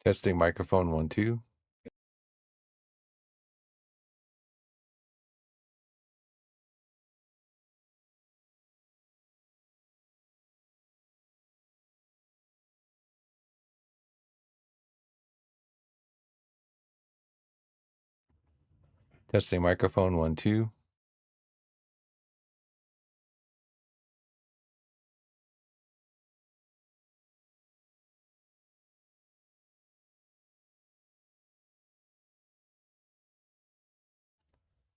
Testing microphone 1, 2. Testing microphone 1, 2.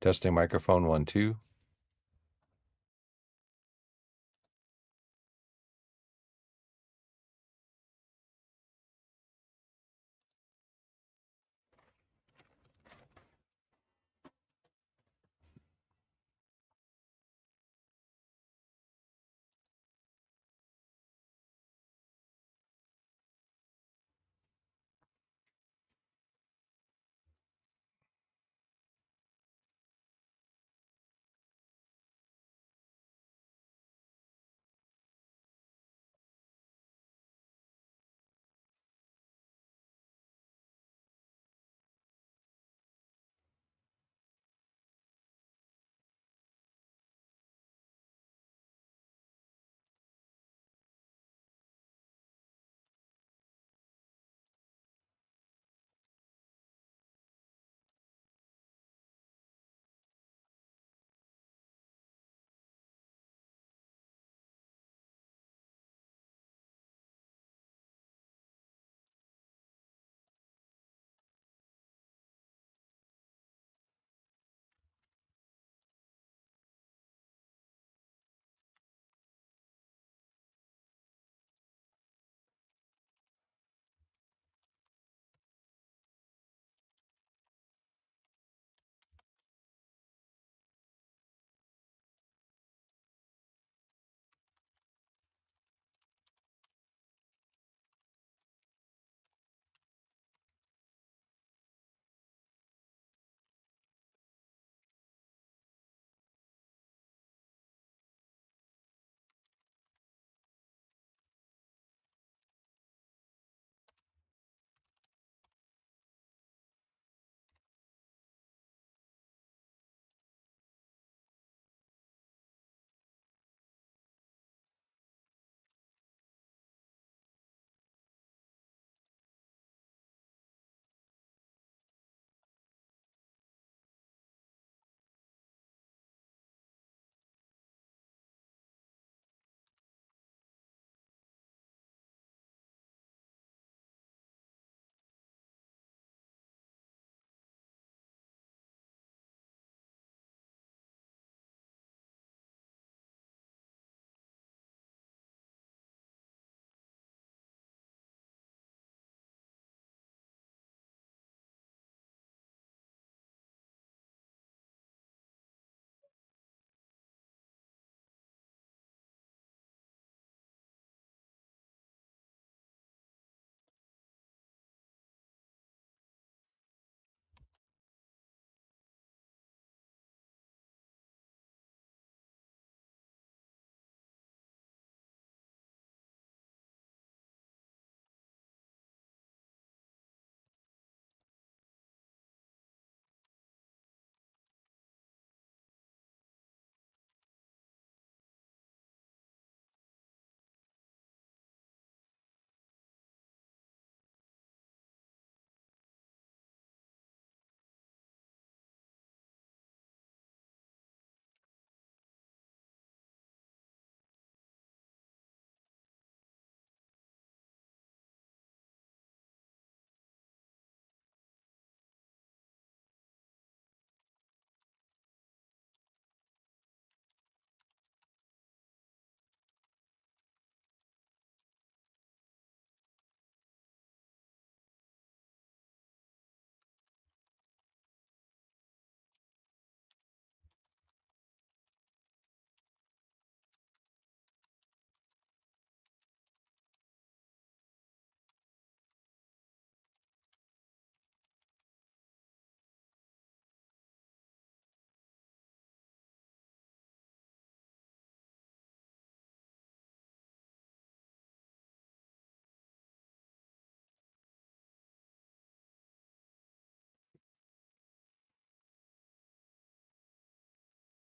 Testing microphone 1, 2.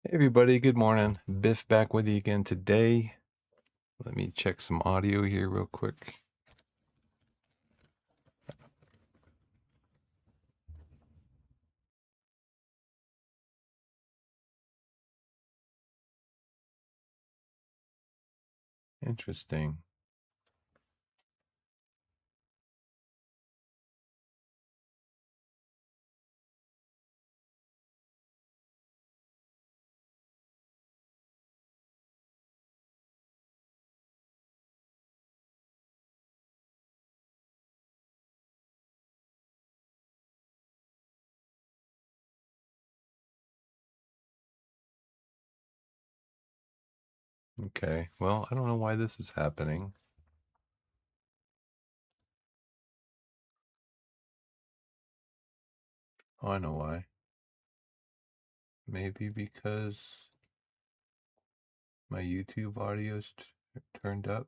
Hey everybody, good morning. Biff back with you again today. Let me check some audio here real quick. Interesting. Okay, well, I don't know why this is happening. Oh, I know why. Maybe because my YouTube audio's turned up.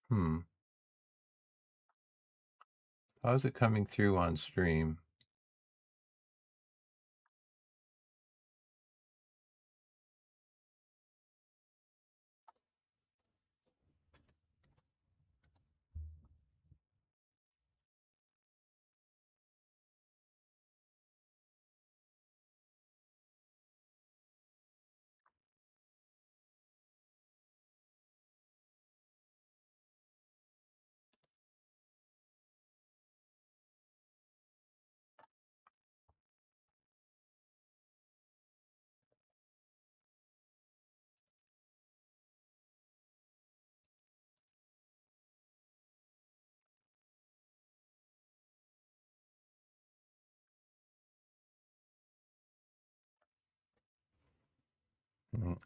Hmm. How's it coming through on stream?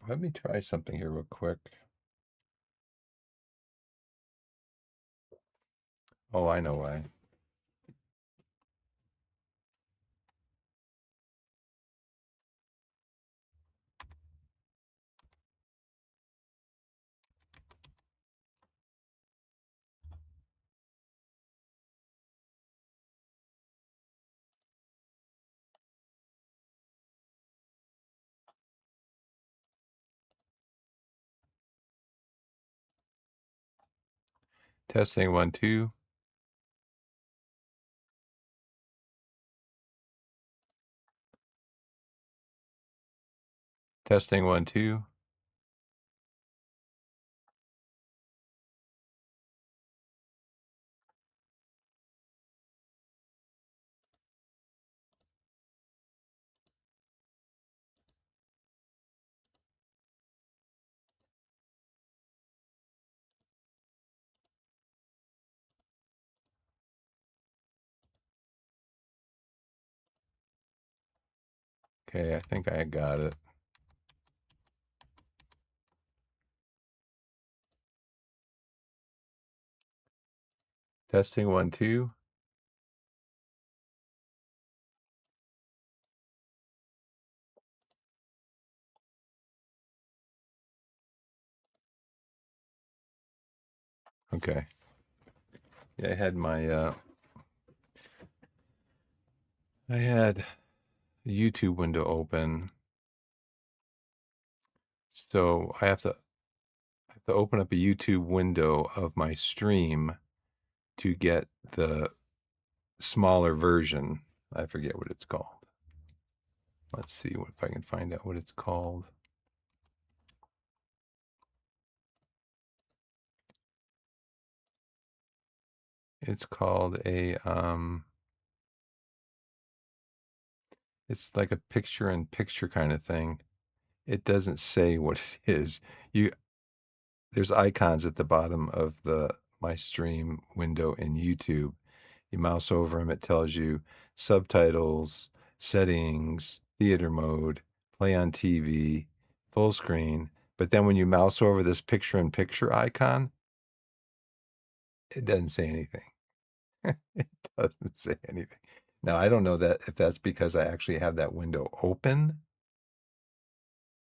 Let me try something here real quick. Oh, I know why. Testing 1, 2. Testing 1, 2. Okay, I think I got it. Testing 1, 2. Okay. Yeah, I had the YouTube window open. So I have to open up a YouTube window of my stream to get the smaller version. I forget what it's called. Let's see if I can find out what it's called. It's called it's like a picture in picture kind of thing. It doesn't say what it is. You There's icons at the bottom of the my stream window in YouTube. You mouse over them, it tells you subtitles, settings, theater mode, play on TV, full screen. But then when you mouse over this picture in picture icon, it doesn't say anything. It doesn't say anything. Now, I don't know that if that's because I actually have that window open.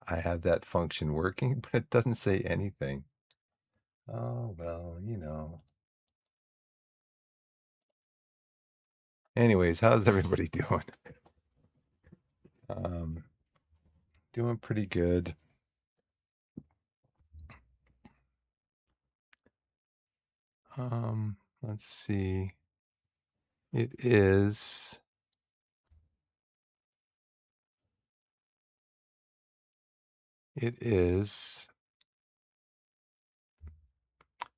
I have that function working, but it doesn't say anything. Oh, well, Anyways, how's everybody doing? Doing pretty good. Let's see. It is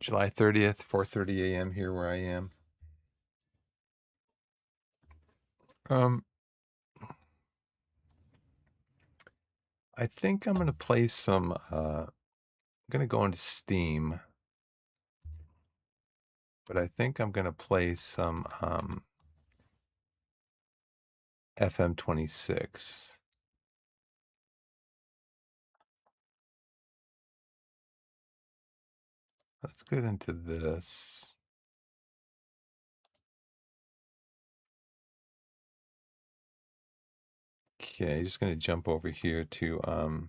July 30th, 4:30 a.m. here where I am. I think I'm gonna play some I'm gonna go into Steam, but I think I'm gonna play some FM26. Let's get into this. Okay, just gonna jump over here to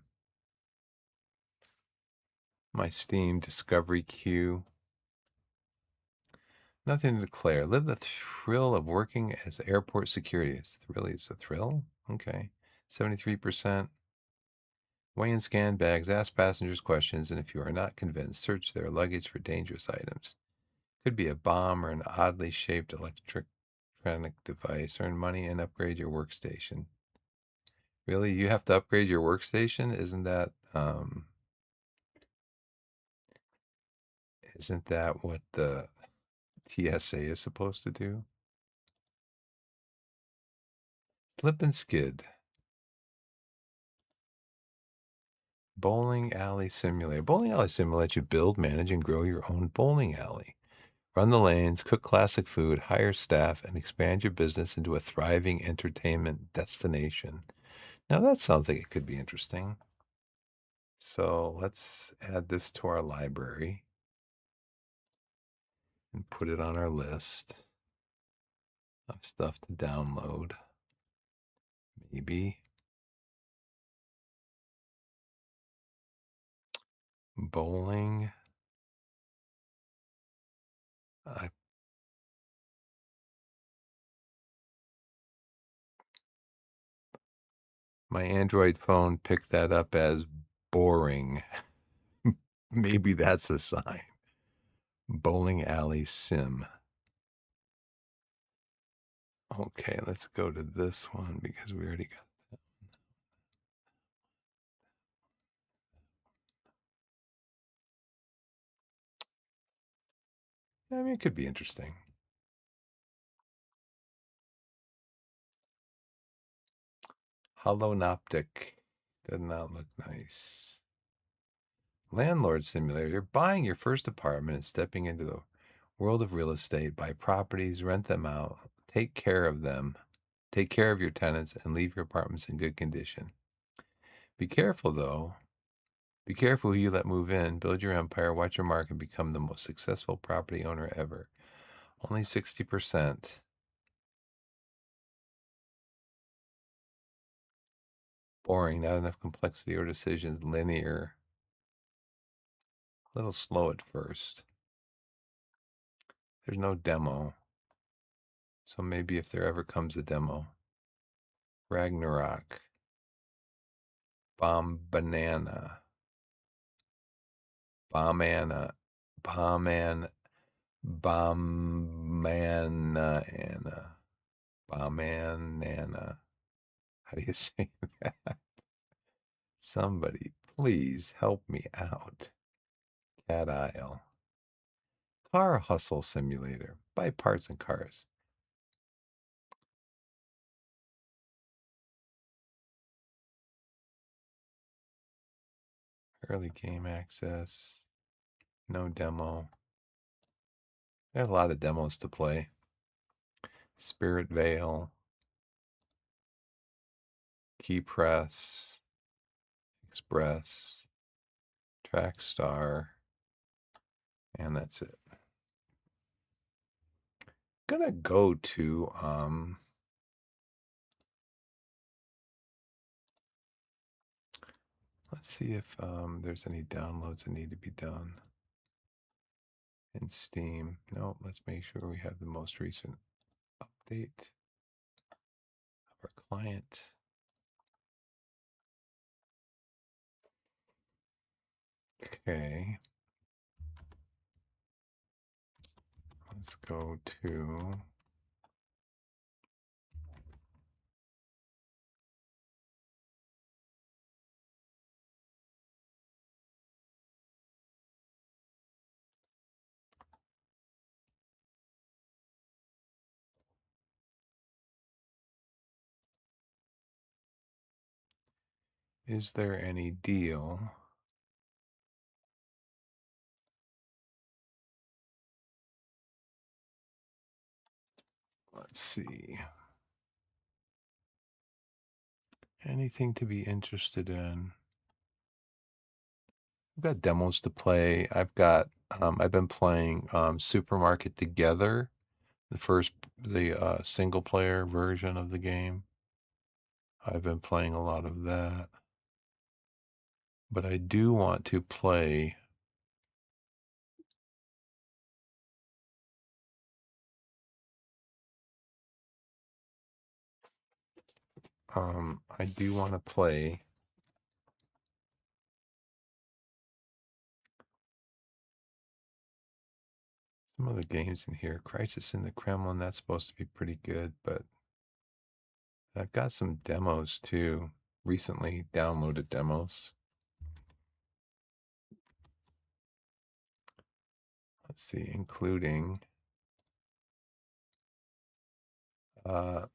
my Steam discovery queue. Nothing to declare. Live the thrill of working as airport security. It's a thrill? Okay. 73%. Weigh and scan bags, ask passengers questions, and if you are not convinced, search their luggage for dangerous items. Could be a bomb or an oddly shaped electronic device. Earn money and upgrade your workstation. Really? You have to upgrade your workstation? Isn't that what the TSA is supposed to do? Slip and skid. Bowling alley simulator. Bowling alley simulator lets you build, manage, and grow your own bowling alley. Run the lanes, cook classic food, hire staff, and expand your business into a thriving entertainment destination. Now that sounds like it could be interesting. So let's add this to our library and put it on our list of stuff to download. Maybe. Bowling. My Android phone picked that up as boring. Maybe that's a sign. Bowling alley sim. Okay, let's go to this one because we already got that. I mean, it could be interesting. Holonoptic. Does not look nice. Landlord simulator. You're buying your first apartment and stepping into the world of real estate. Buy properties, rent them out, take care of them, take care of your tenants, and leave your apartments in good condition. Be careful, though. Be careful who you let move in. Build your empire, watch your mark, and become the most successful property owner ever. Only 60%. Boring, not enough complexity or decisions. Linear. A little slow at first. There's no demo. So maybe if there ever comes a demo. Ragnarok. Bomb banana. Bombana. Bomban. Bombana. Bombana. How do you say that? Somebody, please help me out. Cat Isle. Car hustle simulator. Buy parts and cars. Early game access. No demo. There's a lot of demos to play. Spirit Vale. Key Press. Express. Trackstar. And that's it. Gonna go to let's see if there's any downloads that need to be done in Steam. No, let's make sure we have the most recent update. Our client. Okay. Let's go to is there any deal? Let's see. Anything to be interested in? I've got demos to play. I've been playing Supermarket Together, the single player version of the game. I've been playing a lot of that. But I do want to play I do want to play some of the games in here. Crisis in the Kremlin, that's supposed to be pretty good, but I've got some demos too. Recently downloaded demos. Let's see, including uh,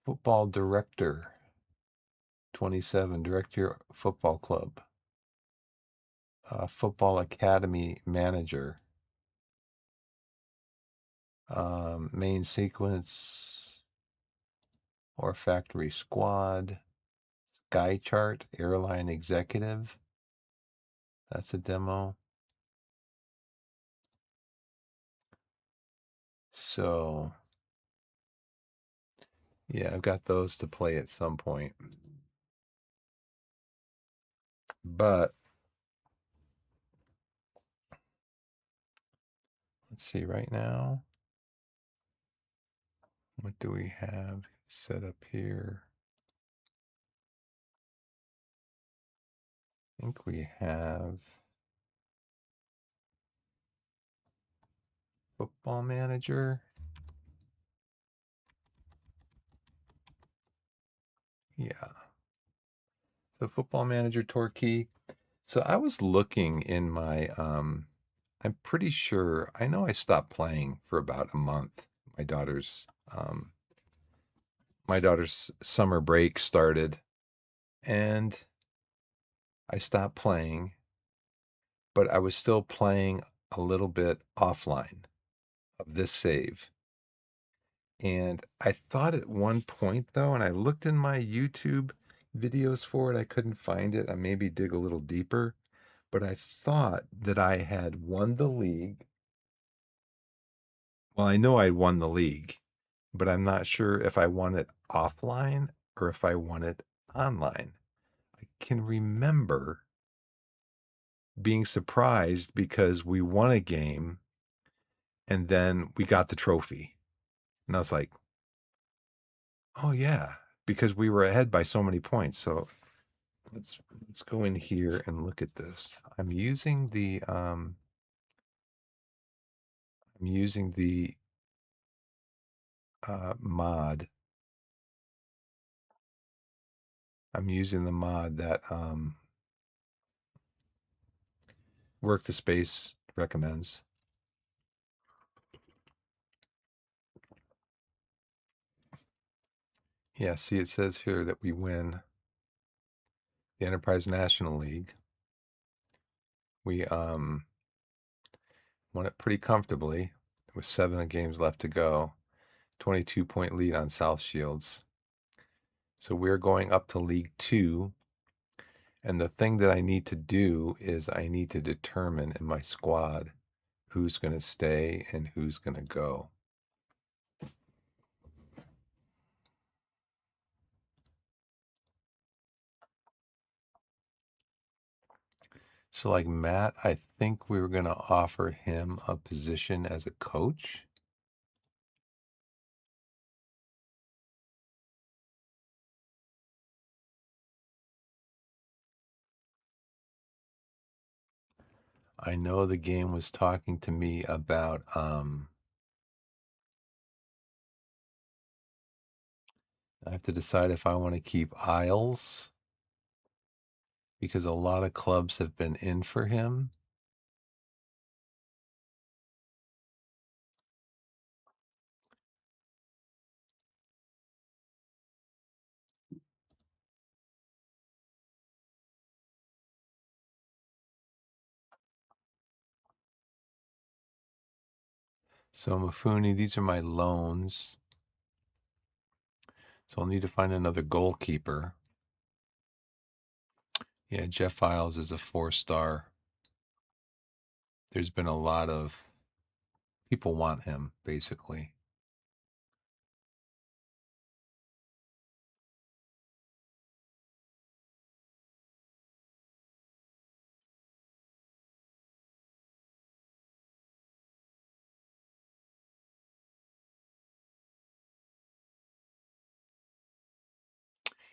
Football Director 27, Direct Your Football Club, Football Academy Manager, Main Sequence or Factory Squad, Sky Chart, Airline Executive. That's a demo. So, yeah, I've got those to play at some point. But let's see right now. What do we have set up here? I think we have Football Manager. Yeah. So Football Manager Torquay. So I was looking in my I'm pretty sure I know I stopped playing for about a month. My daughter's um my daughter's summer break started and I stopped playing, but I was still playing a little bit offline of this save. And I thought at one point though, and I looked in my YouTube videos for it, I couldn't find it. I maybe dig a little deeper, but I thought that I had won the league. Well, I know I won the league, but I'm not sure if I won it offline or if I won it online. I can remember being surprised because we won a game and then we got the trophy. And I was like, oh yeah, because we were ahead by so many points. So let's go in here and look at this. I'm using the mod. I'm using the mod that Work the Space recommends. Yeah, see, it says here that we win the Enterprise National League. We won it pretty comfortably with 7 games left to go. 22-point lead on South Shields. So we're going up to League 2. And the thing that I need to do is I need to determine in my squad who's going to stay and who's going to go. So like Matt, I think we were going to offer him a position as a coach. I know the game was talking to me about I have to decide if I want to keep Isles because a lot of clubs have been in for him. So Mafuni, these are my loans. So I'll need to find another goalkeeper. Yeah, Jeff Isles is a 4-star. There's been a lot of people want him, basically.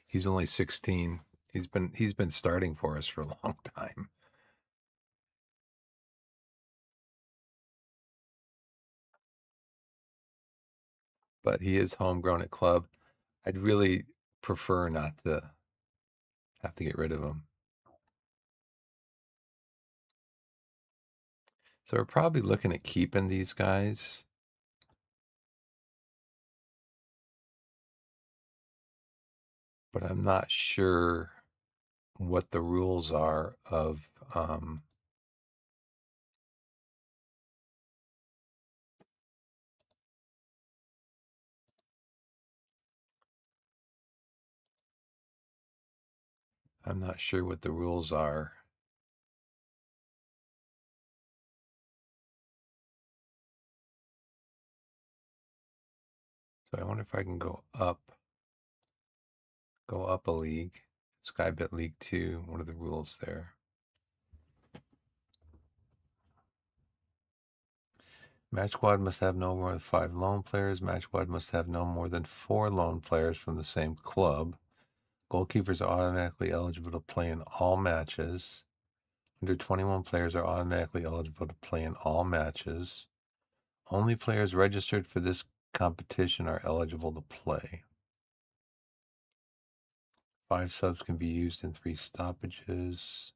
He's only 16. He's been starting for us for a long time. But he is homegrown at club. I'd really prefer not to have to get rid of him. So we're probably looking at keeping these guys. But I'm not sure what the rules are of I'm not sure what the rules are. So I wonder if I can go up a league. Skybet League 2, what are the rules there? Match squad must have no more than 5 loan players. Match squad must have no more than 4 loan players from the same club. Goalkeepers are automatically eligible to play in all matches. Under 21 players are automatically eligible to play in all matches. Only players registered for this competition are eligible to play. 5 subs can be used in 3 stoppages.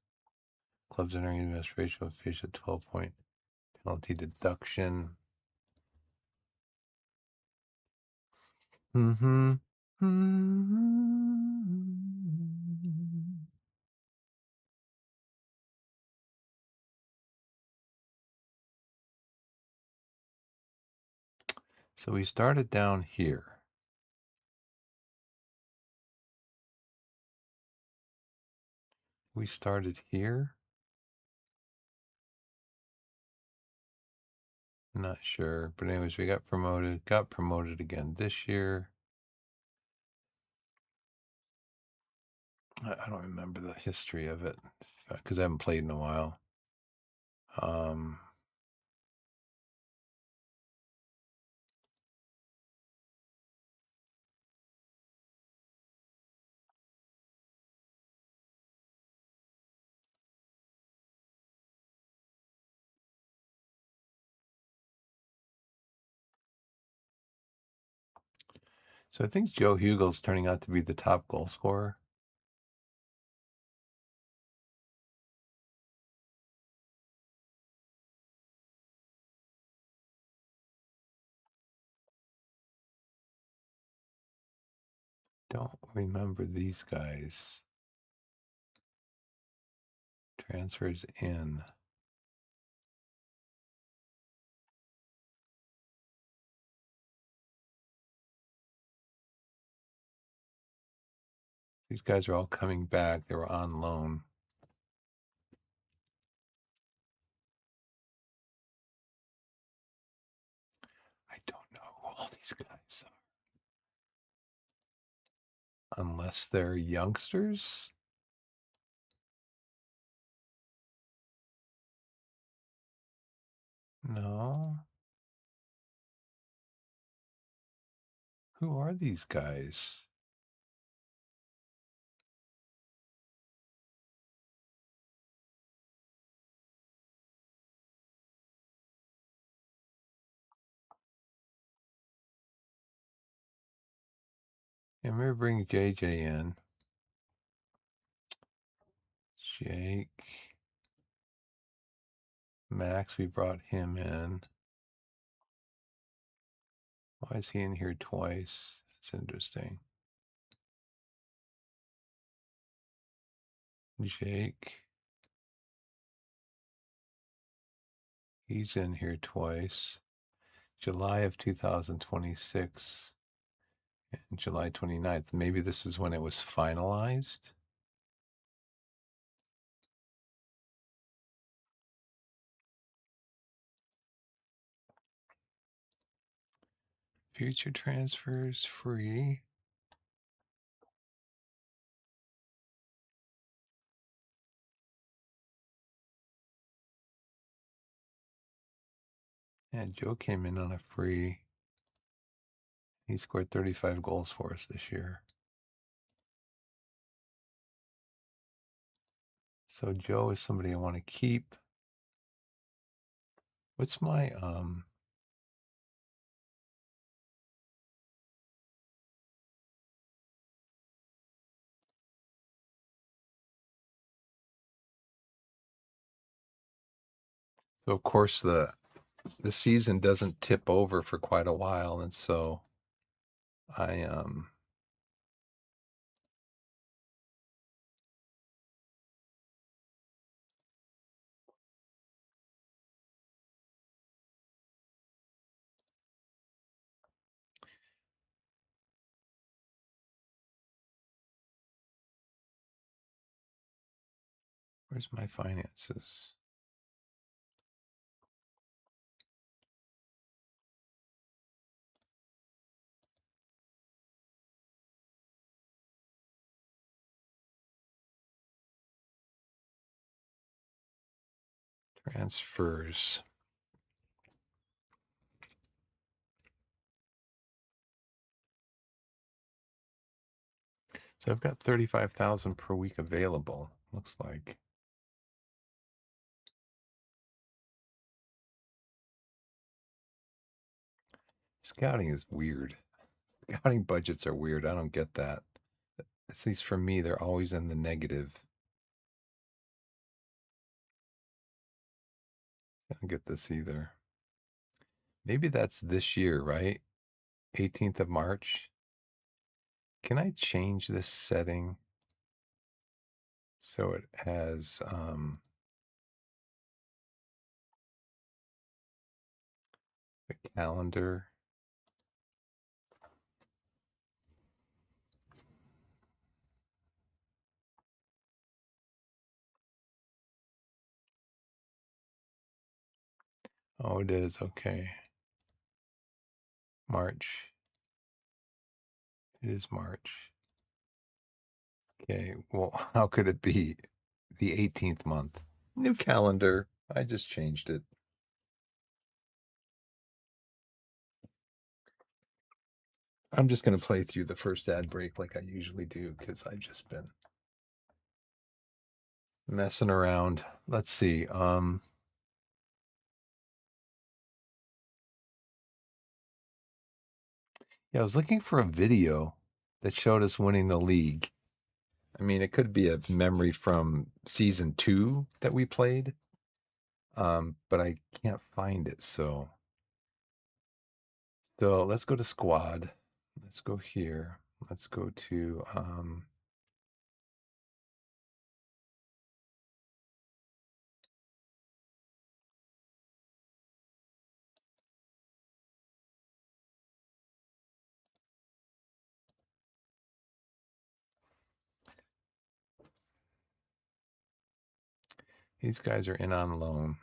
Clubs entering administration will face a 12-point penalty deduction. Mm-hmm. So we started down here. We started here. Not sure. But anyways, we got promoted again this year. I don't remember the history of it because I haven't played in a while. Um, so I think Joe Hugel's turning out to be the top goal scorer. Don't remember these guys. Transfers in. These guys are all coming back. They were on loan. I don't know who all these guys are. Unless they're youngsters? No. Who are these guys? I'm going to bring JJ in. Jake. Max, we brought him in. Why is he in here twice? That's interesting. Jake. He's in here twice. July of 2026 and July 29th. Maybe this is when it was finalized. Future transfers free. And Joe came in on a free. He scored 35 goals for us this year. So Joe is somebody I want to keep. What's my so of course the season doesn't tip over for quite a while, and so I where's my finances? Transfers. So I've got 35,000 per week available, looks like. Scouting is weird. Scouting budgets are weird. I don't get that. At least for me, they're always in the negative. I don't get this either. Maybe that's this year, right? 18th of March. Can I change this setting so it has the calendar? Oh, it is. Okay. March. It is March. Okay. Well, how could it be the 18th month? New calendar. I just changed it. I'm just going to play through the first ad break like I usually do because I've just been messing around. Let's see. Yeah, I was looking for a video that showed us winning the league. I mean, it could be a memory from season 2 that we played, but I can't find it. So let's go to squad. Let's go here. Let's go to these guys are in on loan.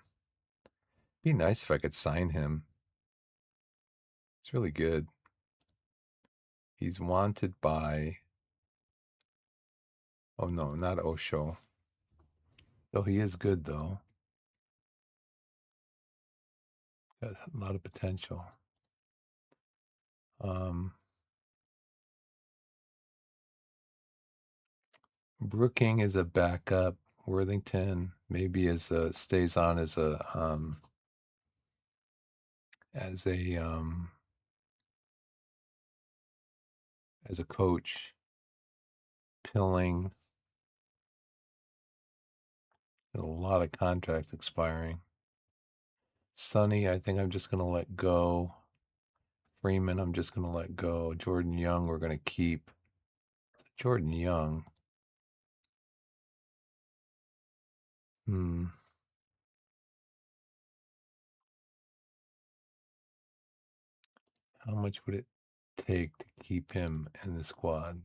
Be nice if I could sign him. It's really good. He's wanted by, oh no, not Osho. Though he is good though. Got a lot of potential. Brooking is a backup. Worthington maybe stays on as a as a coach. Pilling. A lot of contracts expiring. Sonny, I think I'm just going to let go. Freeman, I'm just going to let go. Jordan Young, we're going to keep. Jordan Young. How much would it take to keep him in the squad?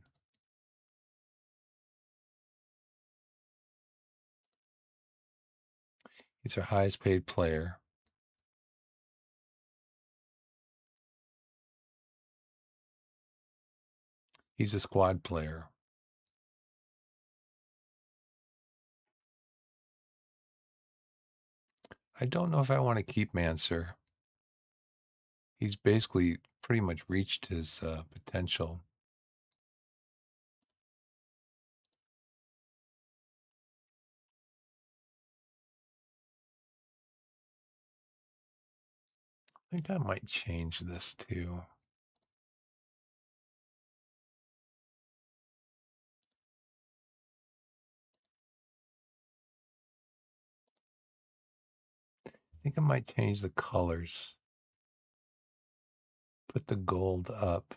He's our highest paid player. He's a squad player. I don't know if I want to keep Manser. He's basically pretty much reached his potential. I think I might change this too. I think I might change the colors. Put the gold up.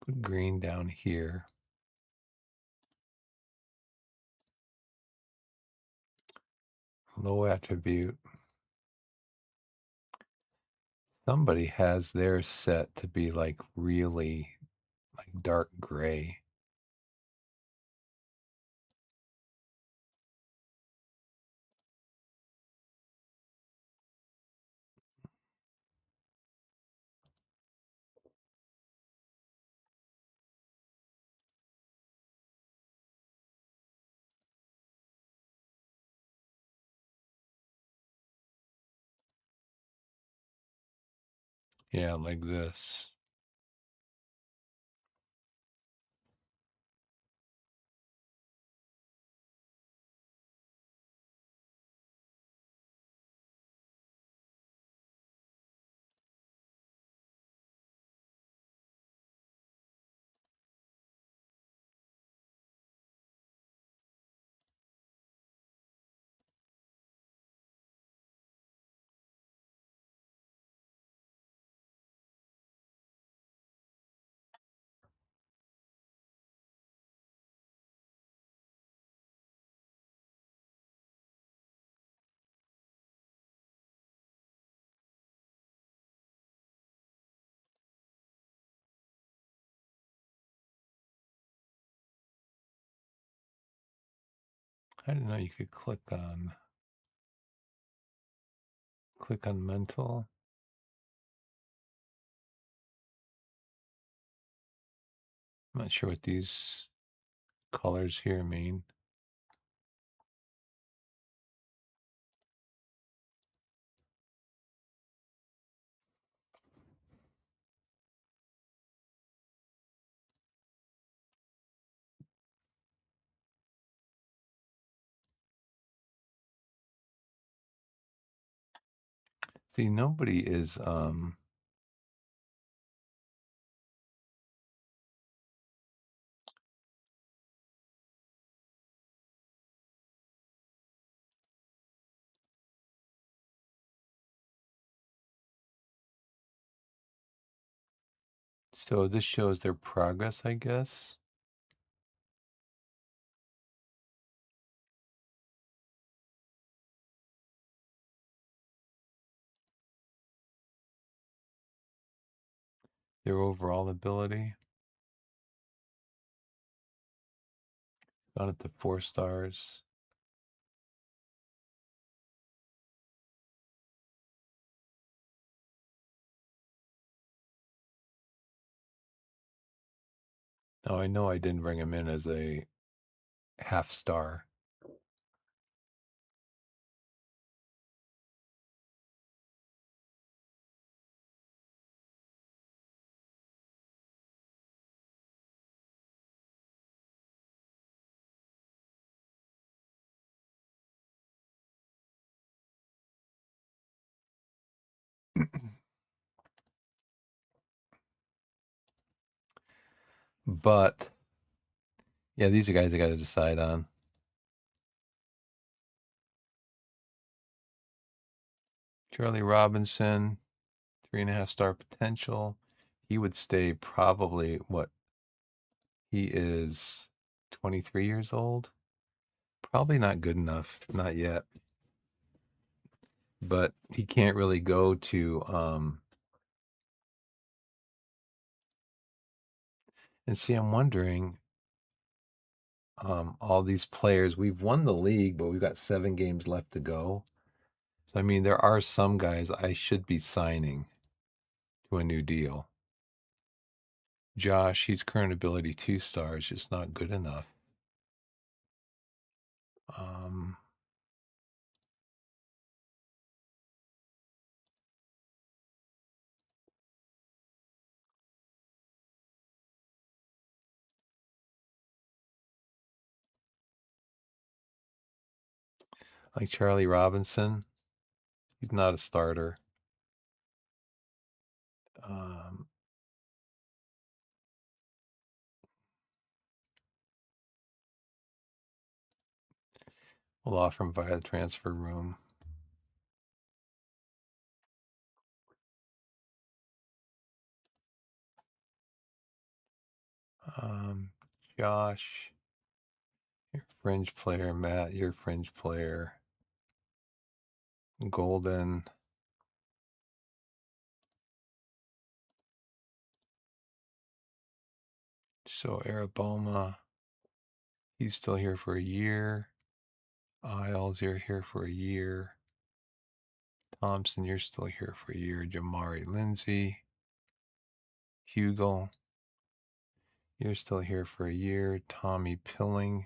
Put green down here. Low attribute. Somebody has theirs set to be like really like dark gray. Yeah, like this. I didn't know you could click on mental. I'm not sure what these colors here mean. See, nobody is so this shows their progress, I guess. Their overall ability. Got it to 4 stars. Now I know I didn't bring him in as a half star. But yeah, these are guys I got to decide on. Charlie Robinson, 3.5 star potential. He would stay probably what he is 23 years old. Probably not good enough, not yet. But he can't really go to and see, I'm wondering, all these players, we've won the league, but we've got 7 games left to go. So I mean, there are some guys I should be signing to a new deal. Josh, he's current ability 2 stars, just not good enough. Um, like Charlie Robinson, he's not a starter. Um, we'll offer him via the transfer room. Josh, you're a fringe player. Matt, you're a fringe player. Golden. So Araboma, he's still here for a year. Isles, you're here for a year. Thompson, you're still here for a year. Jamari Lindsay. Hugel, you're still here for a year. Tommy Pilling,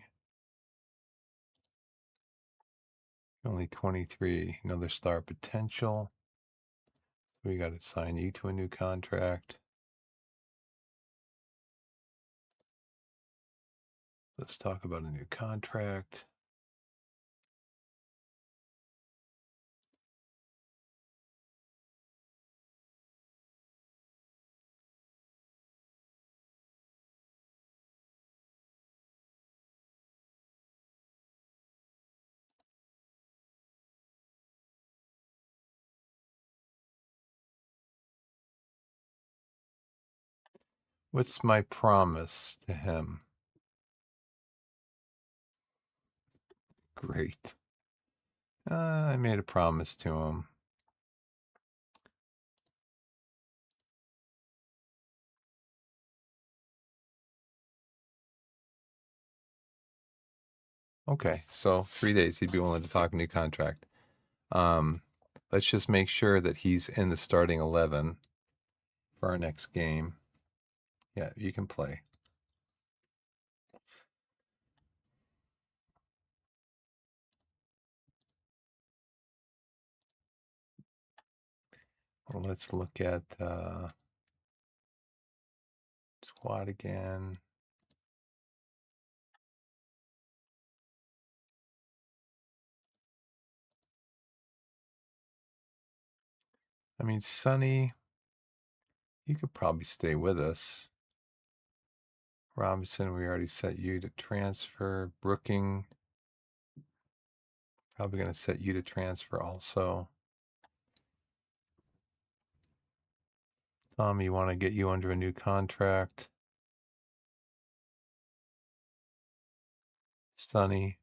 only 23. Another star potential. We got to sign you to a new contract. Let's talk about a new contract. What's my promise to him? Great. I made a promise to him. Okay, so 3 days he'd be willing to talk a new contract. Um, let's just make sure that he's in the starting 11 for our next game. Yeah, you can play. Well, let's look at squad again. I mean, Sonny, you could probably stay with us. Robinson, we already set you to transfer. Brooking, probably going to set you to transfer also. Tom, you want to get you under a new contract. Sonny,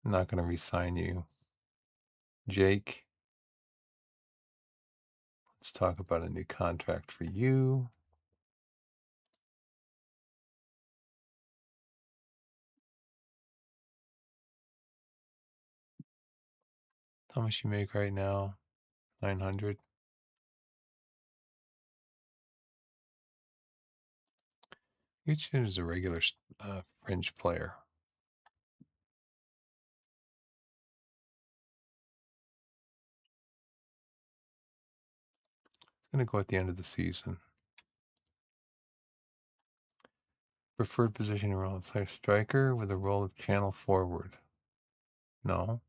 I'm not going to re-sign you. Jake, let's talk about a new contract for you. How much you make right now? 900. Get you as a regular fringe player. It's going to go at the end of the season. Preferred position and role of player striker with a role of channel forward. No.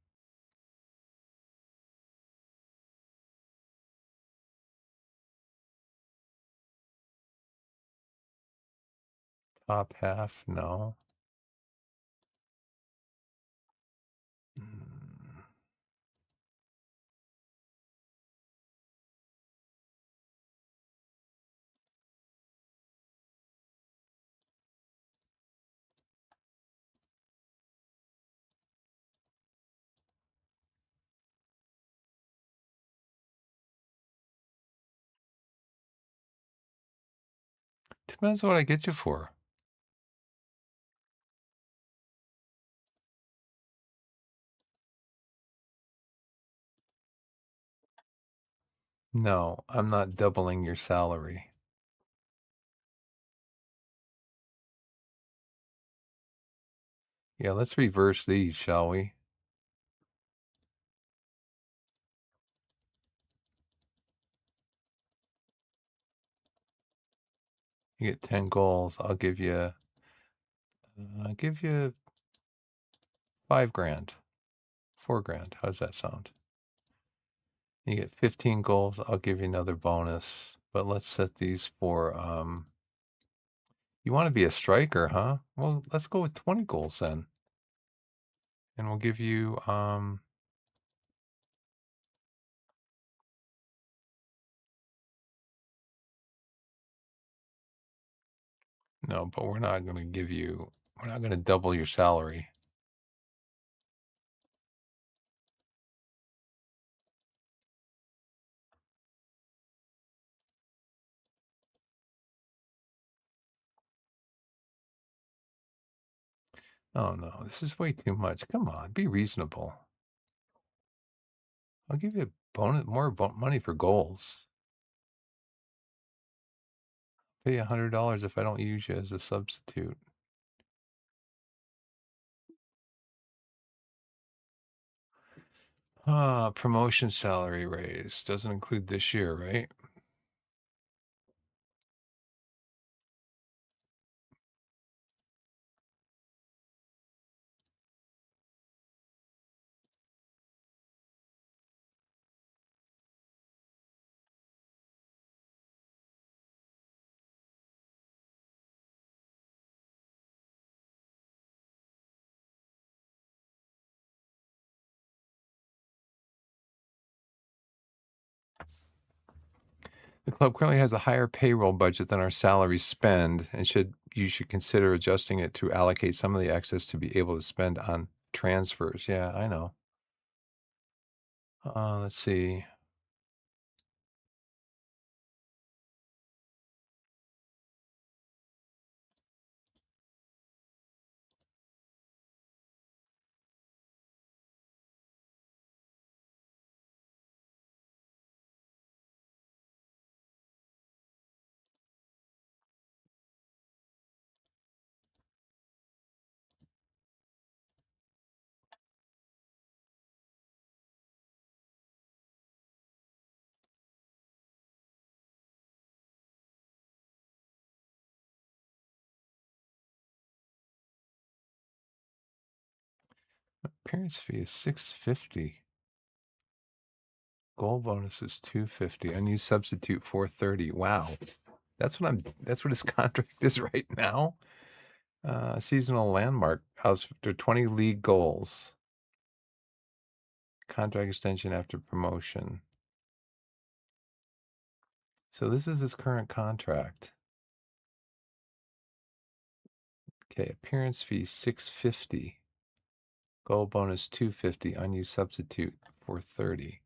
Top half, no. Mm. Depends on what I get you for. No, I'm not doubling your salary. Yeah, let's reverse these, shall we? You get 10 goals. I'll give you 5 grand, 4 grand. How's that sound? You get 15 goals. I'll give you another bonus, but let's set these for, you want to be a striker, huh? Well, let's go with 20 goals then. And we'll give you, no, but we're not going to double your salary. Oh no, this is way too much. Come on, be reasonable. I'll give you a bonus, money for goals. Pay you $100 if I don't use you as a substitute. Promotion salary raise doesn't include this year, right? The club currently has a higher payroll budget than our salary spend, and you should consider adjusting it to allocate some of the excess to be able to spend on transfers. Yeah, I know. Let's see. Appearance fee is 650. Goal bonus is 250. Unused substitute 430. Wow. That's what his contract is right now. Seasonal landmark after 20 league goals. Contract extension after promotion. So this is his current contract. Okay, appearance fee 650. Goal bonus 250. Unused substitute 430.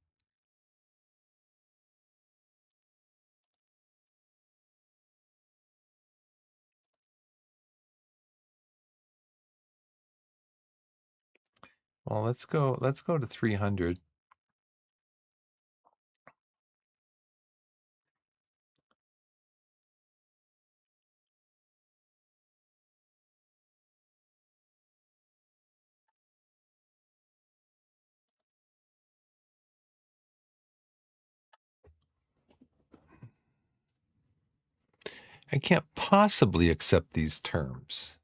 Well, let's go to 300. I can't possibly accept these terms.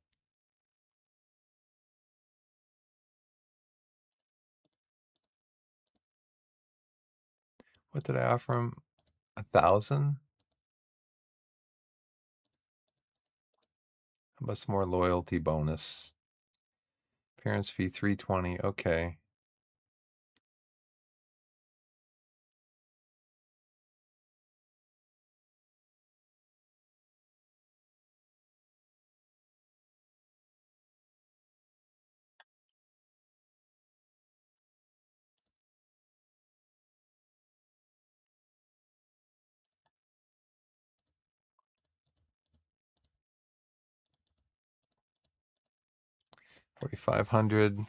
What did I offer him? 1,000? How about some more loyalty bonus? Appearance fee 320. Okay. $4,500.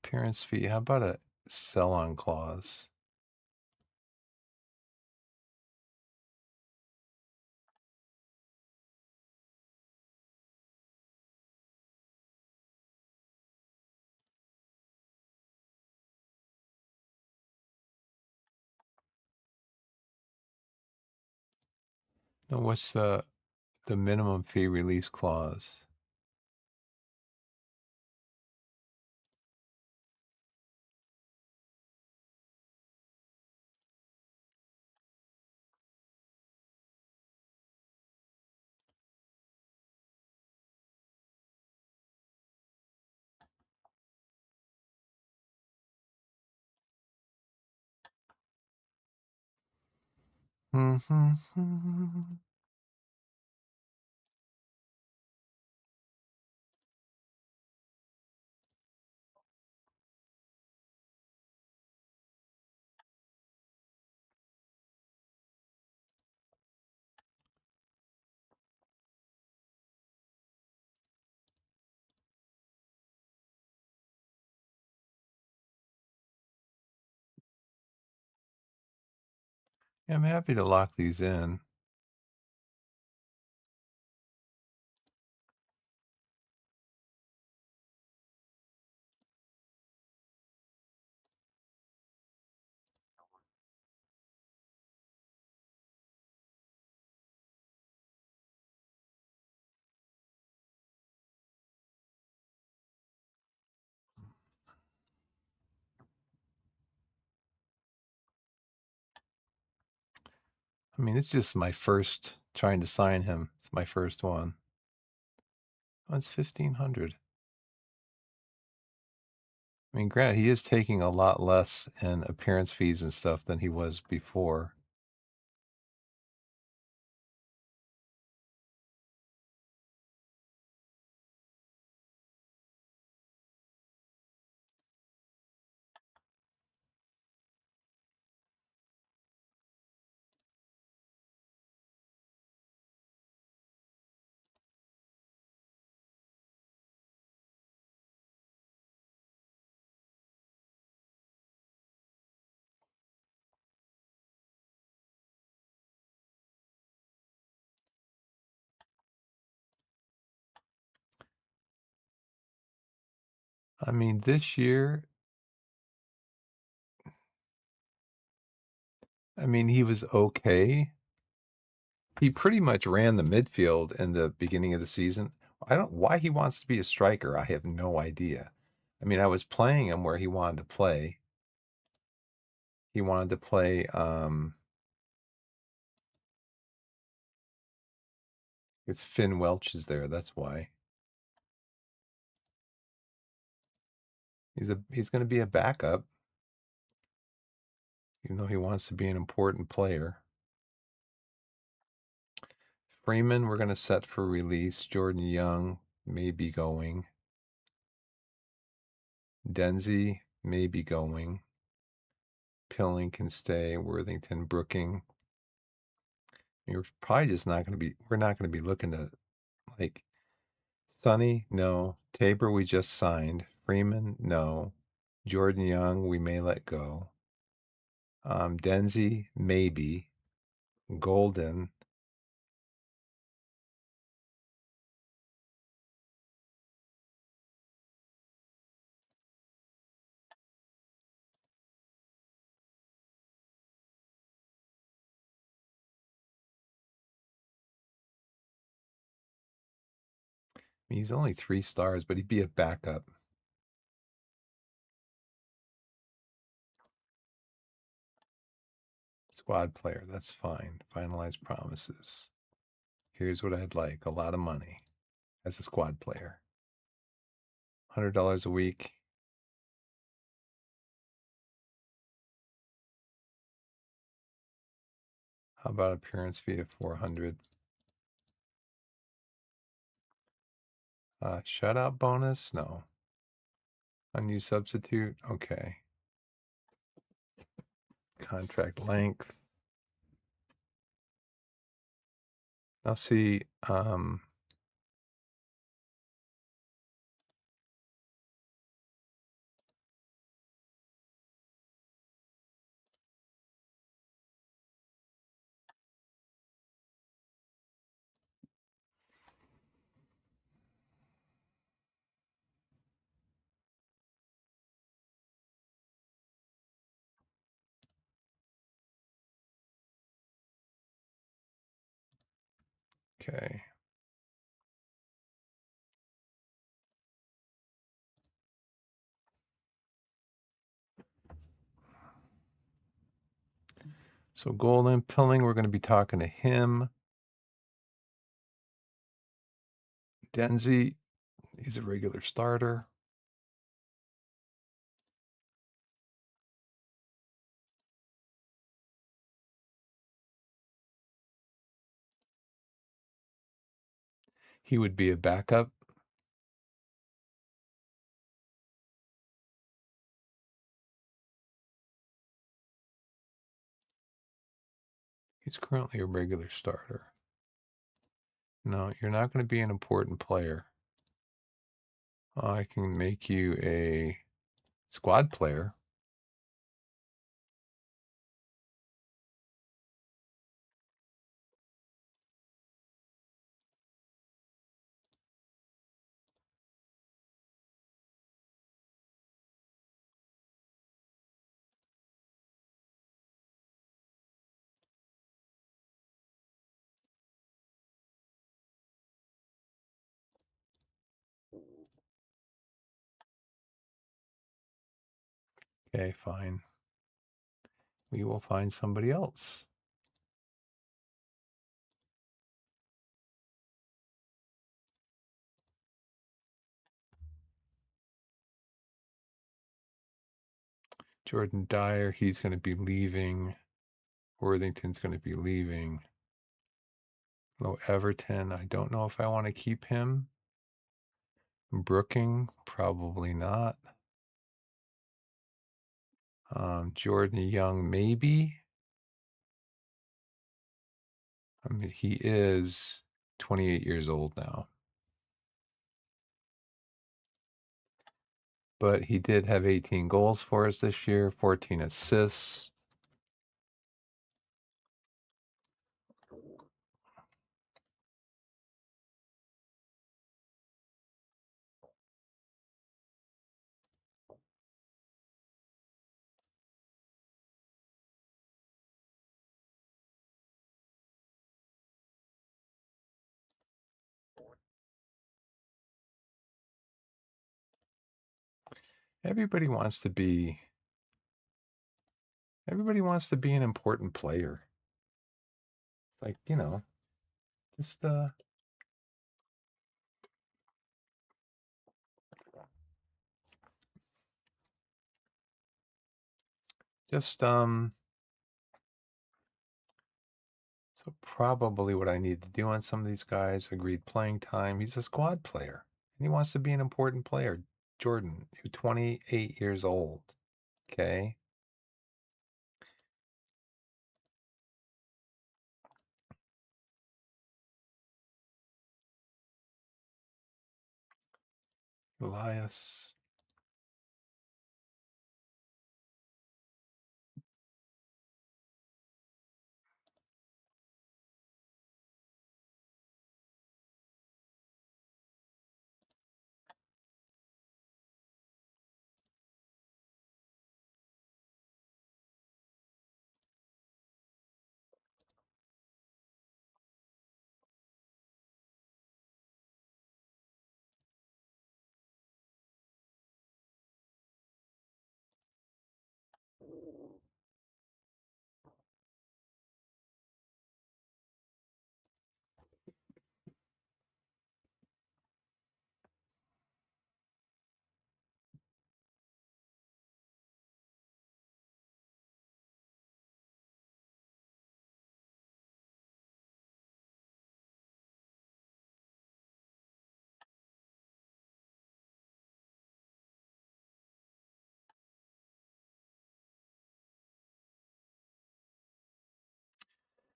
Appearance fee. How about a sell-on clause? No, what's the minimum fee release clause? Yeah, I'm happy to lock these in. I mean, it's just my first trying to sign him. It's my first one. Oh, it's 1,500. I mean, granted, he is taking a lot less in appearance fees and stuff than he was before. I mean, this year, I mean, he was okay. He pretty much ran the midfield in the beginning of the season. I don't why he wants to be a striker. I have no idea. I mean, I was playing him where he wanted to play. He wanted to play it's Finn Welch is there, that's why. He's going to be a backup even though he wants to be an important player. Freeman, we're going to set for release. Jordan Young may be going. Denzi may be going. Pilling can stay. Worthington, Brooking. We're probably just not going to be. We're not going to be looking to like Sonny. No. Tabor, we just signed. Freeman, no. Jordan Young, we may let go. Denzi, maybe. Golden. I mean, he's only 3 stars, but he'd be a backup. Squad player, that's fine. Finalize promises. Here's what I'd like, a lot of money as a squad player. $100 a week. How about appearance fee of 400? Shutout bonus? No. Unused substitute? Okay. Contract length. Now see, okay. So Golden Pilling, we're going to be talking to him. Denzi, he's a regular starter. He would be a backup. He's currently a regular starter. No, you're not going to be an important player. I can make you a squad player. Okay, fine. We will find somebody else. Jordan Dyer, he's going to be leaving. Worthington's going to be leaving. Low Everton, I don't know if I want to keep him. Brooking, probably not. Jordan Young, maybe. I mean, he is 28 years old now. But he did have 18 goals for us this year, 14 assists. Everybody wants to be an important player. It's like, just just so probably what I need to do on some of these guys, agreed playing time. He's a squad player and he wants to be an important player. Jordan, you're 28 years old. Okay. Elias.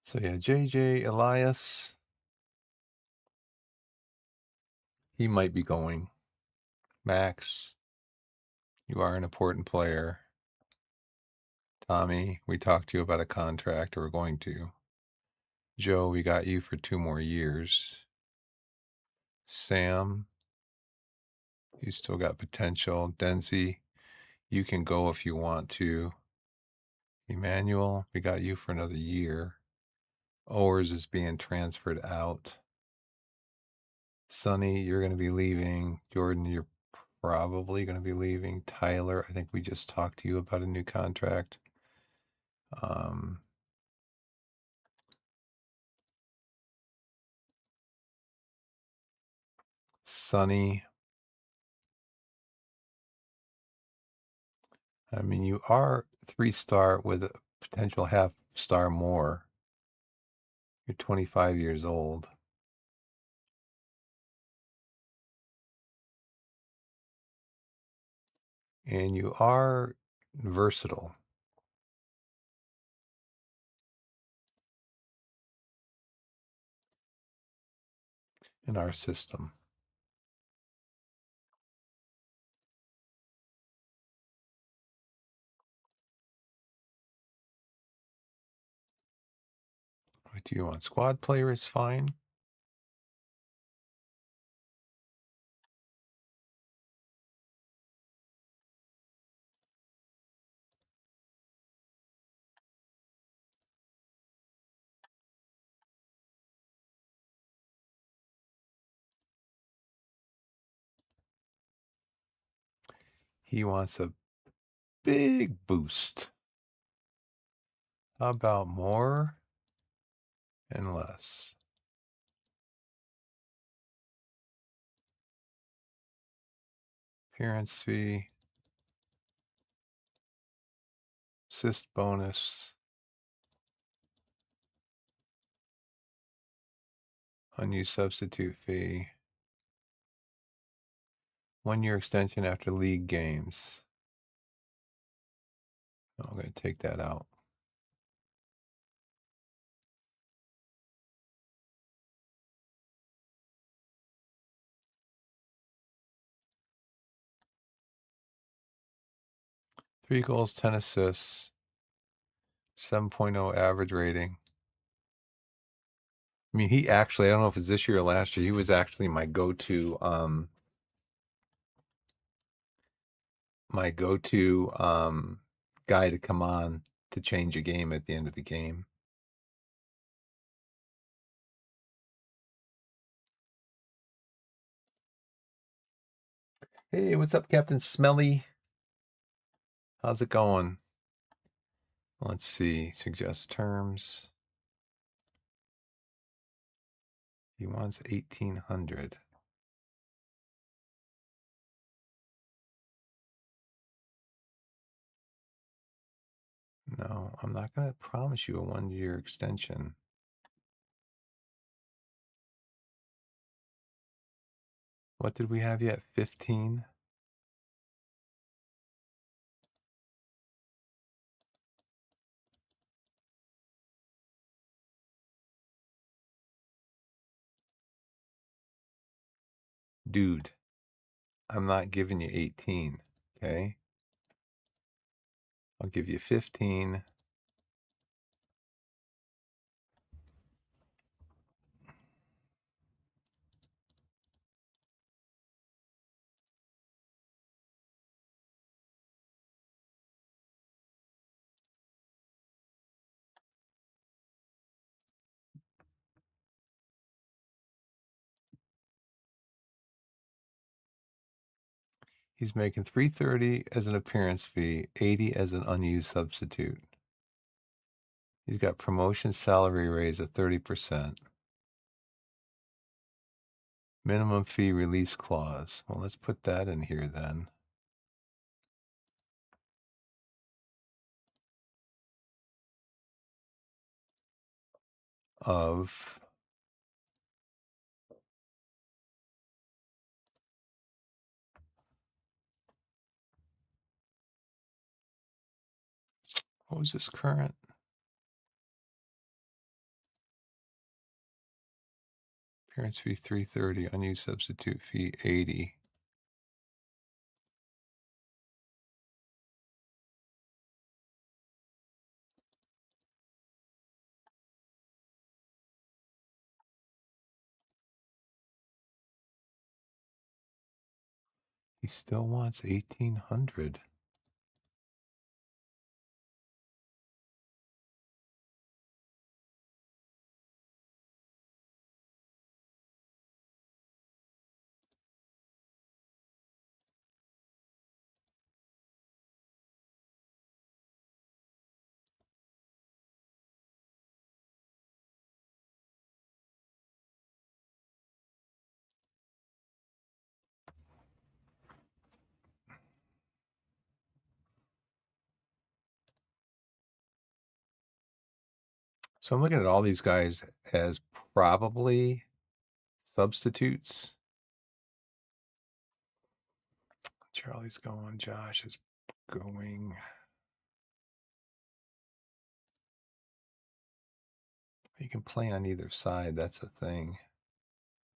So yeah, JJ Elias, he might be going. Max, you are an important player. Tommy, we talked to you about a contract, or we're going to. Joe, we got you for 2 more years. Sam, you still got potential. Denzi, you can go if you want to. Emmanuel, we got you for another year. Owers is being transferred out. Sonny, you're going to be leaving. Jordan, you're probably going to be leaving. Tyler, I think we just talked to you about a new contract. Um, Sonny, I mean, you are 3-star with a potential half-star more. You're 25 years old. And you are versatile in our system. What do you want? Squad player is fine. He wants a big boost. How about more and less? Appearance fee, assist bonus, unused substitute fee, 1-year extension after league games. I'm going to take that out. Three goals, 10 assists, 7.0 average rating. I mean, he actually, I don't know if it's this year or last year, he was actually my go-to guy to come on to change a game at the end of the game. Hey, what's up, Captain Smelly? How's it going? Let's see. Suggest terms. He wants 1,800. No, I'm not going to promise you a 1-year extension. What did we have yet? 15? Dude, I'm not giving you 18, okay? I'll give you 15. He's making 330 as an appearance fee, 80 as an unused substitute. He's got promotion salary raise of 30%. Minimum fee release clause. Well, let's put that in here then. Of what was this current? Appearance fee 330, unused substitute fee 80. He still wants 1800. So I'm looking at all these guys as probably substitutes. Charlie's going, Josh is going. He can play on either side, that's the thing.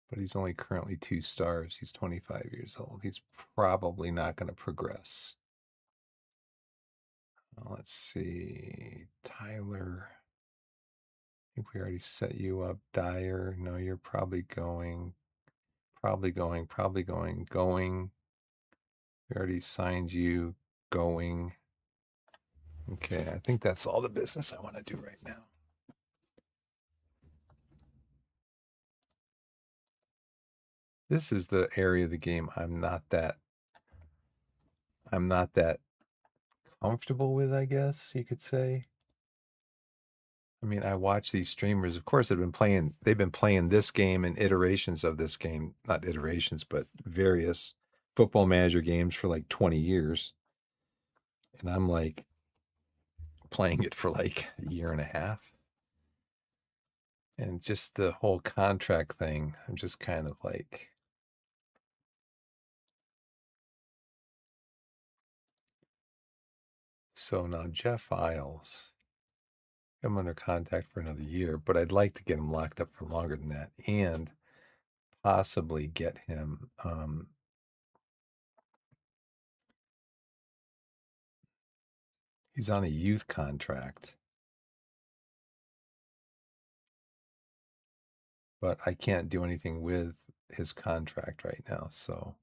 But he's only currently 2 stars. He's 25 years old. He's probably not going to progress. Let's see. Tyler. I think we already set you up. Dyer. No, you're probably going. Probably going. Probably going. Going. We already signed you. Going. Okay, I think that's all the business I want to do right now. This is the area of the game I'm not that comfortable with, I guess you could say. I mean, I watch these streamers, of course, they've been playing this game and iterations of this game, not iterations, but various football manager games for like 20 years. And I'm like playing it for like a year and a half. And just the whole contract thing, I'm just kind of like, so now Jeff Isles, I'm under contract for another year, but I'd like to get him locked up for longer than that and possibly get him he's on a youth contract, but I can't do anything with his contract right now. So,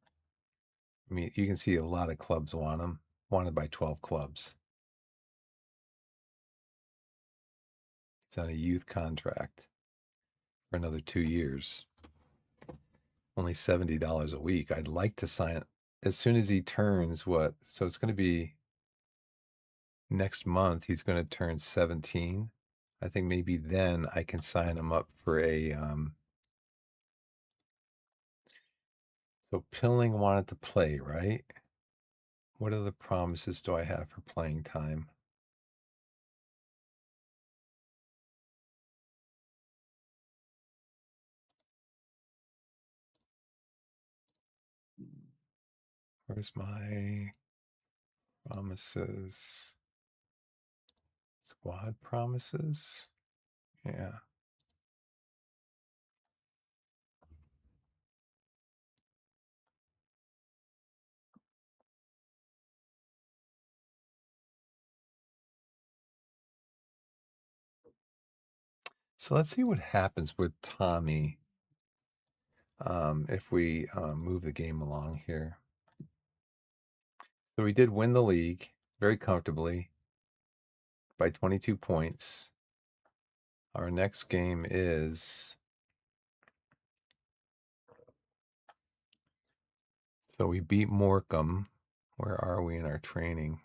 I mean, you can see a lot of clubs want him, wanted by 12 clubs. He's on a youth contract for another 2 years, only $70 a week. I'd like to sign it as soon as he turns what? So it's going to be next month. He's going to turn 17. I think maybe then I can sign him up for a so Pilling wanted to play, right? What other promises do I have for playing time? Where's my promises? Squad promises? Yeah. So let's see what happens with Tommy if we move the game along here. So we did win the league very comfortably by 22 points. Our next game is, so we beat Morecambe. Where are we in our training?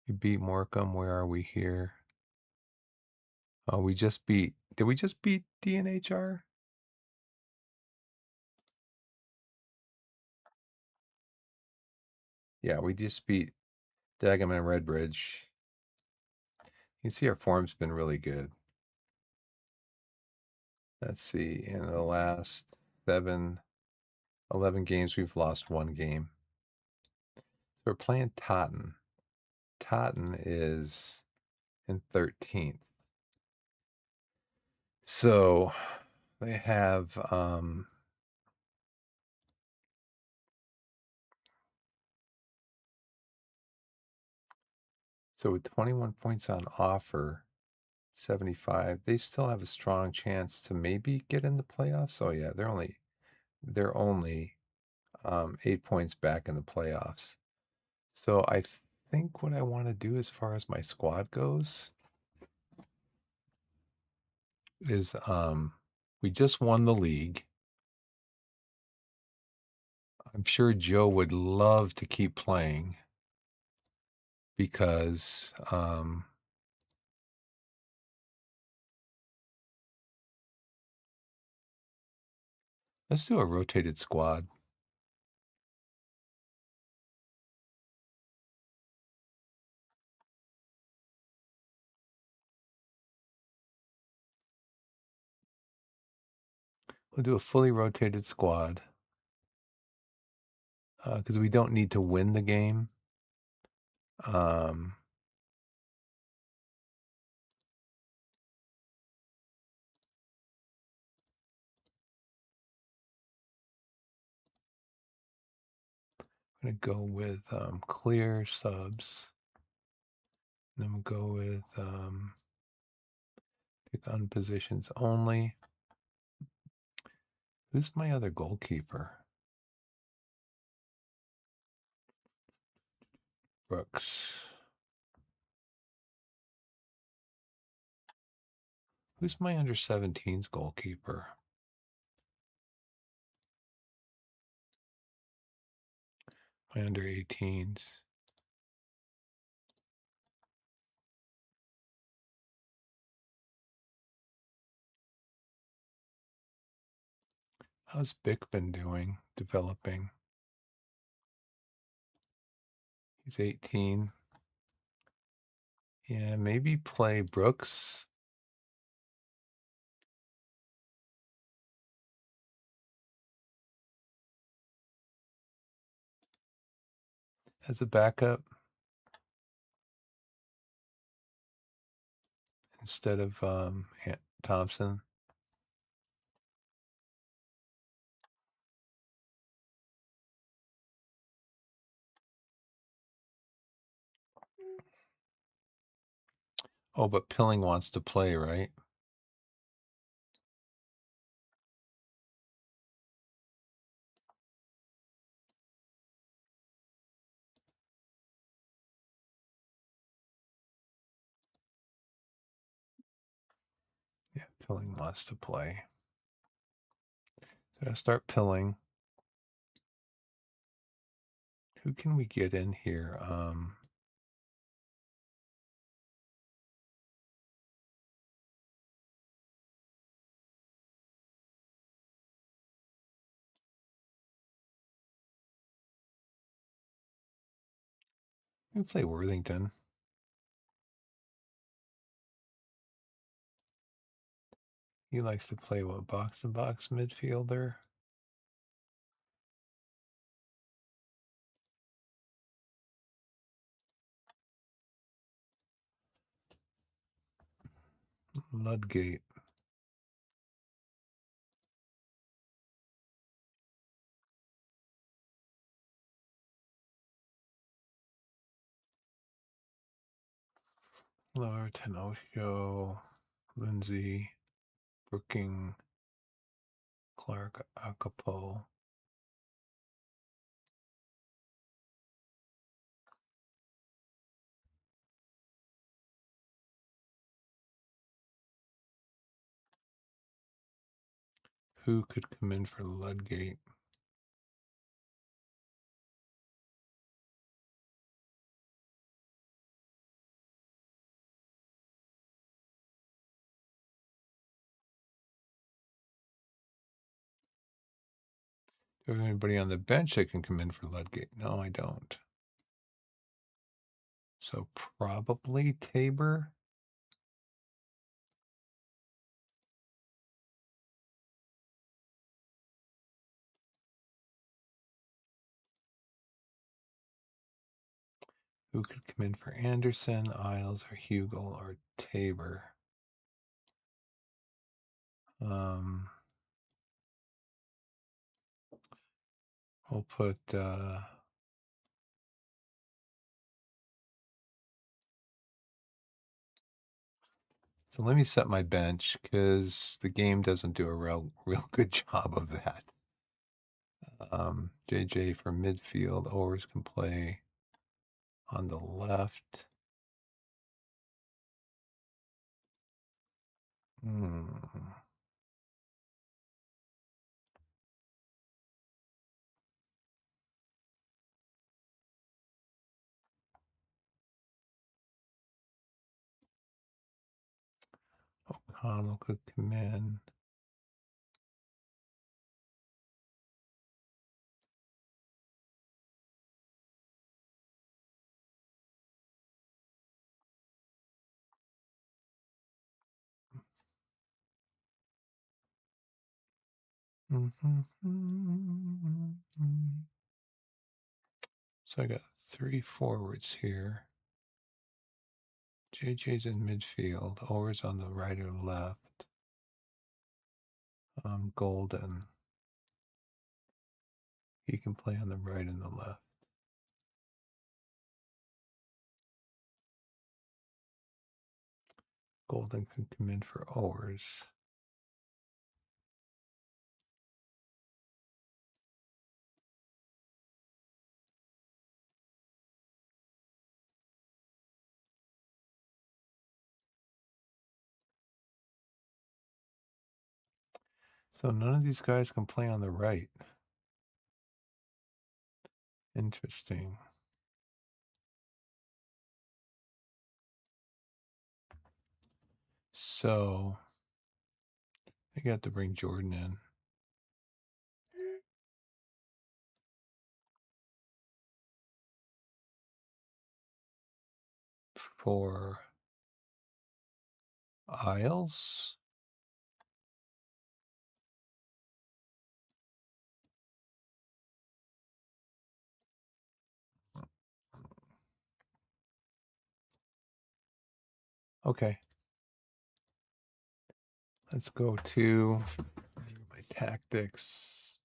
We beat Morecambe. Where are we here? Oh, we just beat, did we just beat DNHR? Yeah, we just beat Dagenham and Redbridge. You can see our form's been really good. Let's see, in the last 11 games, we've lost 1 game. So we're playing Totten. Totten is in 13th. So They have so with 21 points on offer, 75, they still have a strong chance to maybe get in the playoffs. Oh yeah, they're only 8 points back in the playoffs. So I think what I want to do as far as my squad goes is we just won the league. I'm sure Joe would love to keep playing because let's do a rotated squad. We'll do a fully rotated squad because we don't need to win the game. Um, I'm going to go with clear subs. Then we'll go with pick on positions only. Who's my other goalkeeper? Brooks. Who's my under 17s goalkeeper? My under 18s. How's Bick been doing, developing? He's 18. Yeah, maybe play Brooks. As a backup instead of Thompson. Oh, but Pilling wants to play, right? Yeah, Pilling wants to play. So I'll start Pilling. Who can we get in here? We play Worthington. He likes to play what, box to box midfielder? Ludgate. Laura Tenosho. Lindsay. Brooking. Clark Akapo. Who could come in for Ludgate? Do I have anybody on the bench that can come in for Ludgate? No, I don't. So probably Tabor. Who could come in for Anderson, Isles, or Hugel, or Tabor? Um, We'll put so let me set my bench because the game doesn't do a real good job of that. JJ for midfield, Owers can play on the left. Hmm. O'Connell could come in. So I got 3 forwards here. JJ's in midfield. Owers on the right or left. Golden. He can play on the right and the left. Golden can come in for Owers. So none of these guys can play on the right. Interesting. So I got to bring Jordan in. For Isles. Okay. Let's go to my tactics.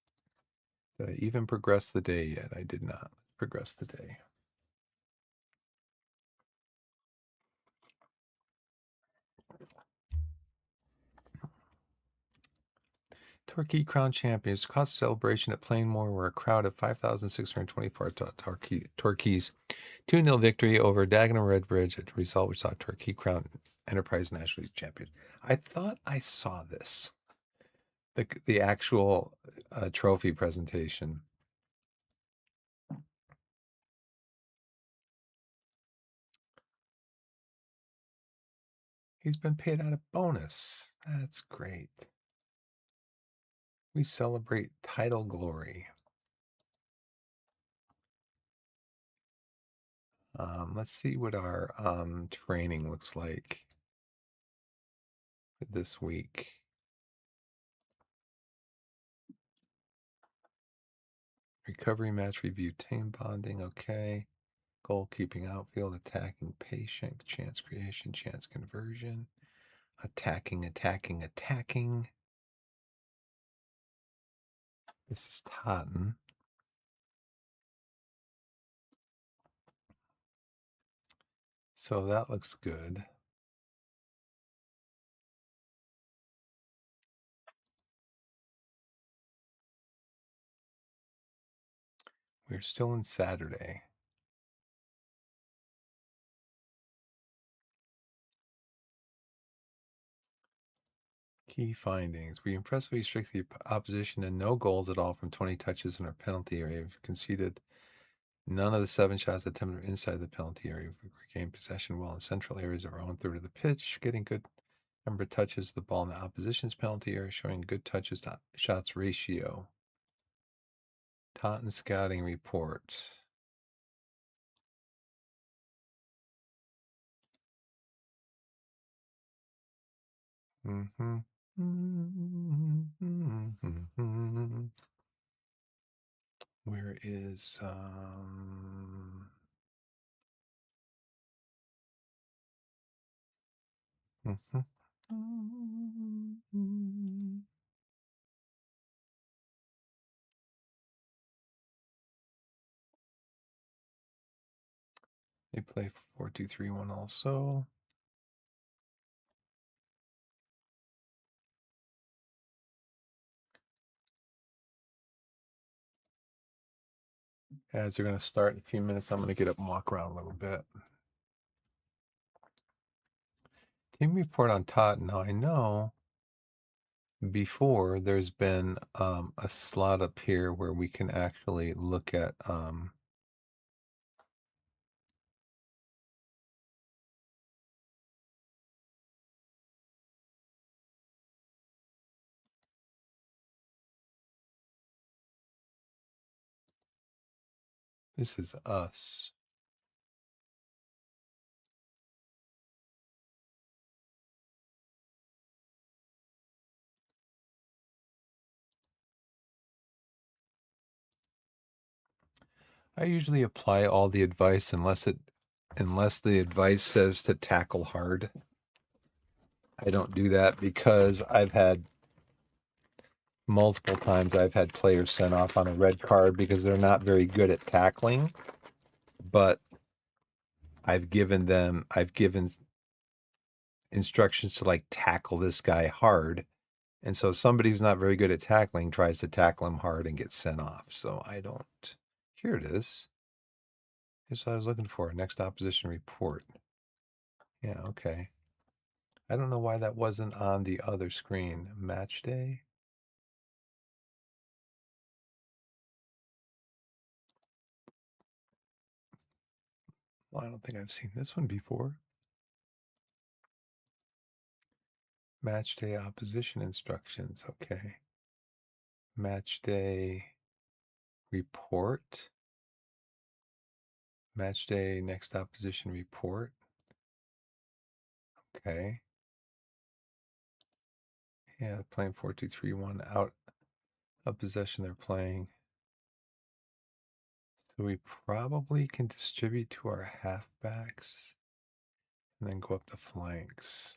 Did I even progress the day yet? I did not progress the day. Torquay Crown Champions cross celebration at Plainmore where a crowd of 5,624 Torquays 2-0 victory over Dagenham Redbridge, a result which saw Torquay Crown Enterprise National League champions. I thought I saw this. The actual trophy presentation. He's been paid out a bonus. That's great. We celebrate title glory. Let's see what our training looks like this week. Recovery match review, team bonding, okay. Goalkeeping, outfield, attacking, patient, chance creation, chance conversion, attacking. This is Totten. So that looks good. We're still in Saturday. Key findings. We impressively restrict the opposition to no goals at all from 20 touches in our penalty area. We've conceded none of the 7 shots attempted inside the penalty area. We regained possession well in central areas of our own third of the pitch, getting good number of touches the ball in the opposition's penalty area, showing good touches to shots ratio. Taunton scouting report. Mm-hmm. Where is They play 4-2-3-1 also. As they're going to start in a few minutes, I'm going to get up and walk around a little bit. Team report on Todd. Now I know before there's been a slot up here where we can actually look at this is us. I usually apply all the advice unless the advice says to tackle hard. I don't do that because multiple times I've had players sent off on a red card because they're not very good at tackling, but I've given instructions to like tackle this guy hard. And so somebody who's not very good at tackling tries to tackle him hard and gets sent off. So I don't. Here it is. Here's what I was looking for. Next opposition report. Yeah, okay. I don't know why that wasn't on the other screen. Match day. Well, I don't think I've seen this one before. Match day opposition instructions. Okay. Match day report. Match day next opposition report. Okay. Yeah, playing 4-2-3-1 out of possession they're playing. So we probably can distribute to our halfbacks and then go up the flanks.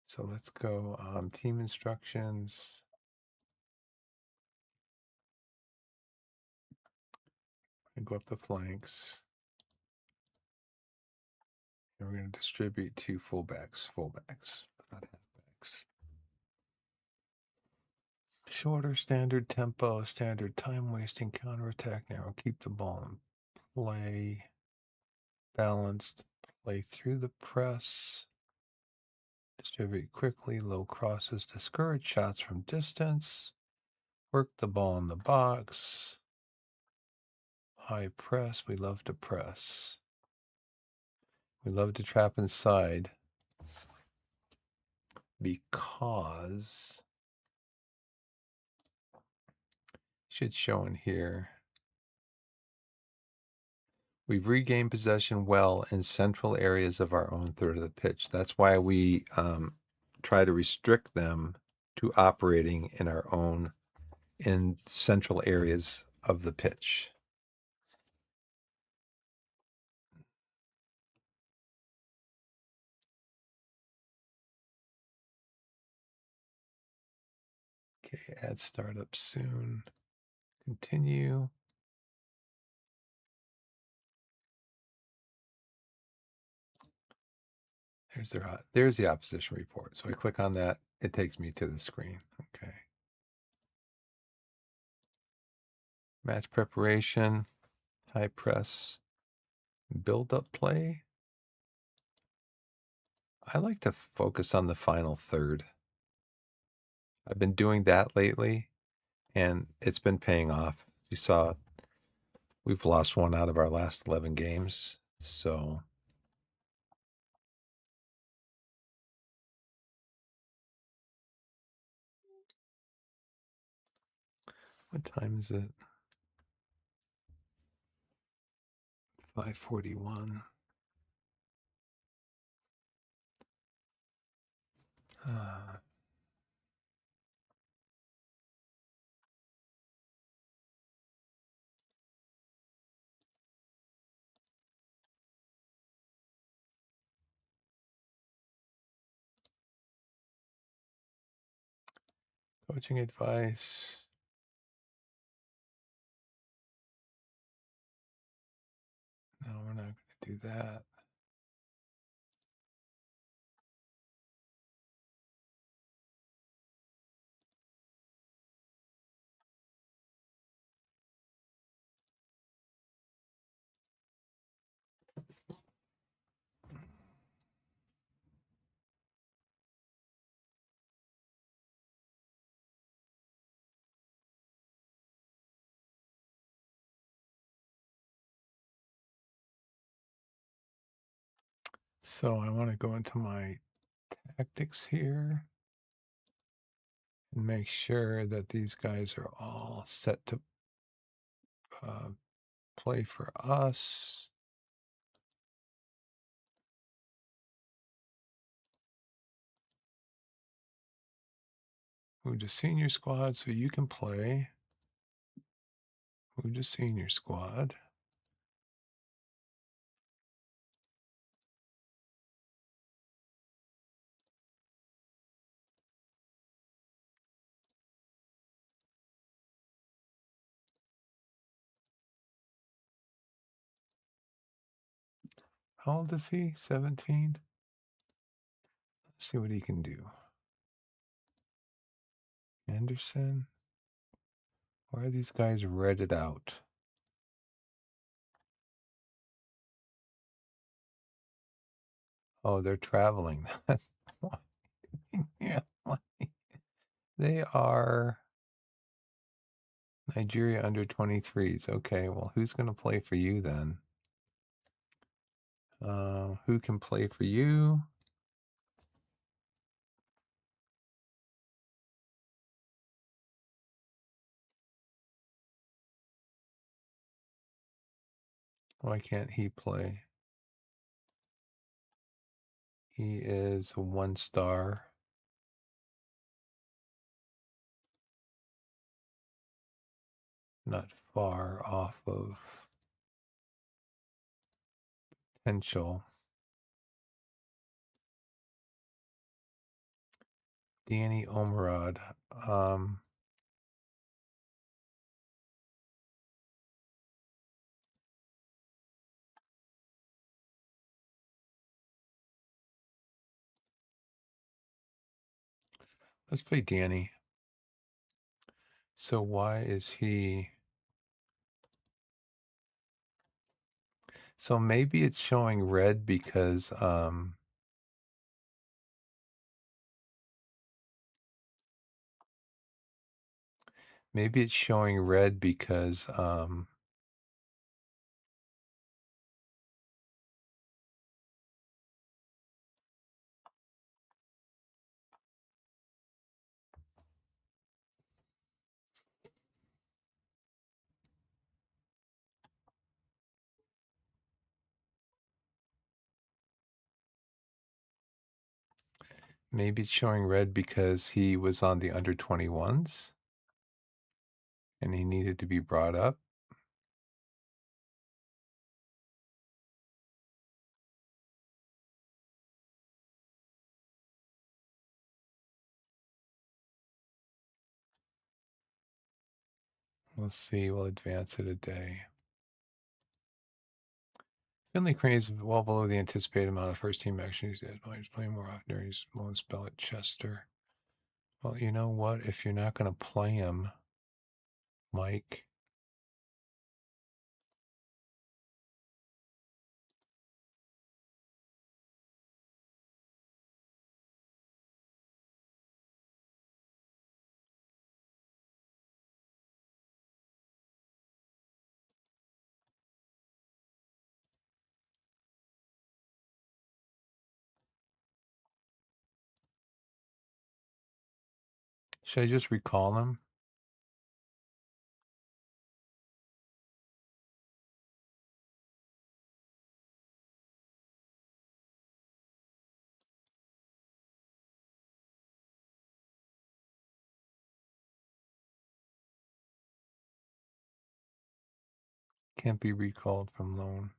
So let's go team instructions. And go up the flanks. And we're going to distribute to fullbacks, not halfbacks. Shorter, standard tempo, standard time wasting, counterattack narrow, keep the ball in play, balanced, play through the press, distribute quickly, low crosses, discourage shots from distance, work the ball in the box, high press, we love to press. We love to trap inside because should show in here. We've regained possession well in central areas of our own third of the pitch. That's why we try to restrict them to operating in central areas of the pitch. Okay, add startup soon. Continue. There's the opposition report. So I click on that, it takes me to the screen. Okay. Match preparation, high press, build up play. I like to focus on the final third. I've been doing that lately and it's been paying off. You saw we've lost one out of our last 11 games. So what time is it? 5:41. Coaching advice. No, we're not going to do that. So I want to go into my tactics here and make sure that these guys are all set to play for us. Move to senior squad so you can play. Move to senior squad. How old is he? 17? Let's see what he can do. Anderson. Why are these guys redded out? Oh, they're traveling. That's why. Yeah, they are Nigeria under 23s. Okay, well, who's going to play for you then? Who can play for you? Why can't he play? He is a 1-star. Not far off of potential. Danny Omerod. Let's play Danny. So why is he? So maybe it's showing red because maybe it's showing red because maybe it's showing red because he was on the under 21s and he needed to be brought up. We'll see. We'll advance it a day. Finley Crane is well below the anticipated amount of first team action he's had. He's playing more often during his loan spell at Chester. Well, you know what? If you're not going to play him, Mike, should I just recall him? Can't be recalled from loan.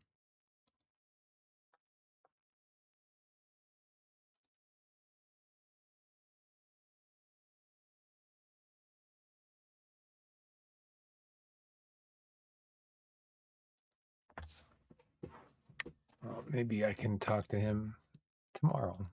Maybe I can talk to him tomorrow.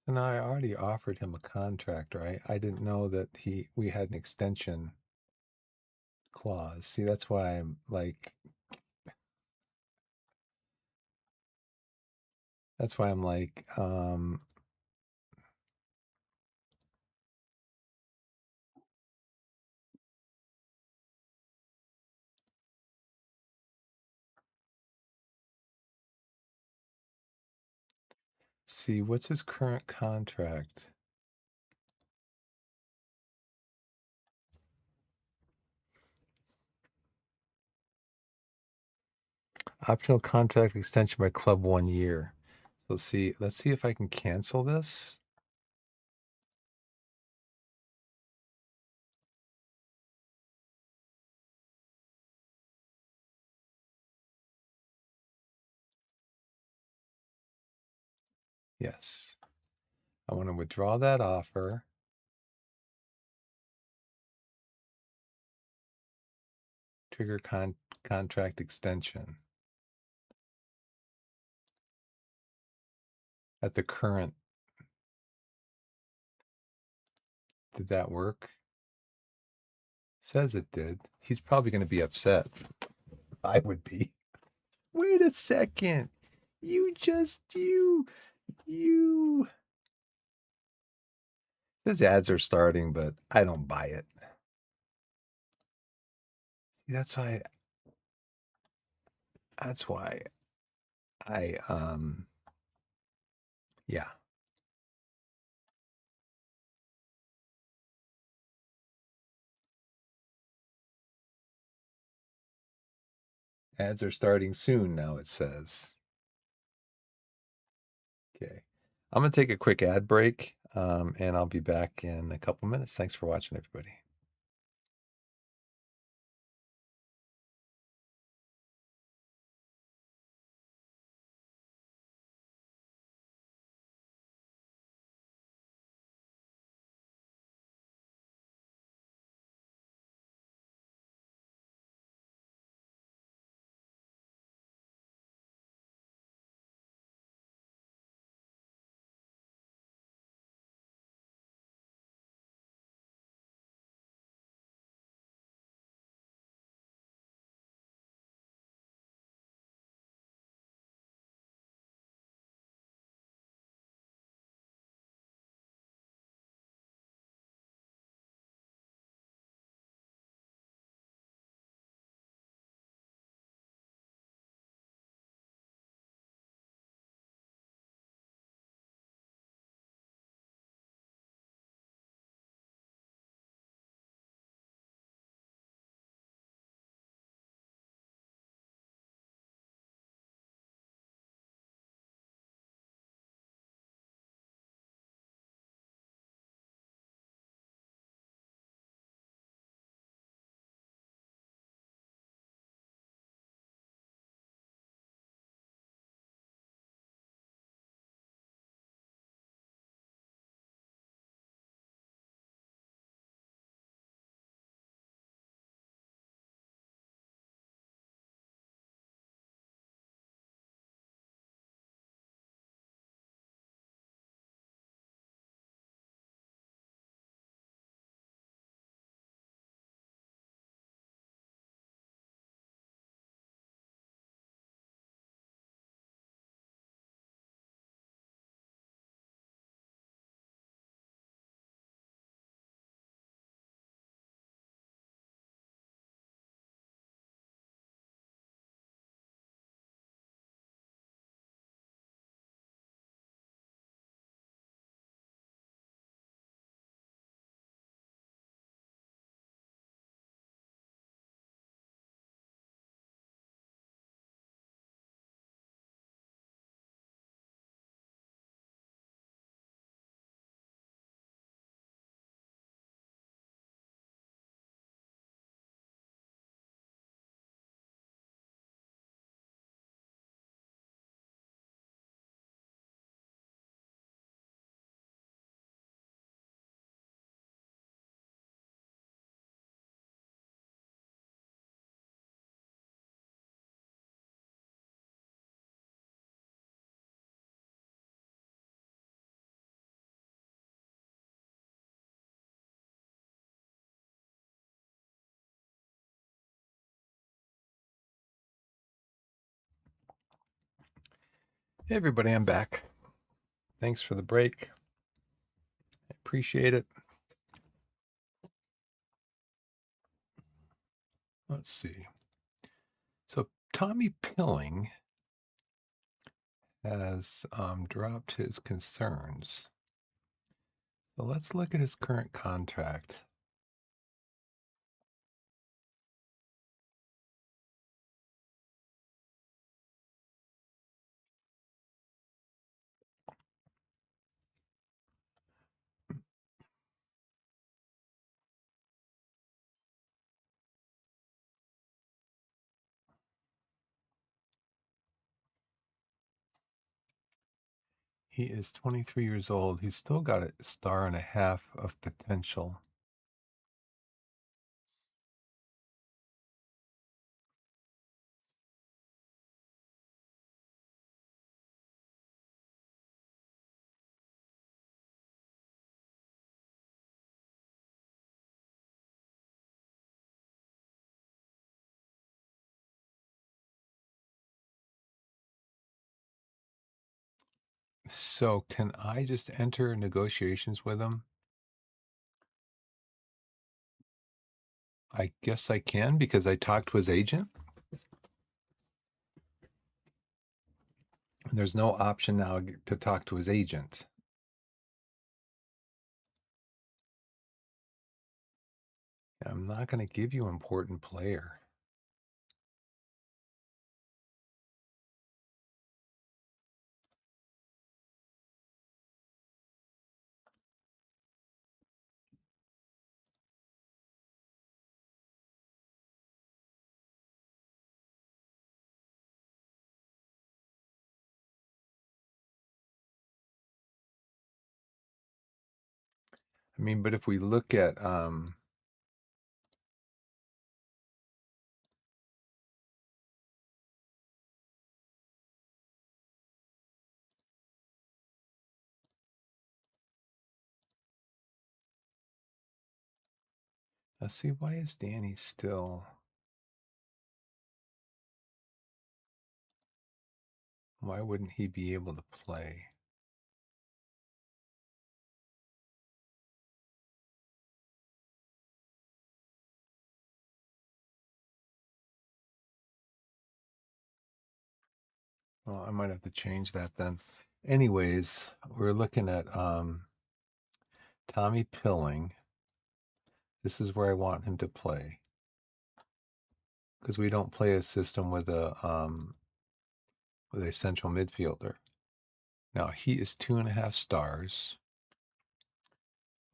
And I already offered him a contract, right? I didn't know that we had an extension clause. See, that's why I'm like, that's why I'm like, see, what's his current contract? Optional contract extension by club 1 year. So see, let's see if I can cancel this. Yes. I want to withdraw that offer. Trigger contract extension at the current. Did that work? Says it did. He's probably going to be upset. I would be. Wait a second. You. His ads are starting, but I don't buy it. That's why. That's why I. Yeah. Ads are starting soon now, it says. Okay. I'm going to take a quick ad break, and I'll be back in a couple minutes. Thanks for watching, everybody. Hey everybody, I'm back. Thanks for the break. I appreciate it. Let's see. So Tommy Pilling has dropped his concerns. So let's look at his current contract. He is 23 years old. He's still got a star and a half of potential. So can I just enter negotiations with him? I guess I can because I talked to his agent. And there's no option now to talk to his agent. I'm not going to give you important player. I mean, but if we look at let's see, why is Danny still? Why wouldn't he be able to play? Well, I might have to change that then. Anyways, we're looking at Tommy Pilling. This is where I want him to play because we don't play a system with a central midfielder. Now he is 2.5 stars.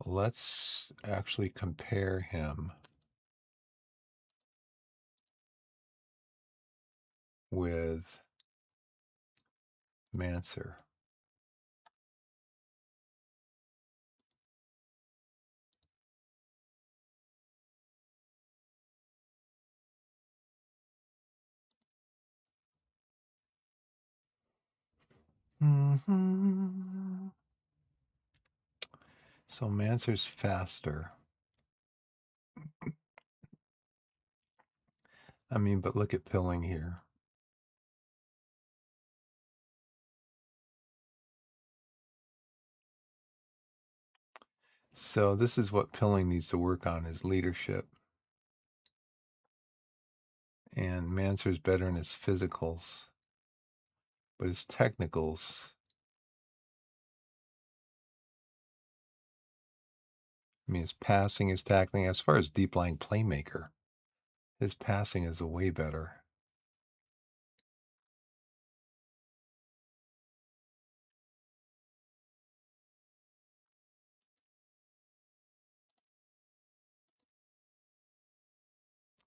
Let's actually compare him with Manser. Mm-hmm. So Manser's faster. I mean, but look at Pilling here. So this is what Pilling needs to work on, his leadership. And Manser's better in his physicals, but his technicals, I mean, his passing, his tackling, as far as deep line playmaker, his passing is way better.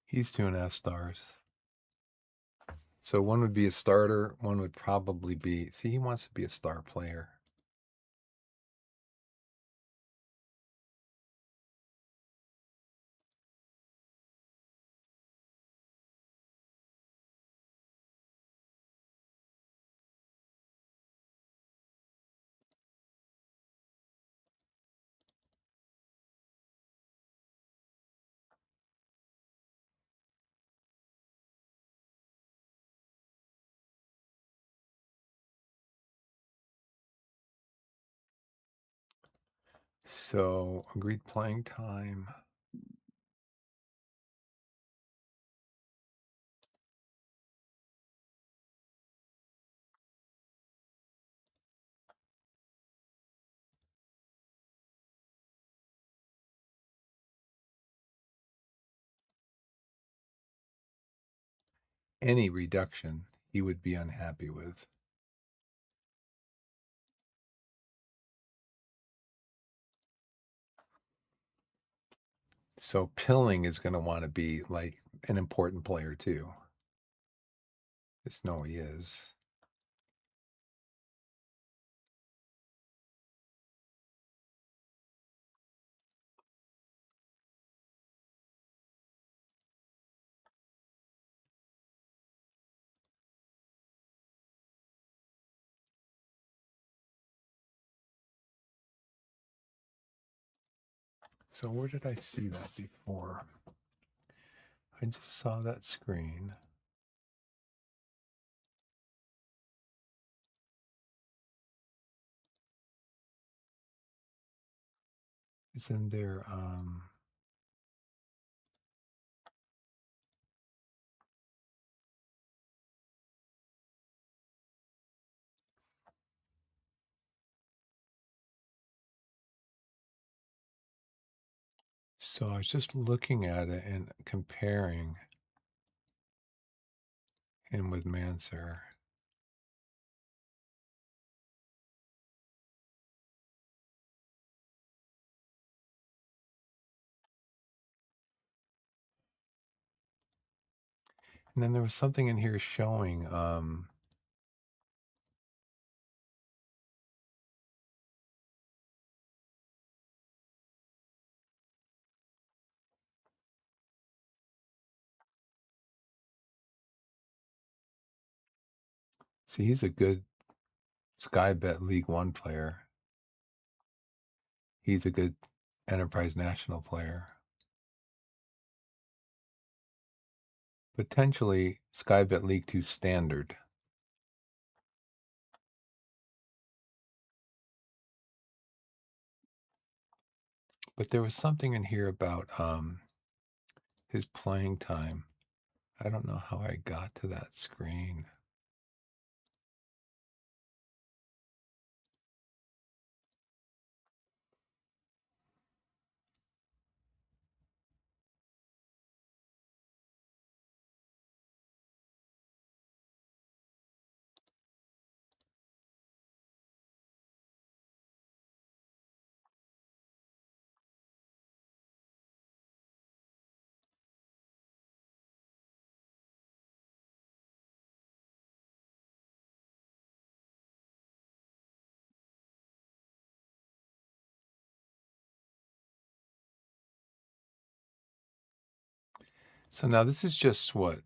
He's 2.5 stars. So one would be a starter, one would probably be, see, he wants to be a star player. So, agreed playing time. Any reduction he would be unhappy with. So Pilling is going to want to be like an important player too. Just know he is. So where did I see that before? I just saw that screen. Isn't there so I was just looking at it and comparing him with Mansur. And then there was something in here showing see he's a good Sky Bet League One player. He's a good Enterprise National player. Potentially Sky Bet League Two standard. But there was something in here about his playing time. I don't know how I got to that screen. So now this is just what?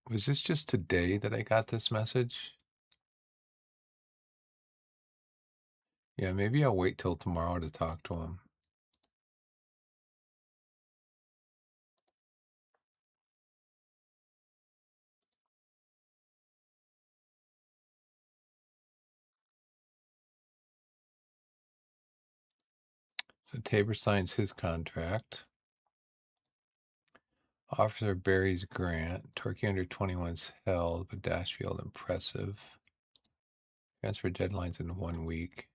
Was this just today that I got this message? Yeah, maybe I'll wait till tomorrow to talk to him. So Tabor signs his contract. Officer Barry's grant. Torquay under 21's held, but Dashfield impressive. Transfer deadlines in 1 week.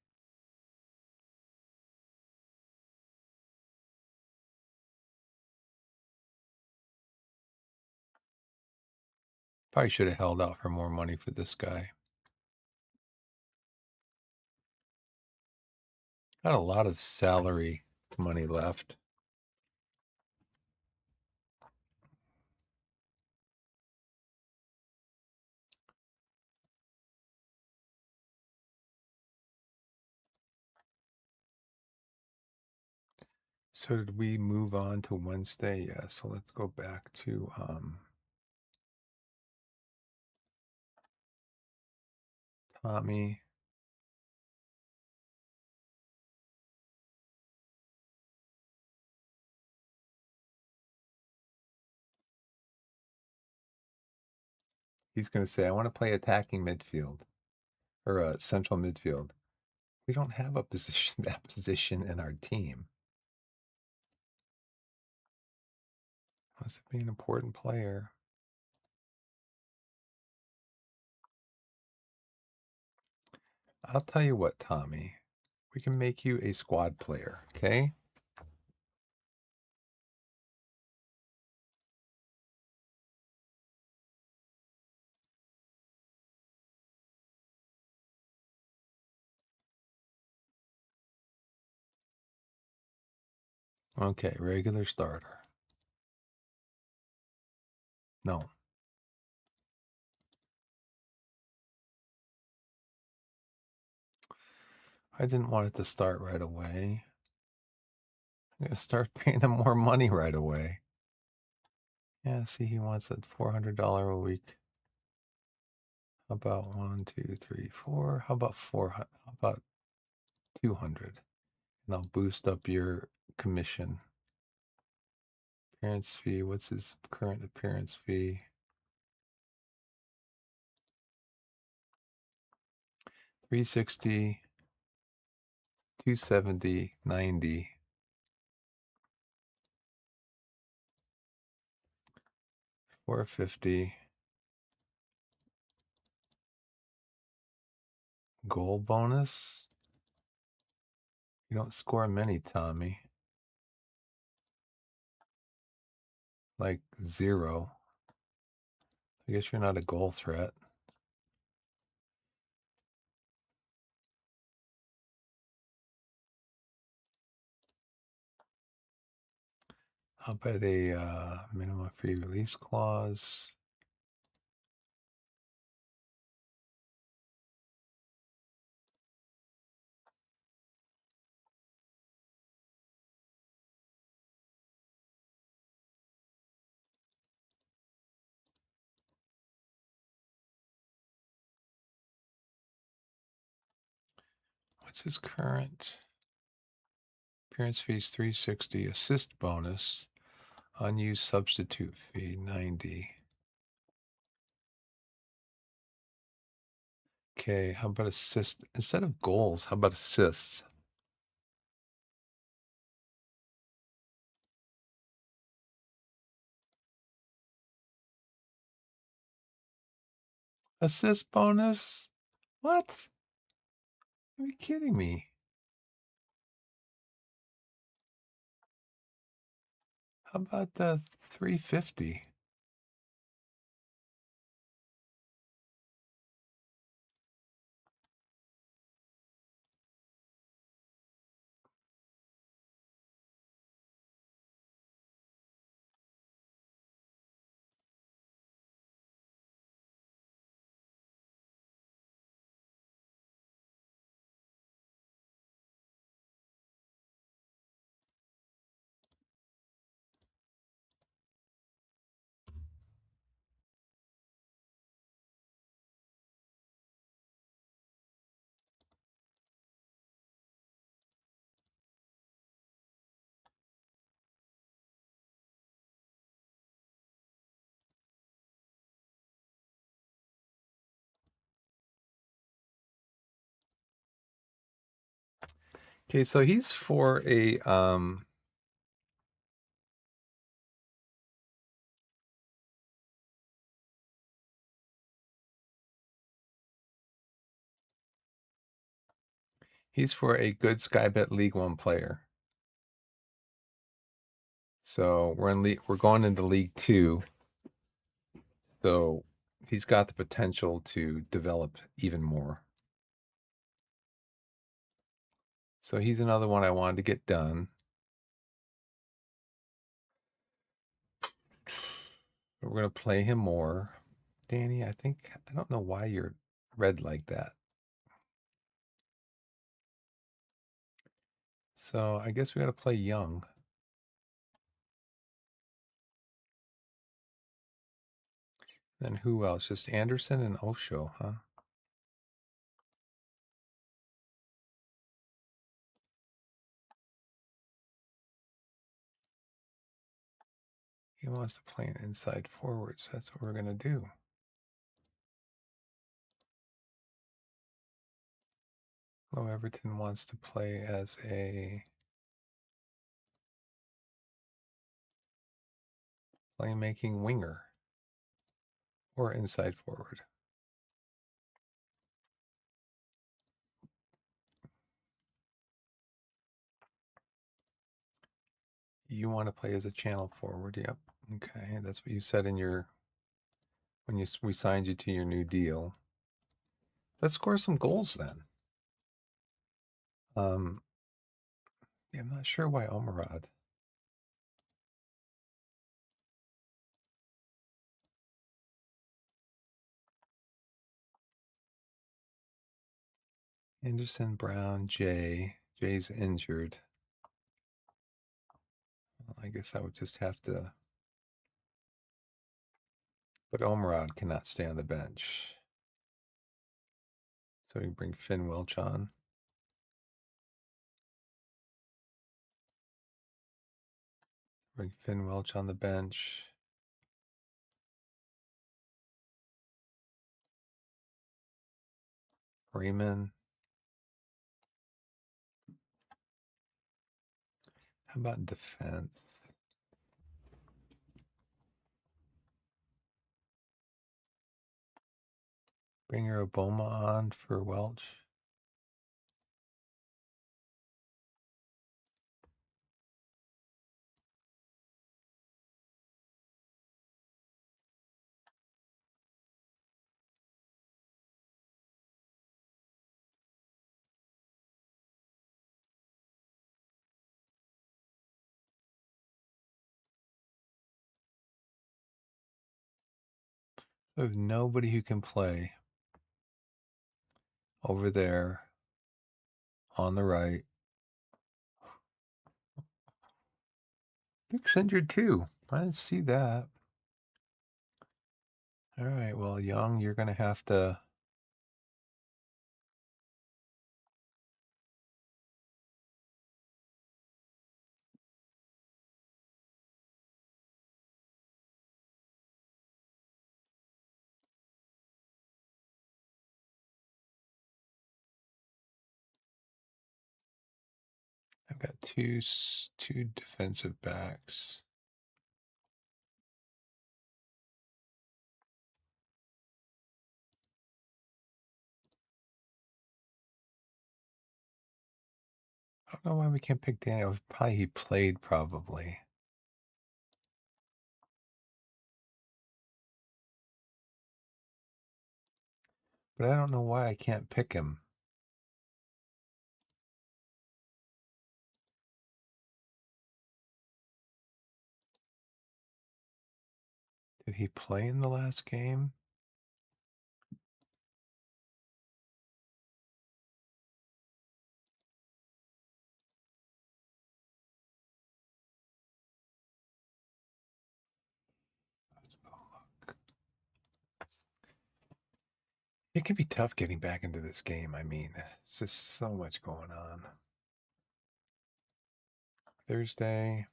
Probably should have held out for more money for this guy. Got a lot of salary money left. So did we move on to Wednesday? Yeah, so let's go back to Tommy. He's going to say, I want to play attacking midfield or central midfield. We don't have a position that position in our team. Must be an important player. I'll tell you what, Tommy. We can make you a squad player, okay? Okay, regular starter. No. I didn't want it to start right away. I'm gonna start paying him more money right away. Yeah, see, he wants a $400 a week. How about 1, 2, 3, 4? How about 400? How about 200? And I'll boost up your commission. Appearance fee. What's his current appearance fee? 360, 270, 90. 450. Goal bonus. You don't score many, Tommy. Like 0. I guess you're not a goal threat. How about a minimum free release clause? What's his current appearance fees? 360. Assist bonus. Unused substitute fee 90. Okay, how about assist? Instead of goals, how about assists? Assist bonus? What? Are you kidding me? How about 350? Okay, so he's for a he's for a good Sky Bet League One player. So we're going into League Two. So he's got the potential to develop even more. So he's another one I wanted to get done. We're going to play him more. Danny, I don't know why you're red like that. So I guess we got to play young. Then who else? Just Anderson and Osho, huh? He wants to play an inside forward, so that's what we're going to do. Oh, Everton wants to play as a playmaking winger or inside forward. You want to play as a channel forward. Yep. Okay. That's what you said in your, we signed you to your new deal. Let's score some goals then. Yeah, I'm not sure why Omerad. Anderson, Brown, Jay. Jay's injured. Well, I guess I would just have to. But Omerad cannot stay on the bench. So we bring Finn Welch on. Bring Finn Welch on the bench. Raymond. How about defense? Bring your Obama on for Welch. We have nobody who can play over there on the right. Nick's injured too. I didn't see that. All right, well, Young, you're going to have to. I've got two defensive backs. I don't know why we can't pick Daniel. Probably he played probably. But I don't know why I can't pick him. Did he play in the last game? It can be tough getting back into this game. I mean, it's just so much going on. Thursday.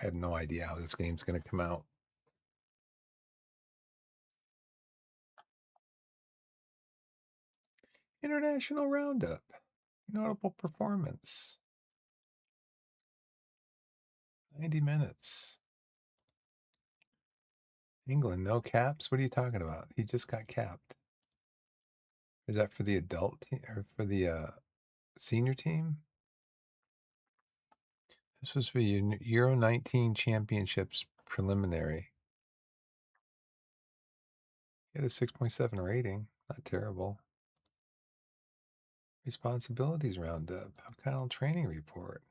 I have no idea how this game's going to come out. International Roundup. Notable performance. 90 minutes. England, no caps? What are you talking about? He just got capped. Is that for the adult team or for the senior team? This was for Euro 19 Championships preliminary. He had a 6.7 rating. Not terrible. Responsibilities roundup. O'Connell training report.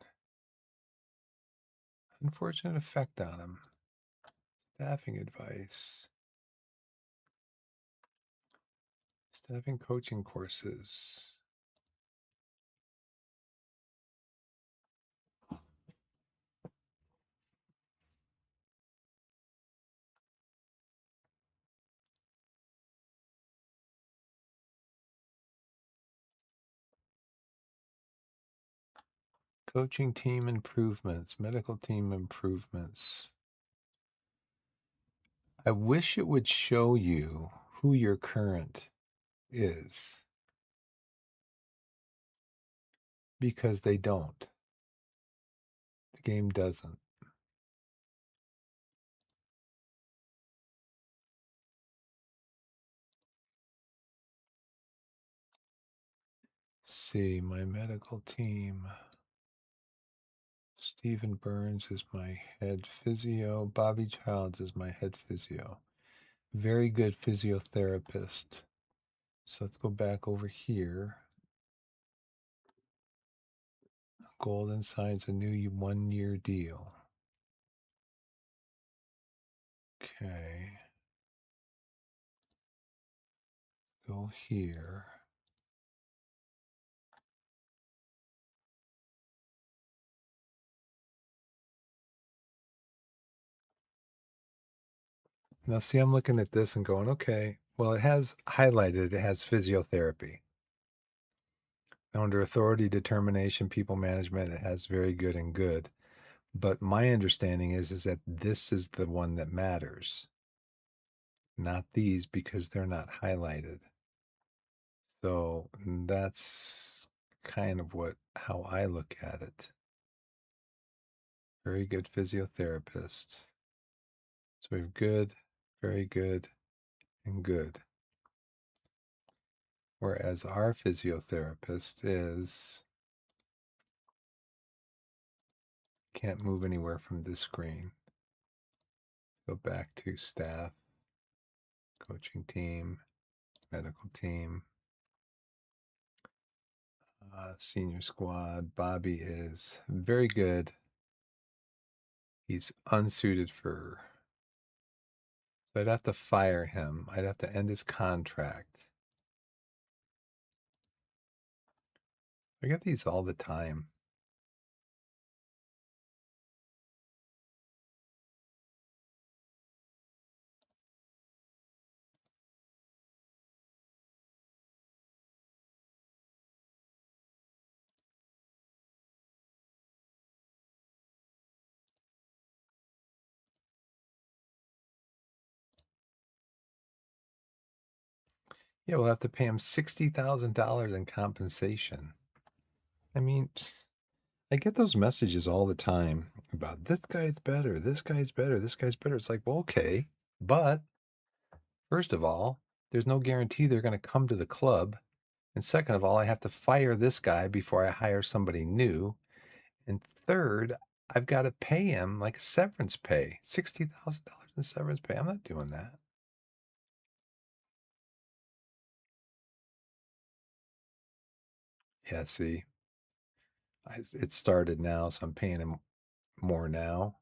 Unfortunate effect on him. Staffing advice. Staffing coaching courses. Coaching team improvements. Medical team improvements. I wish it would show you who your current is, because they don't. The game doesn't. See, my medical team. Stephen Burns is my head physio. Bobby Childs is my head physio. Very good physiotherapist. So let's go back over here. Golden signs a new 1-year deal. Okay. Go here. Now, see, I'm looking at this and going, okay, well, it has highlighted, it has physiotherapy. Under authority, determination, people management, it has very good and good. But my understanding is that this is the one that matters, not these, because they're not highlighted. So that's kind of how I look at it. Very good physiotherapist. So we have good, very good, and good. Whereas our physiotherapist is can't move anywhere from this screen. Go back to staff, coaching team, medical team, senior squad. Bobby is very good. He's unsuited for. So I'd have to fire him. I'd have to end his contract. I get these all the time. Yeah, we'll have to pay him $60,000 in compensation. I mean, I get those messages all the time about this guy's better, this guy's better, this guy's better. It's like, well, okay, but first of all, there's no guarantee they're going to come to the club. And second of all, I have to fire this guy before I hire somebody new. And third, I've got to pay him like a severance pay, $60,000 in severance pay. I'm not doing that. Yeah, see, it started now, so I'm paying him more now.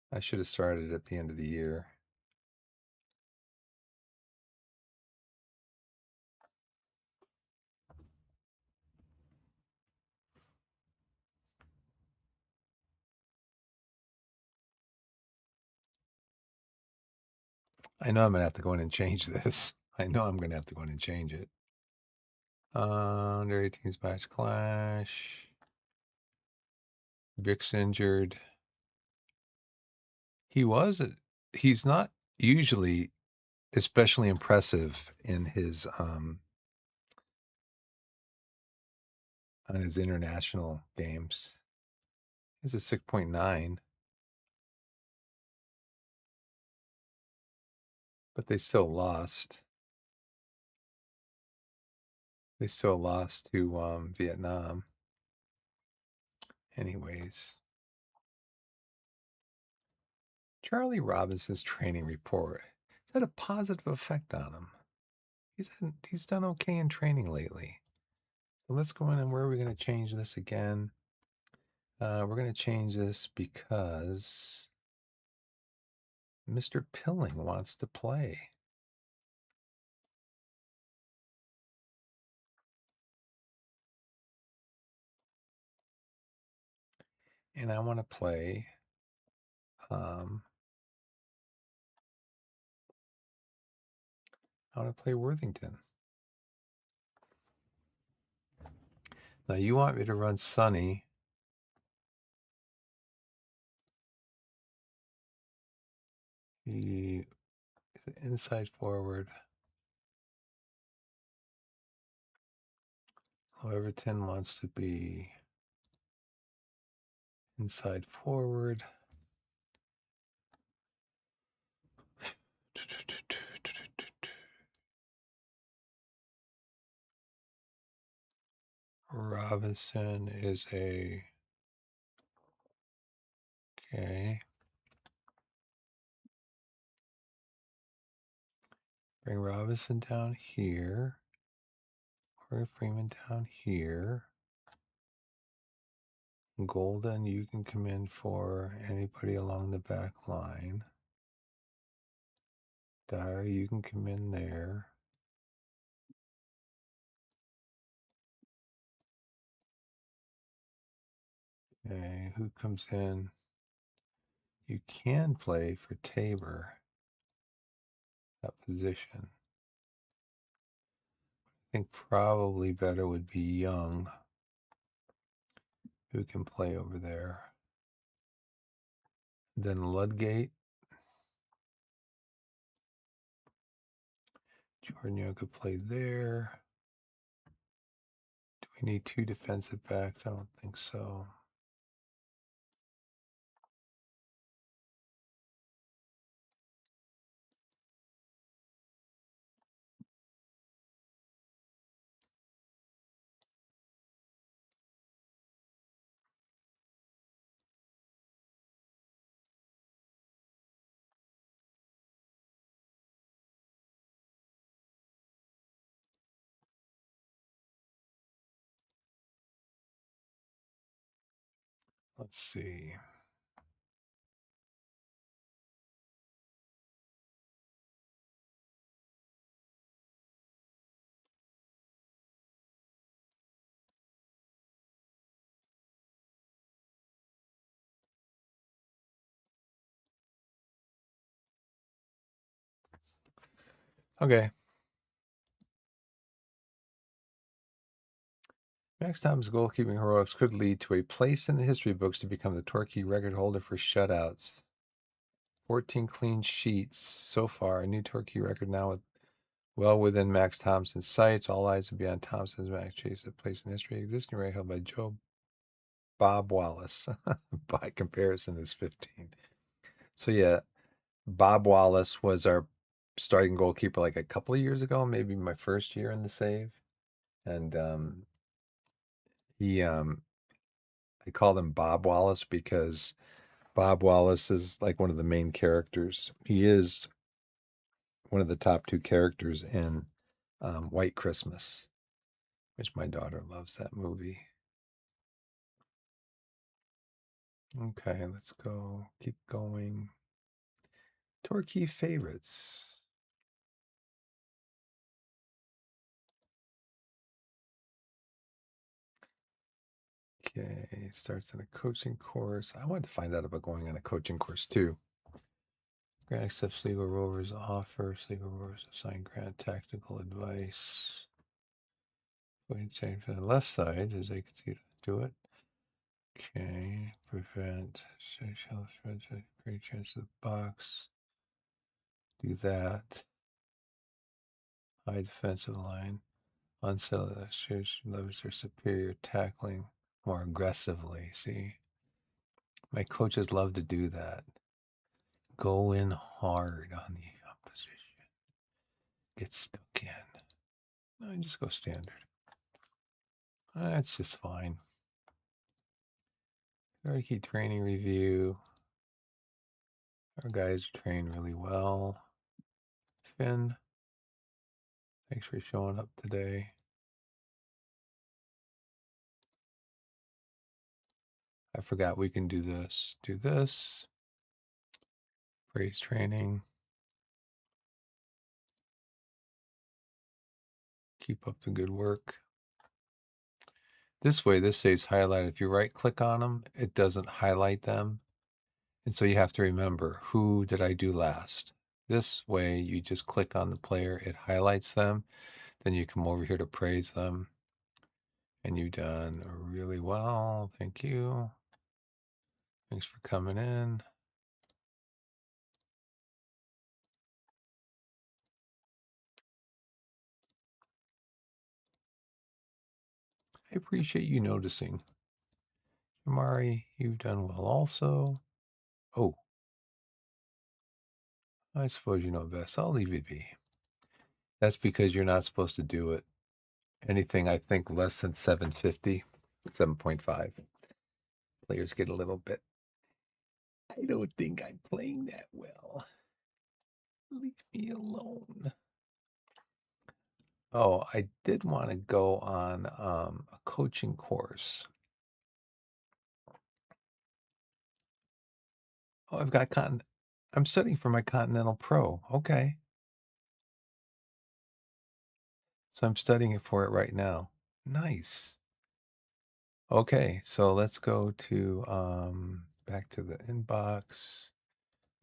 I should have started at the end of the year. I know I'm gonna have to go in and change this. I know I'm gonna have to go in and change it. Under 18s match clash. Vic's injured. He's not usually especially impressive in his on his international games. He's a 6.9, but they still lost. They still lost to Vietnam. Anyways, Charlie Robinson's training report has had a positive effect on him. He's done okay in training lately. So let's go in and where are we going to change this again? We're going to change this because Mr. Pilling wants to play. And I want to play I want to play Worthington. Now you want me to run Sunny. inside forward. Everton wants to be inside forward. Robinson is a okay. Bring Robinson down here. Or Freeman down here. Golden, you can come in for anybody along the back line. Dyer, you can come in there. Okay, who comes in? You can play for Tabor, that position. I think probably better would be Young, who can play over there. Then Ludgate. Jordan Young could play there. Do we need 2 defensive backs? I don't think so. Let's see. Okay. Max Tom's goalkeeping heroics could lead to a place in the history books to become the Torquay record holder for shutouts. 14 clean sheets so far. A new Torquay record now well within Max Thompson's sights. All eyes will be on Thompson's Max Chase, a place in history. Existing record held by Bob Wallace. By comparison, is 15. So yeah, Bob Wallace was our starting goalkeeper like a couple of years ago, maybe my first year in the save. And he I call him Bob Wallace because Bob Wallace is like one of the main characters. He is one of the top 2 characters in White Christmas, which my daughter loves that movie. Okay, let's go. Keep going. Torquay favorites. Okay, starts in a coaching course. I wanted to find out about going on a coaching course too. Grant accepts Sligo Rovers offer. Sligo Rovers assign Grant tactical advice. Going to change to the left side as they continue to do it. Okay, prevent. Great chance to the box. Do that. High defensive line. Unsettled loves their superior tackling more aggressively. See, my coaches love to do that. Go in hard on the opposition. Get stuck in. No, just go standard. That's just fine. Key training review. Our guys train really well. Finn, thanks for showing up today. I forgot we can do this. Do this. Praise training. Keep up the good work. This way, this stays highlighted. If you right click on them, it doesn't highlight them. And so you have to remember, who did I do last? This way, you just click on the player, it highlights them. Then you come over here to praise them. And you've done really well. Thank you. Thanks for coming in. I appreciate you noticing. Amari, you've done well also. Oh, I suppose you know best. I'll leave it be. That's because you're not supposed to do it. Anything I think less than 750, 7.5. Players get a little bit. I don't think I'm playing that well. Leave me alone. Oh, I did want to go on a coaching course. Oh, I'm studying for my Continental Pro. Okay. So I'm studying for it right now. Nice. Okay, so let's go to back to the inbox.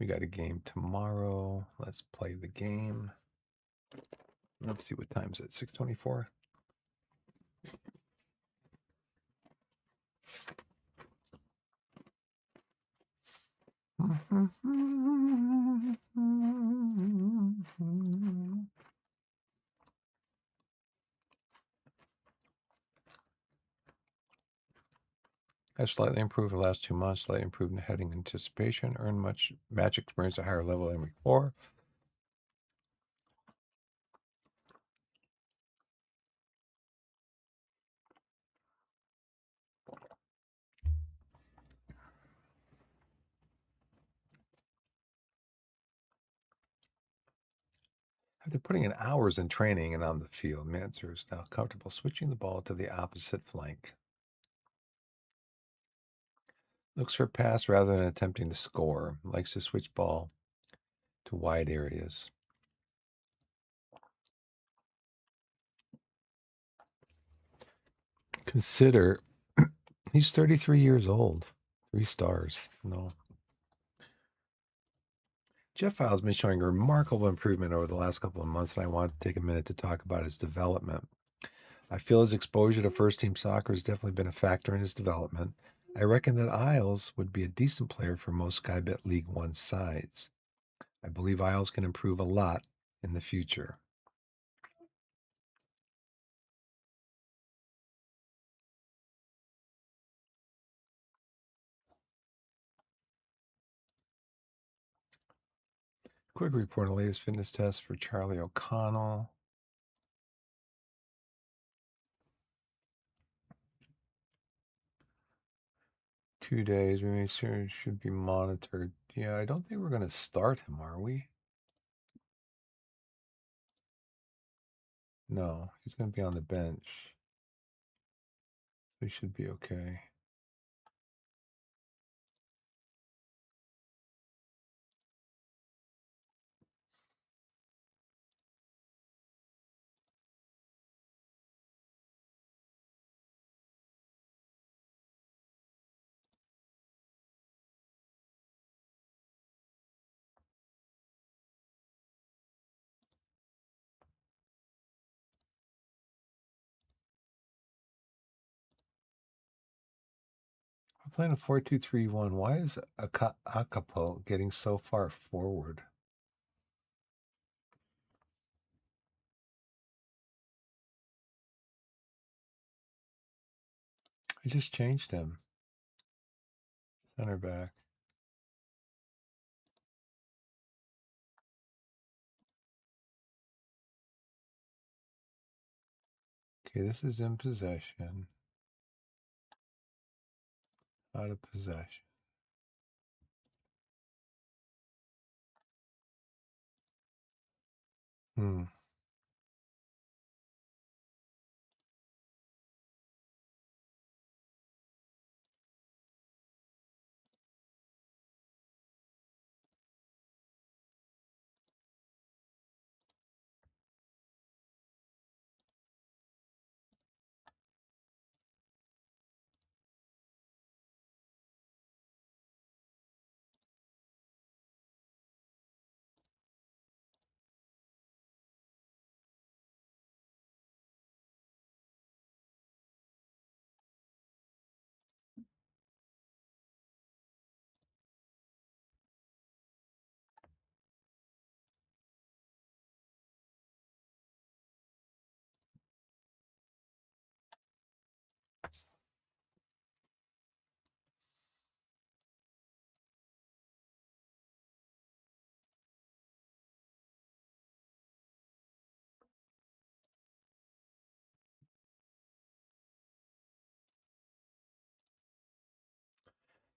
We got a game tomorrow. Let's play the game. Let's see what time's it. 6:24. I've slightly improved the last 2 months, slightly improved in heading anticipation, earned much match experience at a higher level than before. After putting in hours in training and on the field, Mansour is now comfortable switching the ball to the opposite flank. Looks for a pass rather than attempting to score. Likes to switch ball to wide areas. Consider he's 33 years old. 3 stars. No. Jeff Files has been showing a remarkable improvement over the last couple of months, and I want to take a minute to talk about his development. I feel his exposure to first team soccer has definitely been a factor in his development. I reckon that Isles would be a decent player for most Sky Bet League One sides. I believe Isles can improve a lot in the future. Quick report on the latest fitness test for Charlie O'Connell. 2 days. We may sure should be monitored. Yeah, I don't think we're going to start him, are we? No, he's going to be on the bench. We should be okay. We're playing a 4-2-3-1. Why is Akapo getting so far forward? I just changed him. Center back. Okay, this is in possession. Out of possession. Hmm.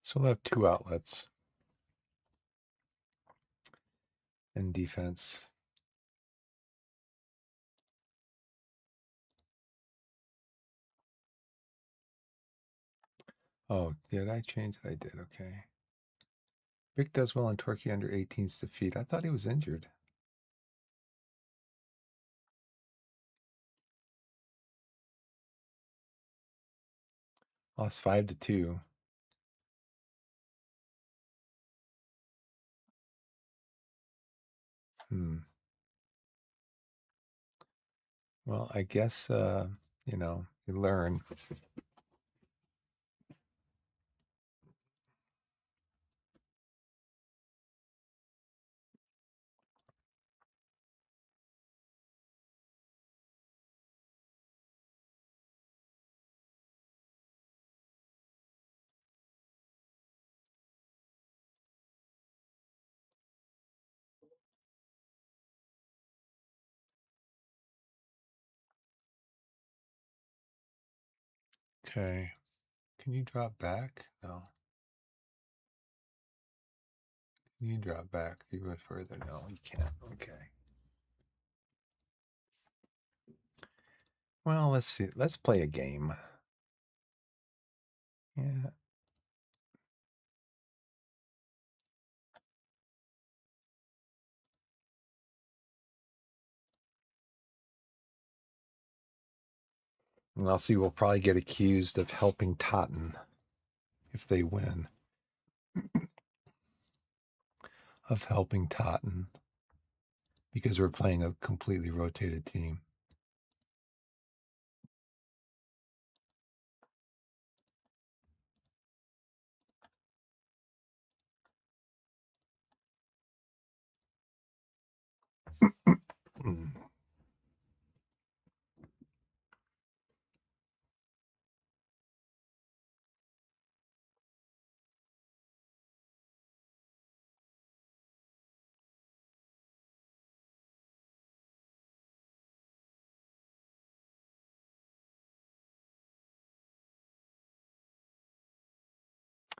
So we'll have two outlets in defense. Oh, did I change? I did. Okay. Vic does well in Torquay under 18's defeat. I thought he was injured. Lost 5-2. Well, I guess you know, you learn. Okay. Can you drop back? No. Can you drop back even further? No, you can't. Okay. Well, let's see. Let's play a game. Yeah. And I'll see. We'll probably get accused of helping Totten if they win. Of helping Totten because we're playing a completely rotated team.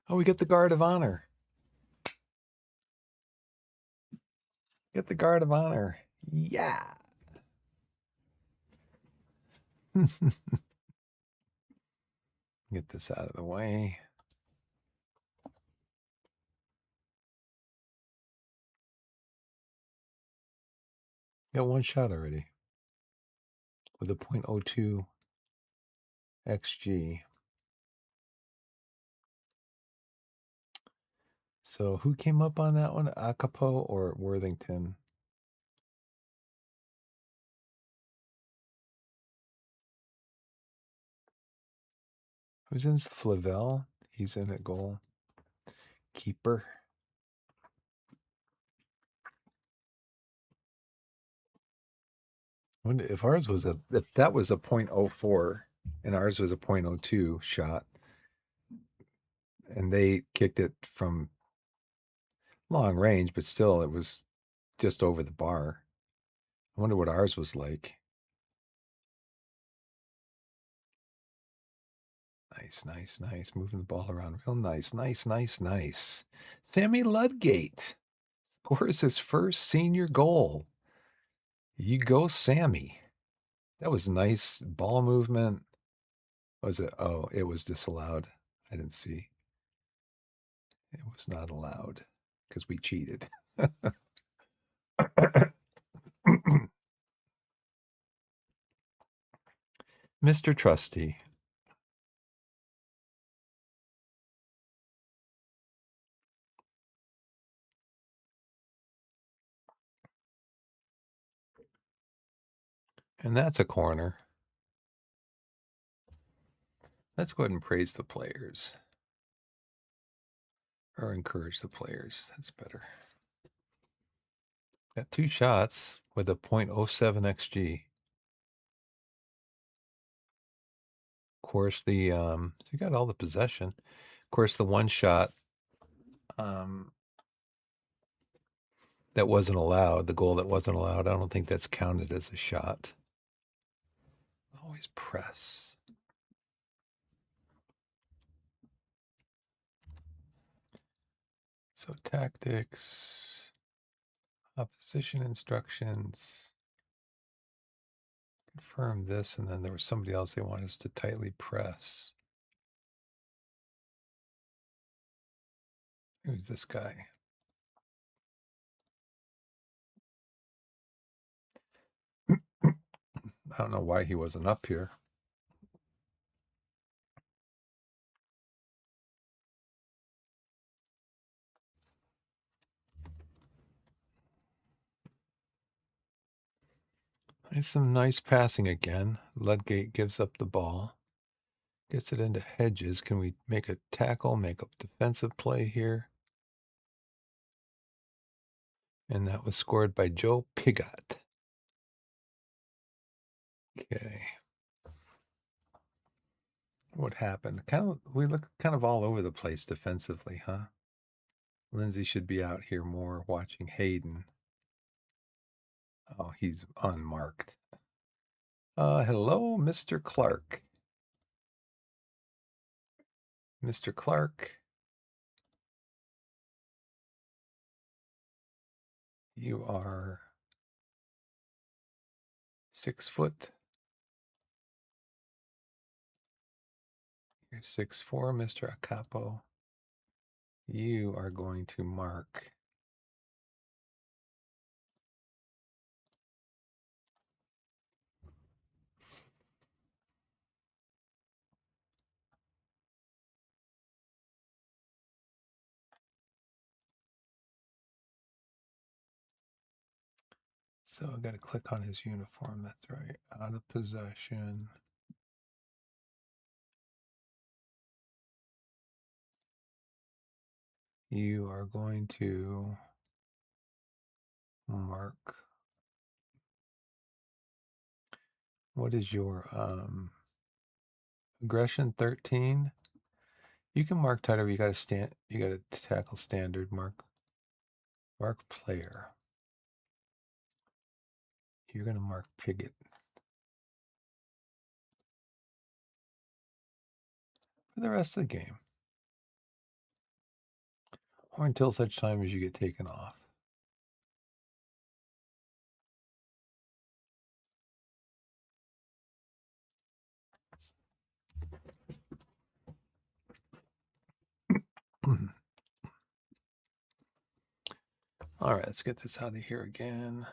Oh, we get the guard of honor. Get the guard of honor. Yeah. Get this out of the way. Got one shot already with a .02 XG. So who came up on that one? Akapo or Worthington? Who's in Flavel? He's in at goal. Keeper. If ours was if that was a .04 and ours was a .02 shot, and they kicked it from long range, but still it was just over the bar. I wonder what ours was like. Nice, nice, nice. Moving the ball around real nice. Nice, nice, nice. Sammy Ludgate scores his first senior goal. You go, Sammy. That was nice ball movement. Was it? Oh, it was disallowed. I didn't see. It was not allowed because we cheated. Mr. Trusty. And that's a corner. Let's go ahead and praise the players. Or encourage the players. That's better. Got two shots with a .07 XG. Of course, the so you got all the possession. Of course, the one shot that wasn't allowed, the goal that wasn't allowed, I don't think that's counted as a shot. Always press. So tactics, opposition instructions, confirm this, and then there was somebody else they wanted us to tightly press. Who's this guy? I don't know why he wasn't up here. There's some nice passing again. Ludgate gives up the ball. Gets it into Hedges. Can we make a tackle, make a defensive play here? And that was scored by Joe Pigot. Okay. What happened? We look kind of all over the place defensively, huh? Lindsay should be out here more watching Hayden. Oh, he's unmarked. Hello, Mr. Clark. Mr. Clark. You are 6 foot. You're 6'4", Mr. Acapo. You are going to mark. So I got to click on his uniform. That's right. Out of possession. You are going to mark. What is your aggression 13? You can mark tighter. You got to tackle standard. Mark player. You're going to mark Pigot. For the rest of the game. Or until such time as you get taken off. All right, let's get this out of here again.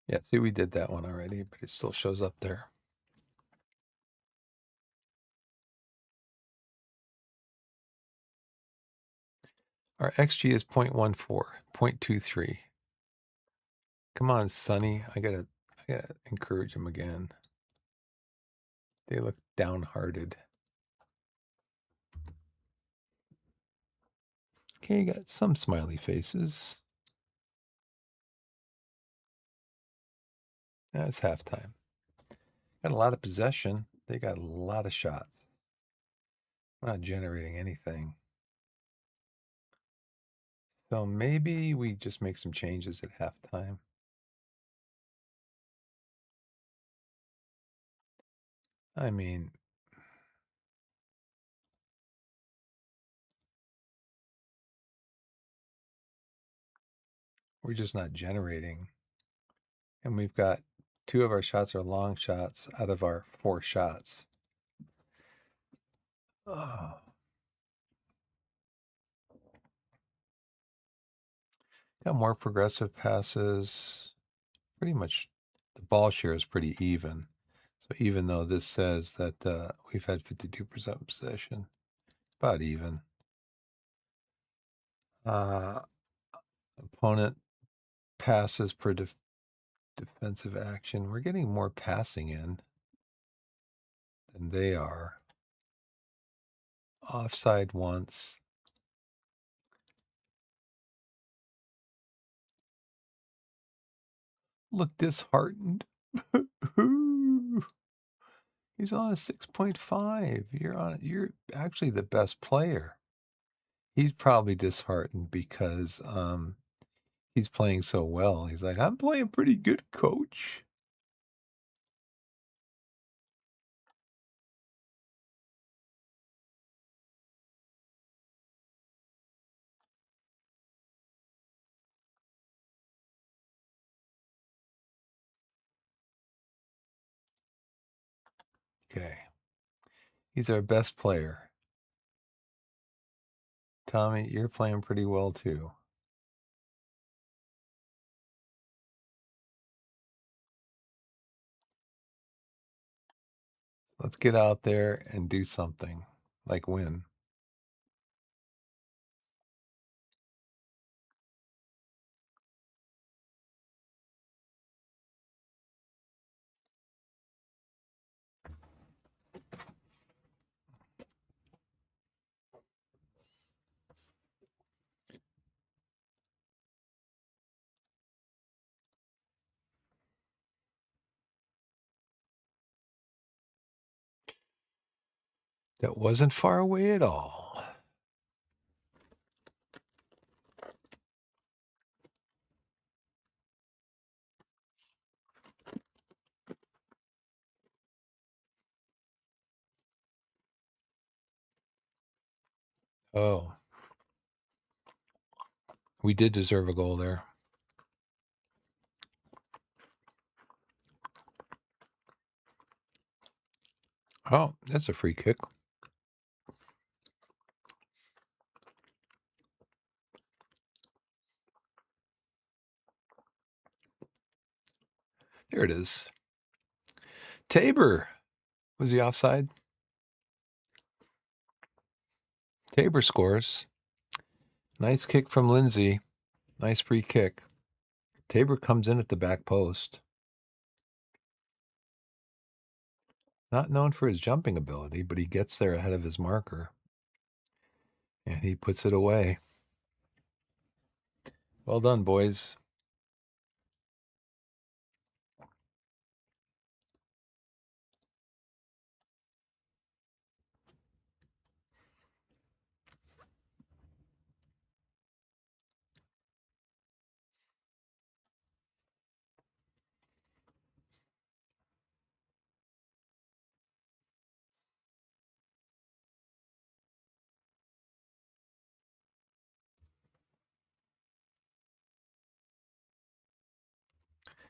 Yeah, see, we did that one already, but it still shows up there. Our XG is 0.14, 0.23. Come on, Sonny. I gotta encourage him again. They look downhearted. Okay, got some smiley faces. That's halftime. Got a lot of possession. They got a lot of shots. We're not generating anything. So maybe we just make some changes at halftime. I mean, we're just not generating. And we've got 2 of our shots are long shots out of our 4 shots. Oh. Got more progressive passes. Pretty much the ball share is pretty even. So even though this says that we've had 52% possession, about even. Opponent passes per defensive action. We're getting more passing in than they are. Offside once. Look disheartened. He's on a 6.5. You're actually the best player. He's probably disheartened because he's playing so well. He's like, I'm playing pretty good, coach. Okay. He's our best player. Tommy, you're playing pretty well too. Let's get out there and do something, like win. That wasn't far away at all. Oh, we did deserve a goal there. Oh, that's a free kick. There it is. Tabor. Was he offside? Tabor scores. Nice kick from Lindsay. Nice free kick. Tabor comes in at the back post. Not known for his jumping ability, but he gets there ahead of his marker. And he puts it away. Well done, boys.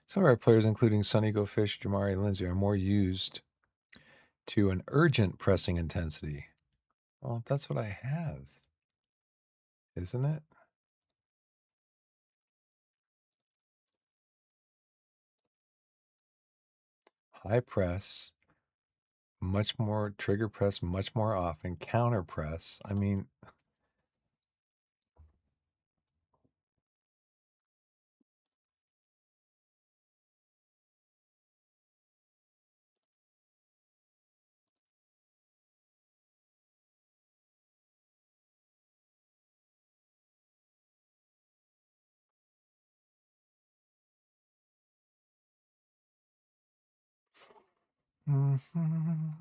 Some of our players, including Sonny Go Fish, Jamari, Lindsay, are more used to an urgent pressing intensity. Well, that's what I have, isn't it? High press, much more trigger press, much more often, counter press. I mean, mhm.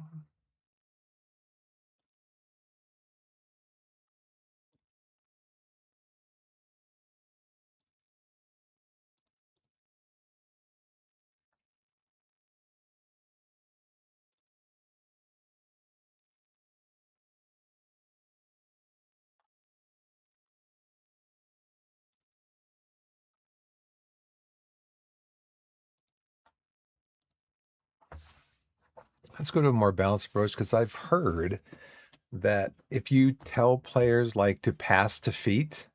Let's go to a more balanced approach because I've heard that if you tell players like to pass to feet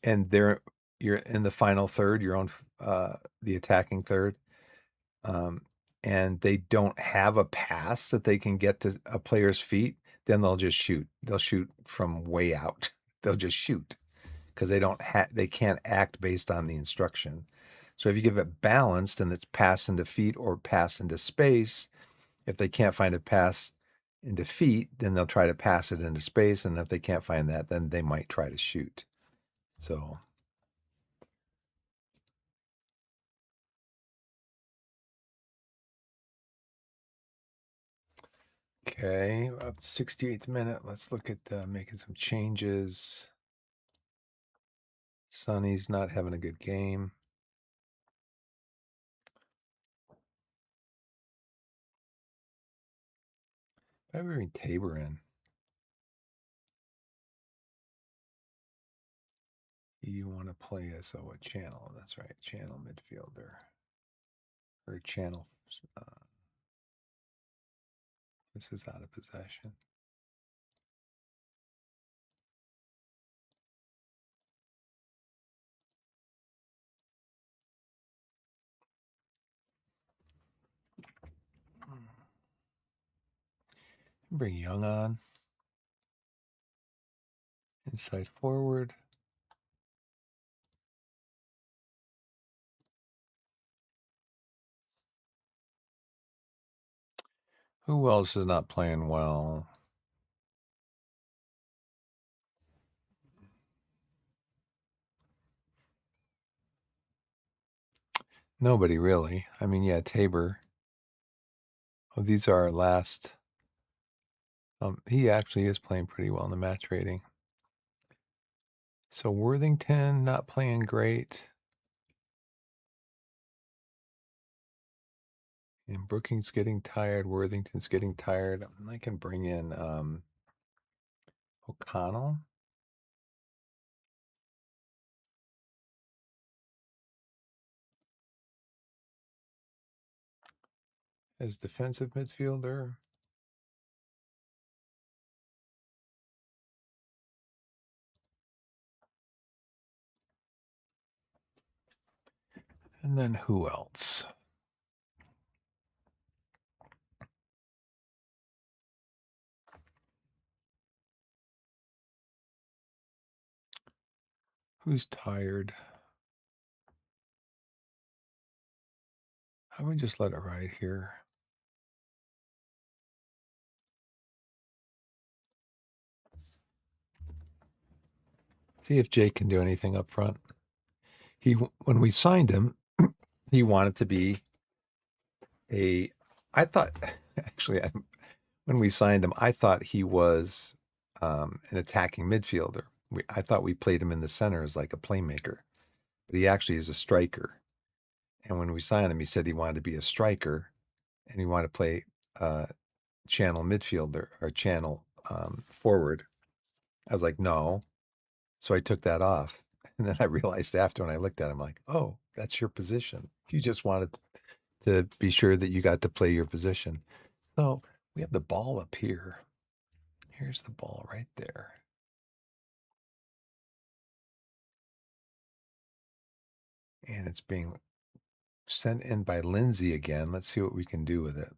and they're you're in the final third, you're on the attacking third, um, and they don't have a pass that they can get to a player's feet, then they'll just shoot. They'll shoot from way out. They'll just shoot because they can't act based on the instruction. So if you give it balanced and it's pass into feet or pass into space, if they can't find a pass into feet, then they'll try to pass it into space. And if they can't find that, then they might try to shoot. So, okay, up 68th minute. Let's look at making some changes. Sonny's not having a good game. Why are we bring Tabor in? You want to play us a what channel? That's right, channel midfielder or channel This is out of possession. Bring Young on. Inside forward. Who else is not playing well? Nobody really. I mean, yeah, Tabor. Oh, these are our last. He actually is playing pretty well in the match rating. So Worthington not playing great. And Brookings getting tired. Worthington's getting tired. I can bring in O'Connell. As defensive midfielder. And then who else? Who's tired? How about we just let it ride here? See if Jake can do anything up front. When we signed him, he wanted to be a. I thought actually, when we signed him, I thought he was an attacking midfielder. I thought we played him in the center as like a playmaker, but he actually is a striker. And when we signed him, he said he wanted to be a striker, and he wanted to play channel midfielder or channel forward. I was like, no. So I took that off. And then I realized after when I looked at him, like, oh, that's your position. You just wanted to be sure that you got to play your position. So we have the ball up here. Here's the ball right there. And it's being sent in by Lindsay again. Let's see what we can do with it.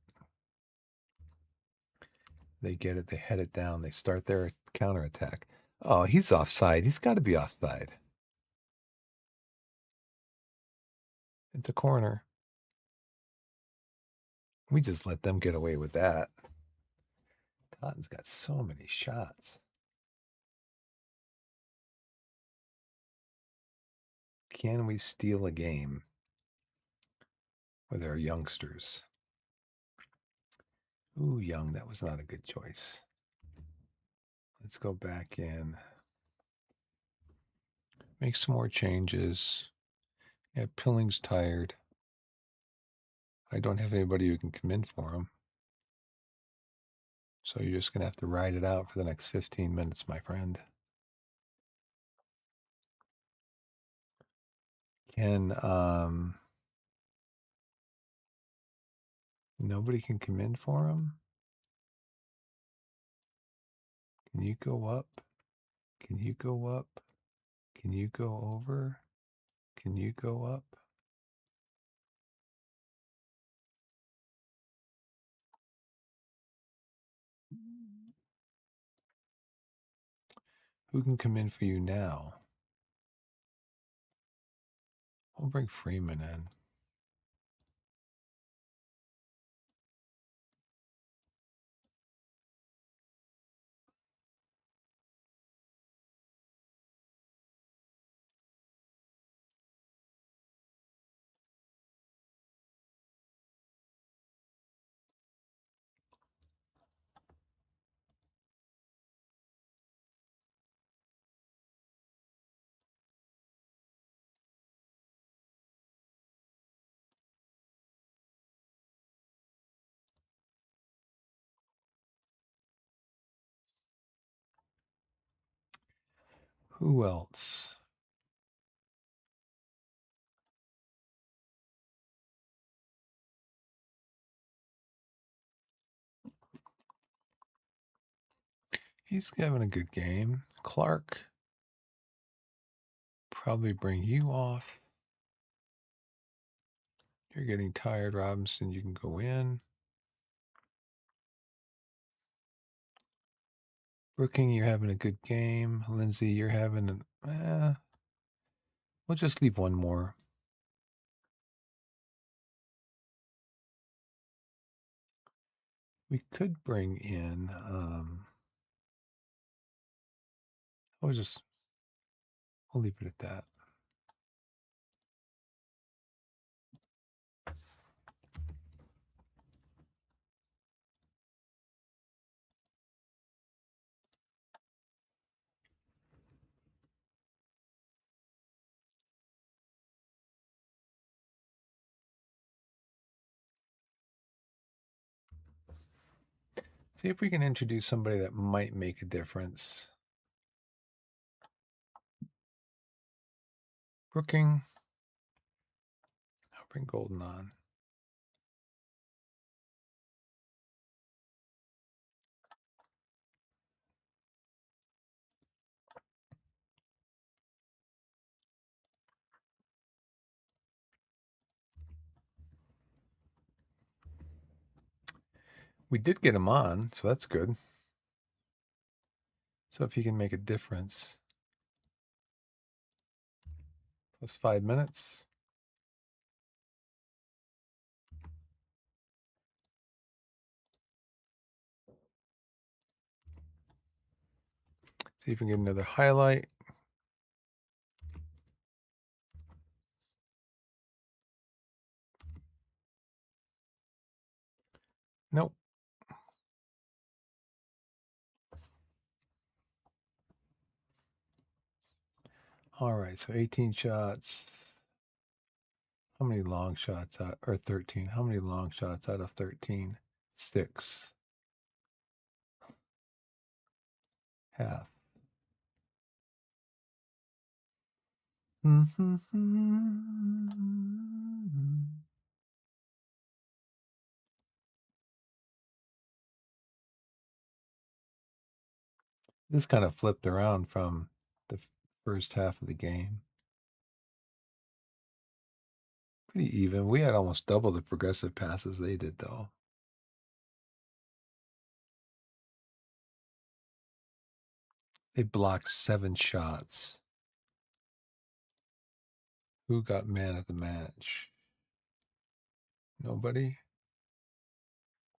They get it. They head it down. They start their counterattack. Oh, he's offside. He's got to be offside. It's a corner. We just let them get away with that. Tottenham's got so many shots. Can we steal a game with our youngsters? Ooh, Young, that was not a good choice. Let's go back in. Make some more changes. Yeah, Pilling's tired. I don't have anybody who can come in for him. So you're just going to have to ride it out for the next 15 minutes, my friend. Can nobody can come in for him? Can you go up? Can you go up? Can you go over? Can you go up? Who can come in for you now? We'll bring Freeman in. Who else? He's having a good game. Clark, probably bring you off. You're getting tired, Robinson. You can go in. Brooking, you're having a good game. Lindsay, you're having an. We'll just leave one more. We could bring in. We'll leave it at that. See if we can introduce somebody that might make a difference. Brooking. I'll bring Golden on. We did get him on, so that's good. So if he can make a difference. Plus 5 minutes. See if we can get another highlight. Nope. All right, so 18 shots. How many long shots out, or 13? How many long shots out of 13? 6. Half. This kind of flipped around from the first half of the game. Pretty even. We had almost double the progressive passes they did, though. They blocked 7 shots. Who got man of the match? Nobody?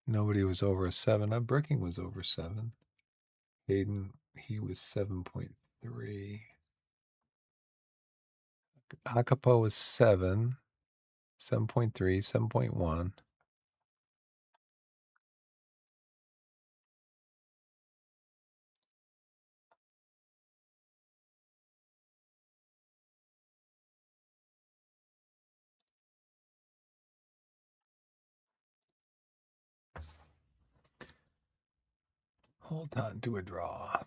Nobody was over a 7. Bricking was over 7. Hayden, he was 7.3. Akapo was 7. 7.3, 7.1. Hold on to a draw.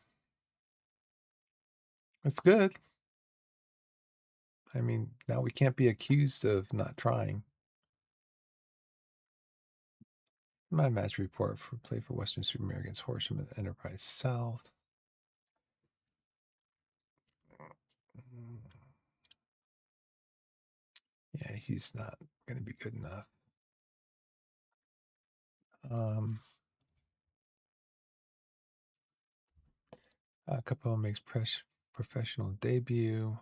That's good. I mean, now we can't be accused of not trying. My match report for play for Western Supermare against Horsham at Enterprise South. Yeah, he's not going to be good enough. Capo makes professional debut.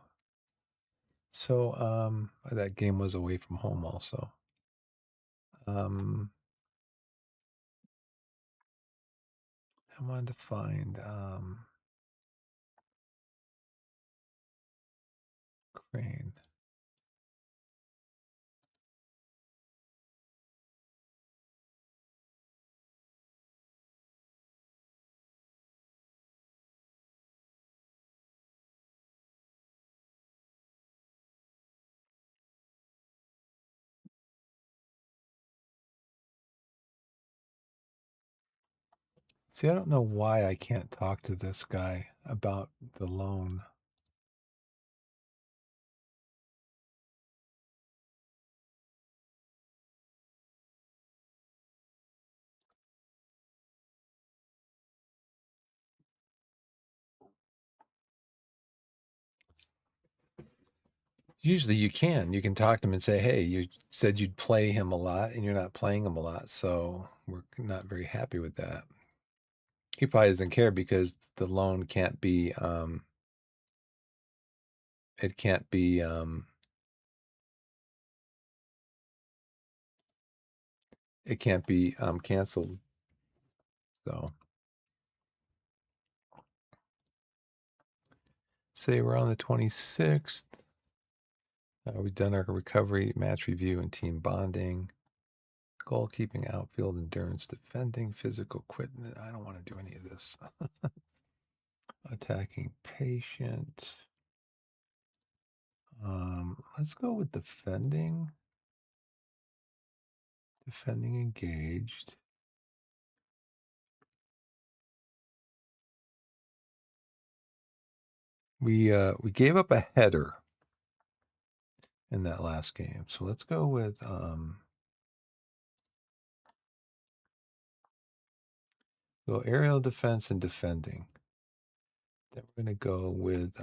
So that game was away from home also. I wanted to find Crane. See, I don't know why I can't talk to this guy about the loan. Usually you can. You can talk to him and say, hey, you said you'd play him a lot and you're not playing him a lot. So we're not very happy with that. He probably doesn't care because the loan can't be, it can't be, it can't be canceled. So say we're on the 26th. We've done our recovery, match review, and team bonding. Goalkeeping, outfield, endurance, defending, physical equipment. I don't want to do any of this. Attacking patient. Let's go with defending. Defending engaged. We gave up a header in that last game. So let's go with go aerial defense and defending. Then we're gonna go with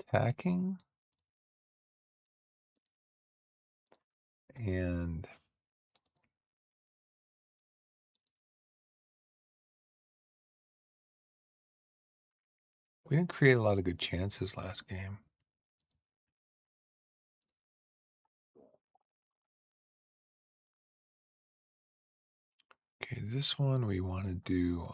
attacking and we didn't create a lot of good chances last game. Okay, this one we want to do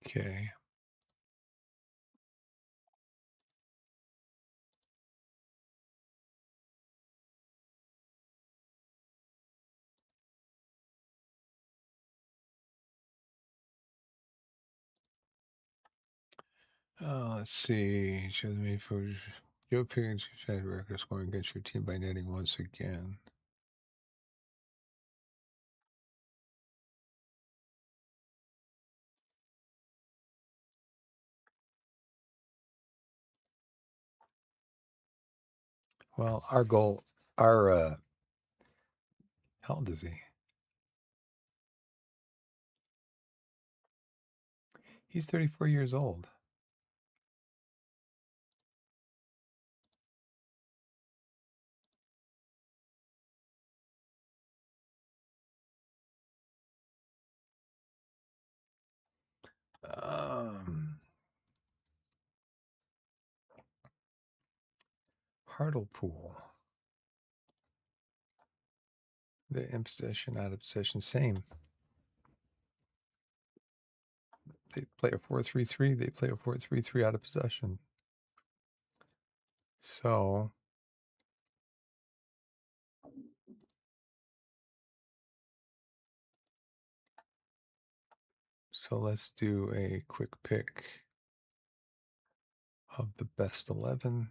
okay. Let's see. Shows me for Joe Pickens had record scoring against your team by netting once again. Well, our goal, our how old is he? He's 34 years old. Um, Hartlepool. The in possession, out of possession, same. They play a 4-3-3. They play a 4-3-3 out of possession. So let's do a quick pick of the best 11.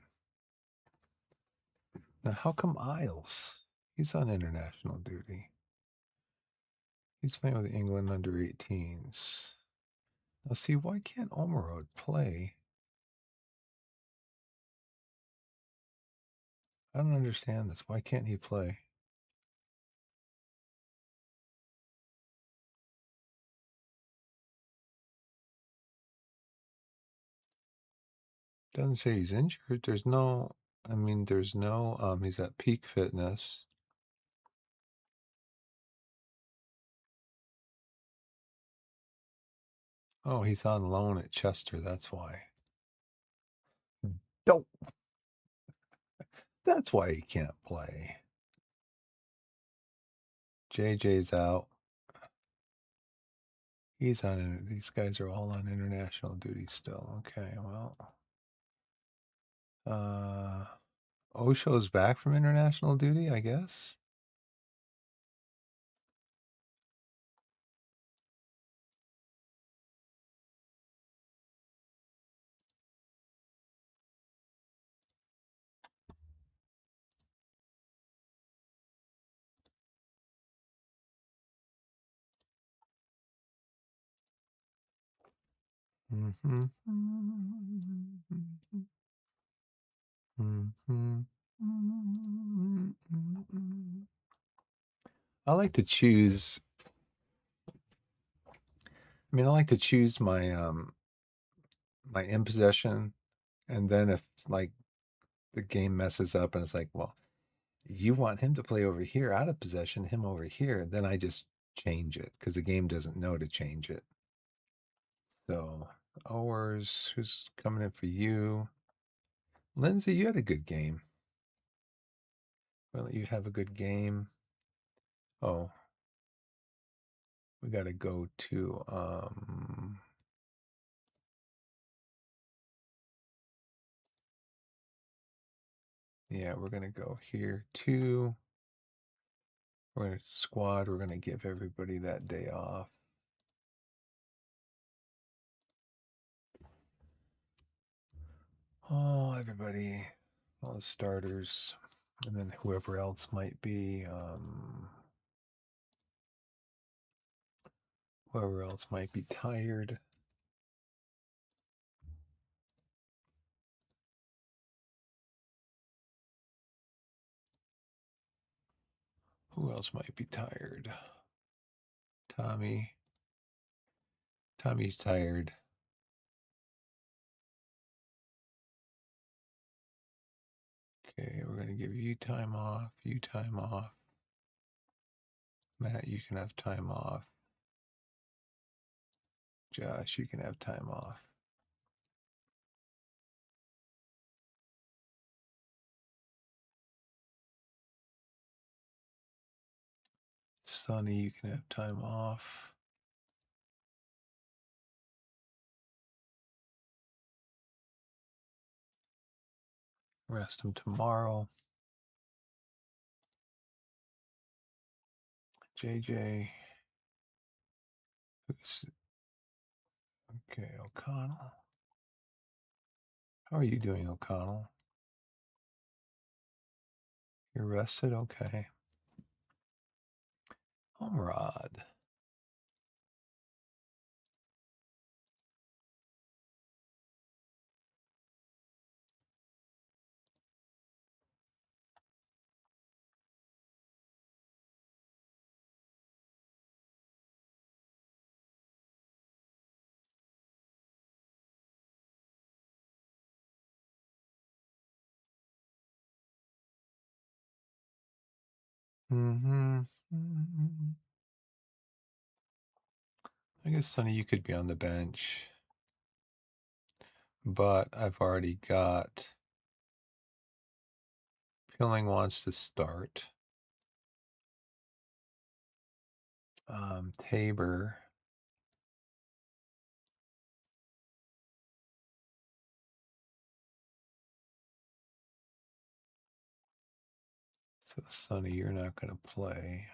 Now, how come Isles? He's on international duty. He's playing with England under 18s. Now, see, why can't Omerod play? I don't understand this. Why can't he play? Doesn't say he's injured. There's no, I mean, there's no, he's at peak fitness. Oh, he's on loan at Chester. That's why. Don't. That's why he can't play. JJ's out. He's on. These guys are all on international duty still. Okay, well, Osho's back from international duty, I guess. Mm-hmm. Mm-hmm. I like to choose. I mean, I like to choose my in possession, and then if like the game messes up and it's like, well, you want him to play over here out of possession, him over here, then I just change it because the game doesn't know to change it. So, Owers, who's coming in for you? Lindsay, you had a good game. Well, you have a good game. Oh, we got to go to yeah, we're going to go here too. We're going to squad. We're going to give everybody that day off. Oh, everybody, all the starters, and then whoever else might be, whoever else might be tired. Who else might be tired? Tommy. Tommy's tired. Okay, we're going to give you time off, you time off. Matt, you can have time off. Josh, you can have time off. Sonny, you can have time off. Rest him tomorrow. JJ. Okay, O'Connell. How are you doing, O'Connell? You're rested? Okay. Homrod. Mm-hmm. I guess, Sonny, you could be on the bench. But I've already got Pilling wants to start. Tabor. So, Sonny, you're not going to play.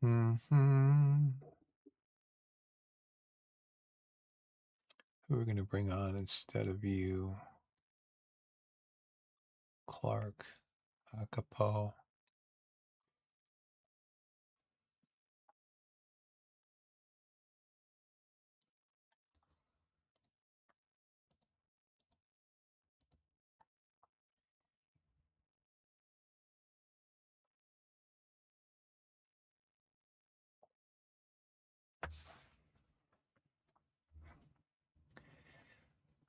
Mm-hmm. Who are we going to bring on instead of you? Clark. Akapo.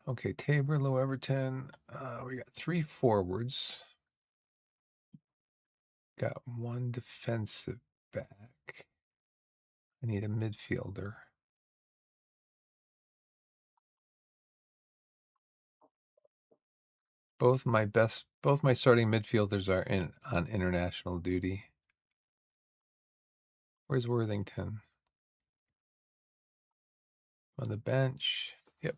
Okay, Tabor, Low Everton. We got 3 forwards. Got 1 defensive back. I need a midfielder. Both my starting midfielders are on international duty. Where's Worthington? On the bench. Yep.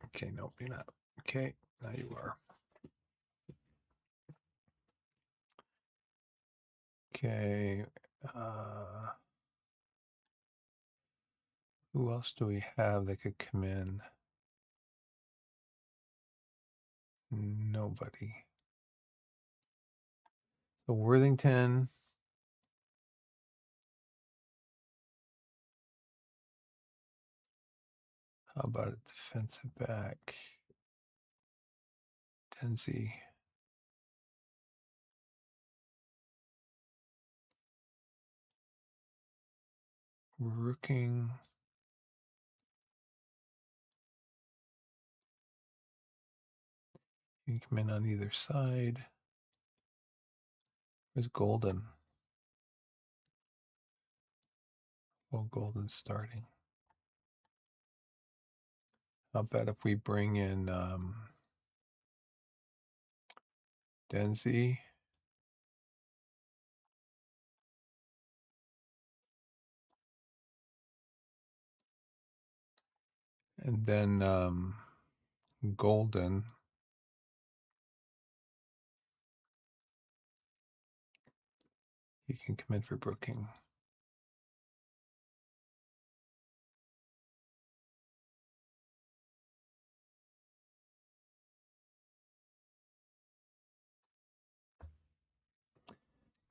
Okay, nope, you're not. Okay, now you are. Okay. Who else do we have that could come in? Nobody. So Worthington. How about a defensive back? Denzi. Rooking. You can come in on either side. Where's Golden? Well, Golden's starting. How about if we bring in Denzi? And then Golden. He can come in for Brooking.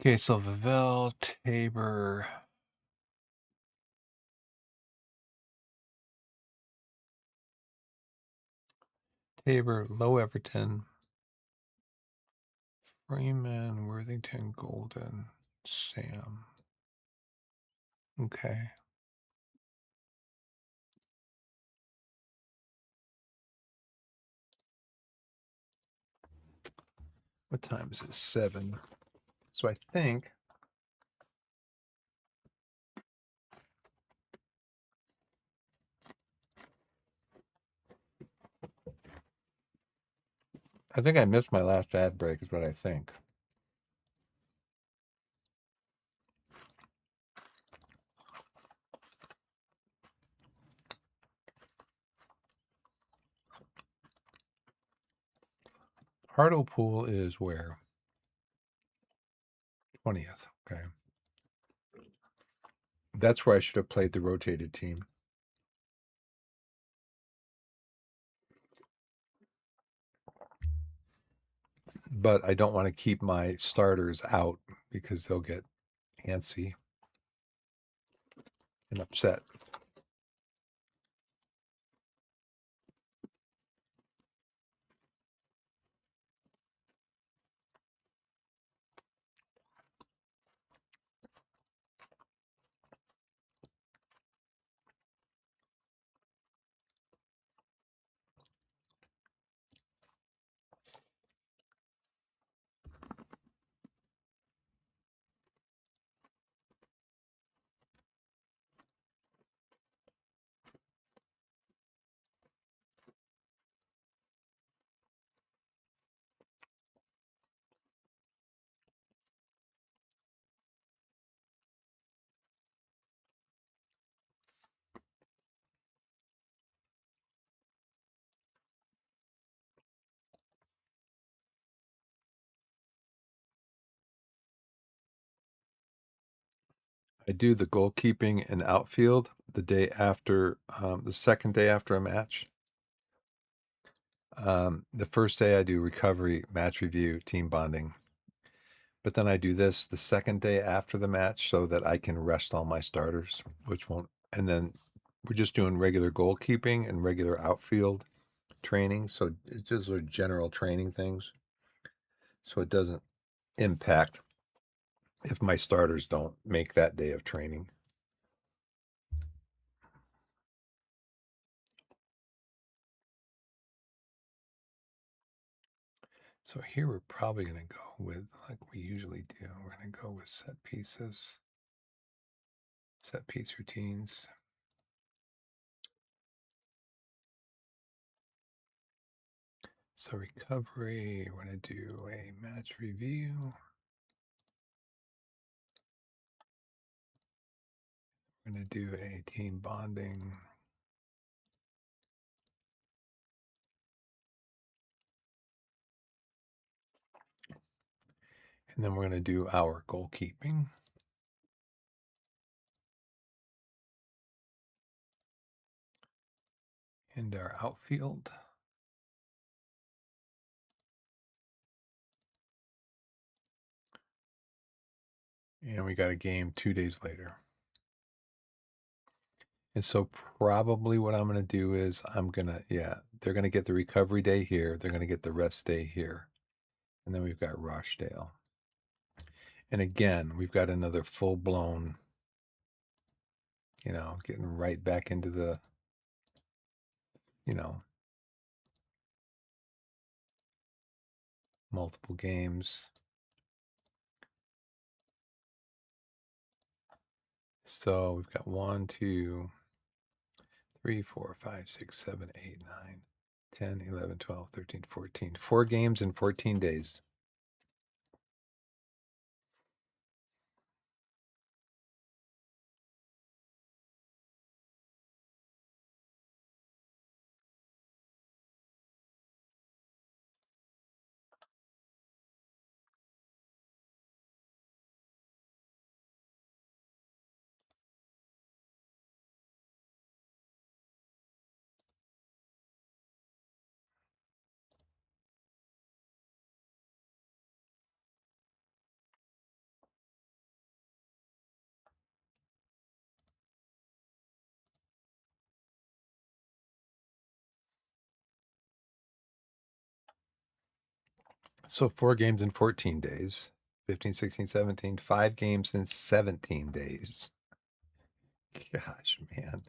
Okay, so Vavell, Tabor. Low Everton. Freeman, Worthington, Golden, Sam. Okay. What time is it? 7. So I think I missed my last ad break is what I think. Hartlepool is where? 20th. Okay. That's where I should have played the rotated team. But I don't want to keep my starters out because they'll get antsy and upset. I do the goalkeeping and outfield the day after, the second day after a match. The first day I do recovery, match review, team bonding. But then I do this the second day after the match so that I can rest all my starters, which won't. And then we're just doing regular goalkeeping and regular outfield training. So it's just sort of general training things. So it doesn't impact if my starters don't make that day of training. So here we're probably going to go with, like we usually do, we're going to go with set pieces, set piece routines. So recovery, we're going to do a match review. We're going to do a team bonding. And then we're going to do our goalkeeping. And our outfield. And we got a game 2 days later. And so probably what I'm going to do is they're going to get the recovery day here. They're going to get the rest day here. And then we've got Rochdale. And again, we've got another full blown, getting right back into the, multiple games. So we've got 1, 2, 3, 4, 5, 6, 7, 8, 9, 10, 11, 12, 13, 14. 4 games in 14 days. So 4 games in 14 days. 15, 16, 17. 5 games in 17 days. Gosh, man.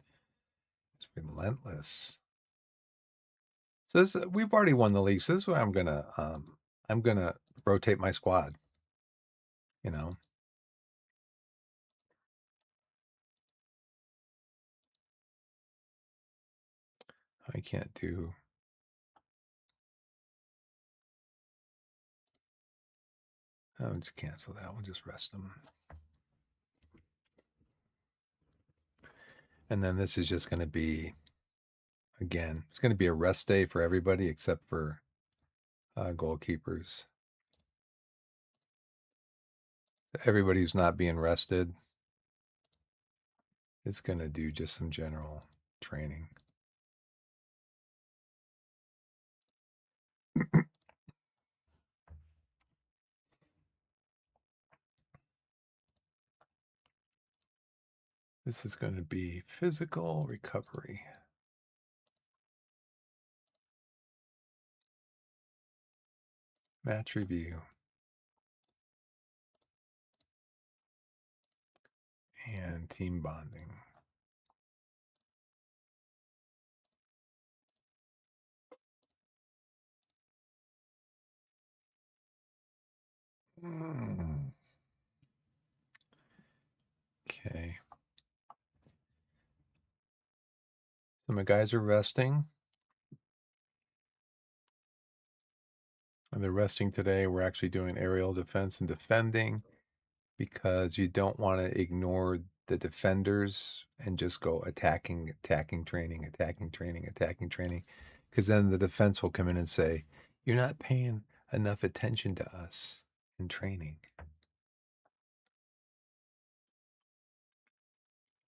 It's relentless. So we've already won the league. So this is why I'm gonna rotate my squad. I can't do. I'll just cancel that. We'll just rest them. And then this is just going to be, again, it's going to be a rest day for everybody except for goalkeepers. Everybody who's not being rested is going to do just some general training. This is going to be physical recovery. Match review. And team bonding. Okay. So my guys are resting. And they're resting today. We're actually doing aerial defense and defending because you don't want to ignore the defenders and just go attacking training, attacking training, attacking training. Because then the defense will come in and say, you're not paying enough attention to us in training.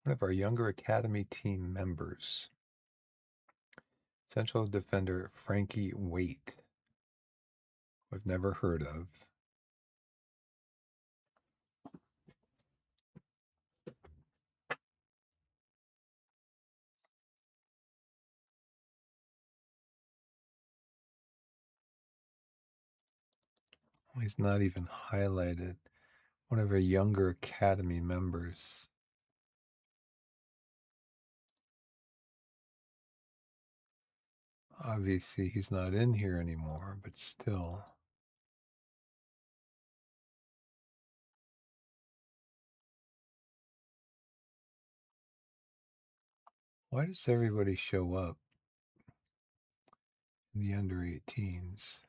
One of our younger academy team members, central defender Frankie Waite, I've never heard of. Well, he's not even highlighted. One of our younger academy members. Obviously, he's not in here anymore, but still. Why does everybody show up The under 18s.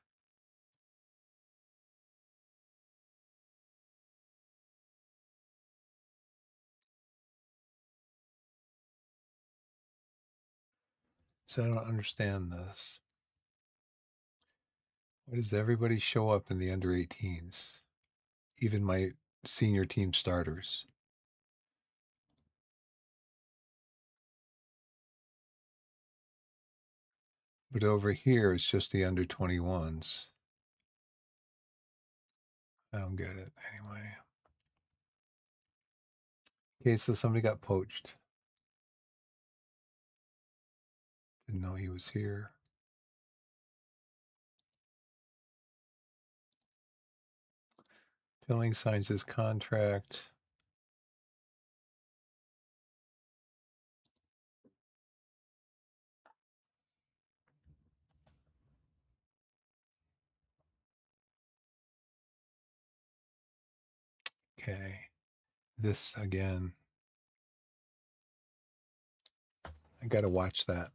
So I don't understand this. Why does everybody show up in the under 18s? Even my senior team starters. But over here, it's just the under 21s. I don't get it anyway. Okay, so somebody got poached. Didn't know he was here. Filling signs his contract. Okay. This again. I got to watch that.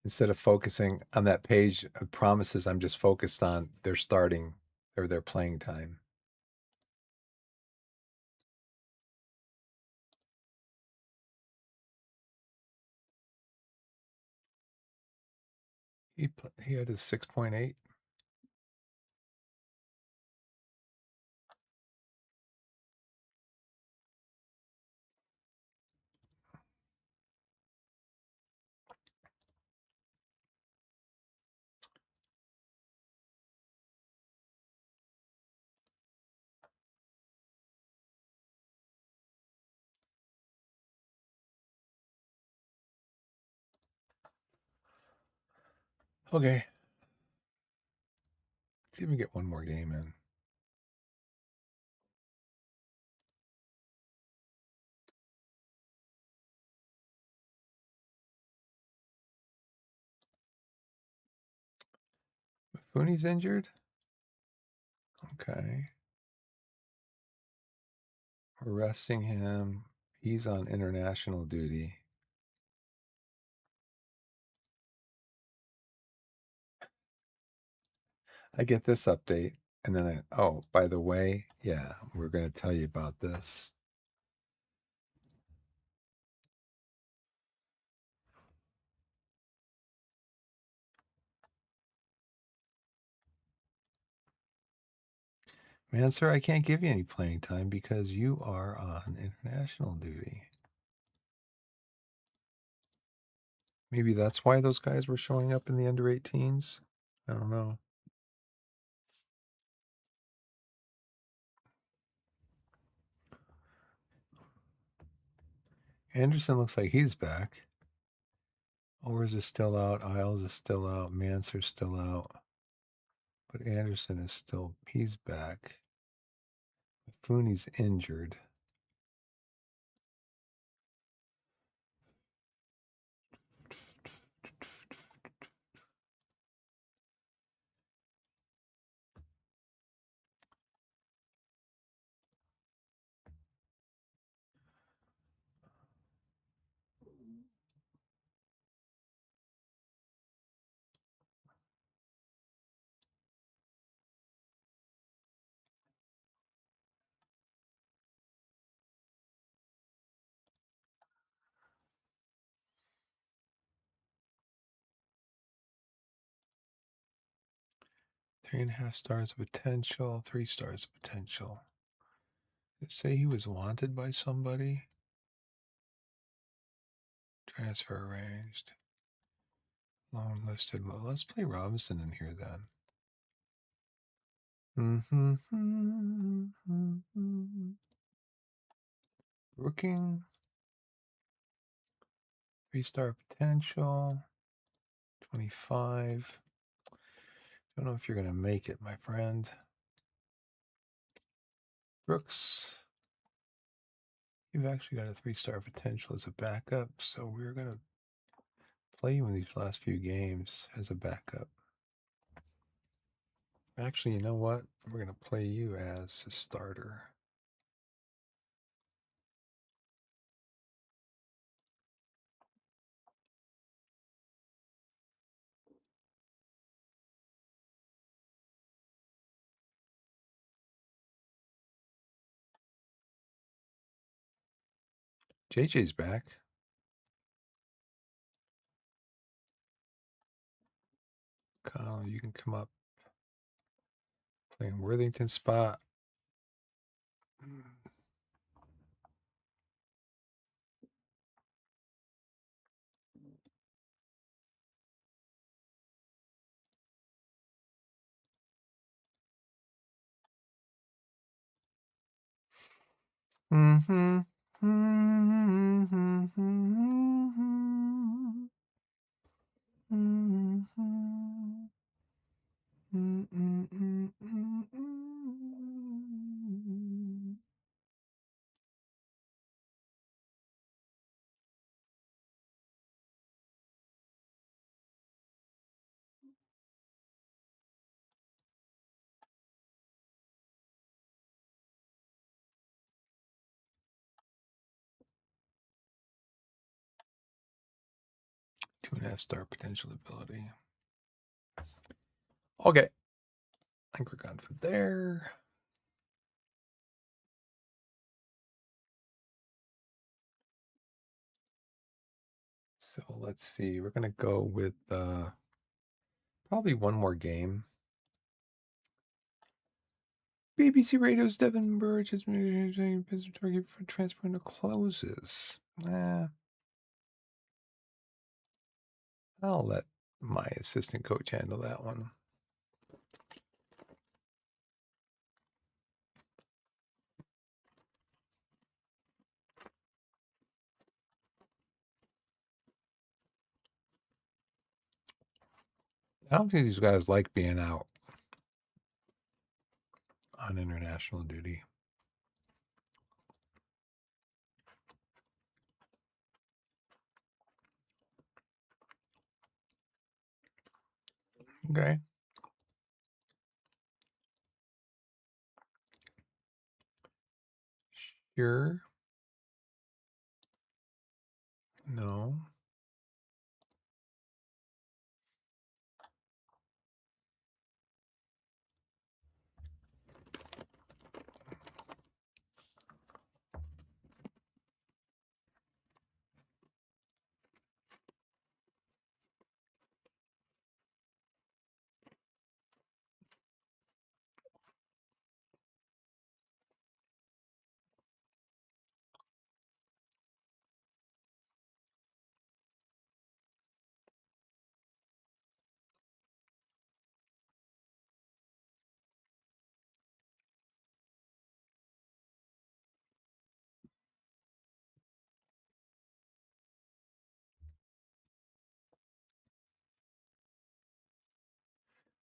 Instead of focusing on that page of promises, I'm just focused on their starting or their playing time. He had his 6.8. Okay. Let's even get one more game in. Fooney's injured? Okay. We're resting him. He's on international duty. I get this update, and then oh, by the way, yeah, we're going to tell you about this. Man, sir, I can't give you any playing time because you are on international duty. Maybe that's why those guys were showing up in the under 18s. I don't know. Anderson looks like he's back. Owers is still out. Isles is still out. Manser's still out. But Anderson is still, he's back. Fooney's injured. Three and a half stars of potential, 3 stars of potential. Did it say he was wanted by somebody? Transfer arranged. Loan listed. Well, let's play Robinson in here then. Rooking. 3-star potential. 25. Don't know if you're going to make it, my friend. Brooks. You've actually got a 3-star potential as a backup, so we're going to play you in these last few games as a backup. Actually, you know what? We're going to play you as a starter. JJ's back. Kyle, you can come up. Playing Worthington spot. Mm-hmm. Mm-hmm. Mm-hmm. Mm-hmm. 2.5 star potential ability. Okay. I think we're gone for there. So let's see. We're going to go with probably one more game. BBC Radio's Devin Burge has been Torquay for transferring to closes. I'll let my assistant coach handle that one. I don't think these guys like being out on international duty. Okay. Sure. No.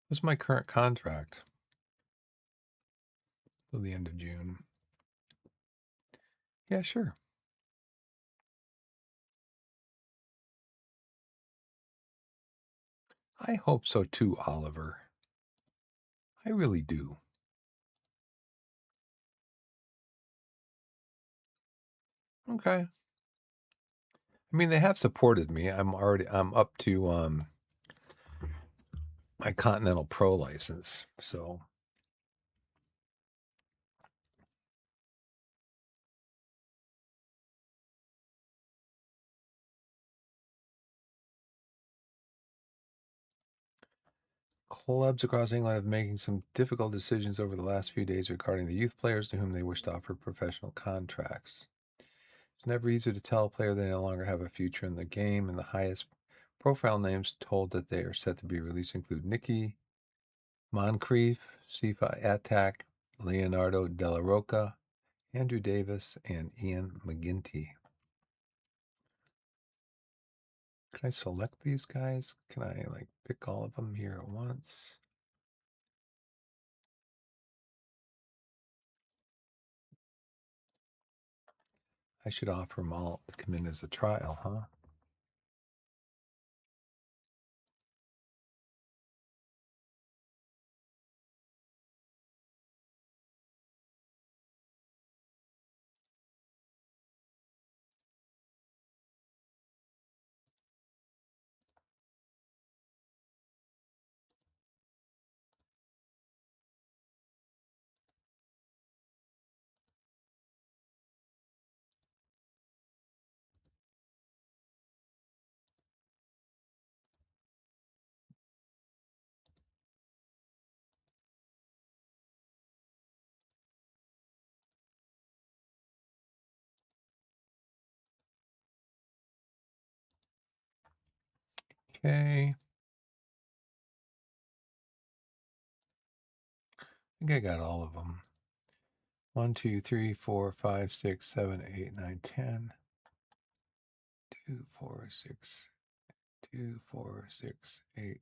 What's my current contract? Till the end of June. Yeah, sure. I hope so too, Oliver. I really do. Okay. I mean, they have supported me. I'm up to my Continental Pro license. So clubs across England have making some difficult decisions over the last few days regarding the youth players to whom they wish to offer professional contracts. It's never easy to tell a player they no longer have a future in the game, and the highest profile names told that they are set to be released include Nicky Moncrief, Sifa Attack, Leonardo Della Rocca, Andrew Davis, and Ian McGinty. Can I select these guys? Can I pick all of them here at once? I should offer them all to come in as a trial, huh? Okay. I think I got all of them. 1, 2, 3, 4, 5, 6, 7, 8, 9, 10. 2, 4, 6, 2, 4, 6, 8,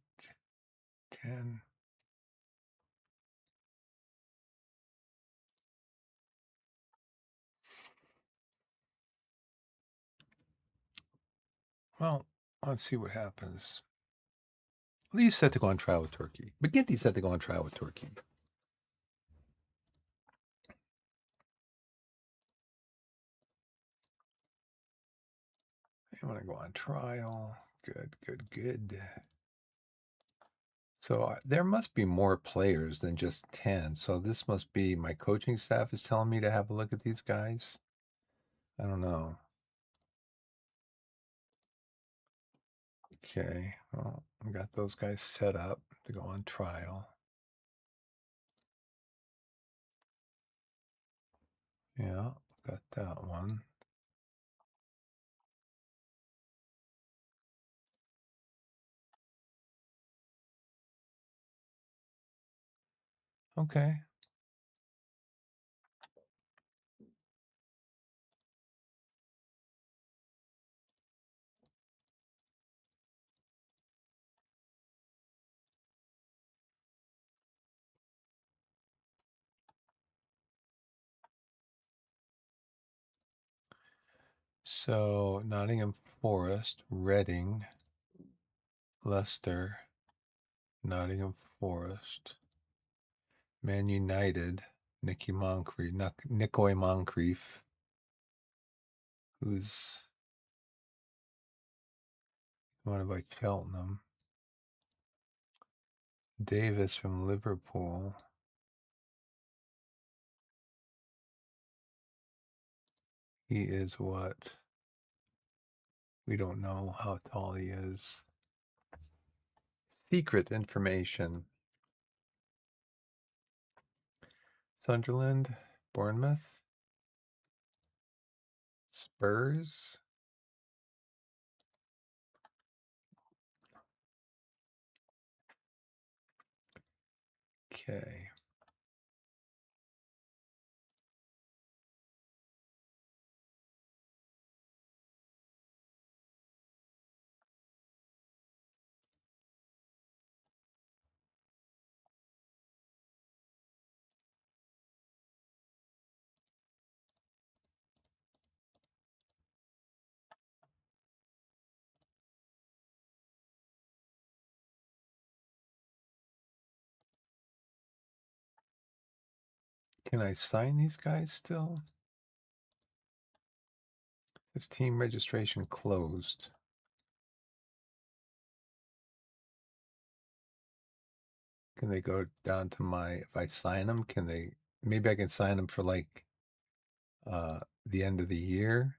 10. Well, let's see what happens. Lee's set to go on trial with Torquay. McGinty's set to go on trial with Torquay. You want to go on trial. Good, good, good. So there must be more players than just 10. So this must be my coaching staff is telling me to have a look at these guys. I don't know. Okay, well, I got those guys set up to go on trial. Yeah, got that one. Okay. So Nottingham Forest, Reading, Leicester, Nottingham Forest, Man United, Nicoy Moncrief, who's wanted by Cheltenham, Davis from Liverpool, he is what? We don't know how tall he is. Secret information. Sunderland, Bournemouth, Spurs. Okay. Can I sign these guys still? This team registration closed. Can they go down to my, if I sign them, can they, maybe I can sign them for like the end of the year?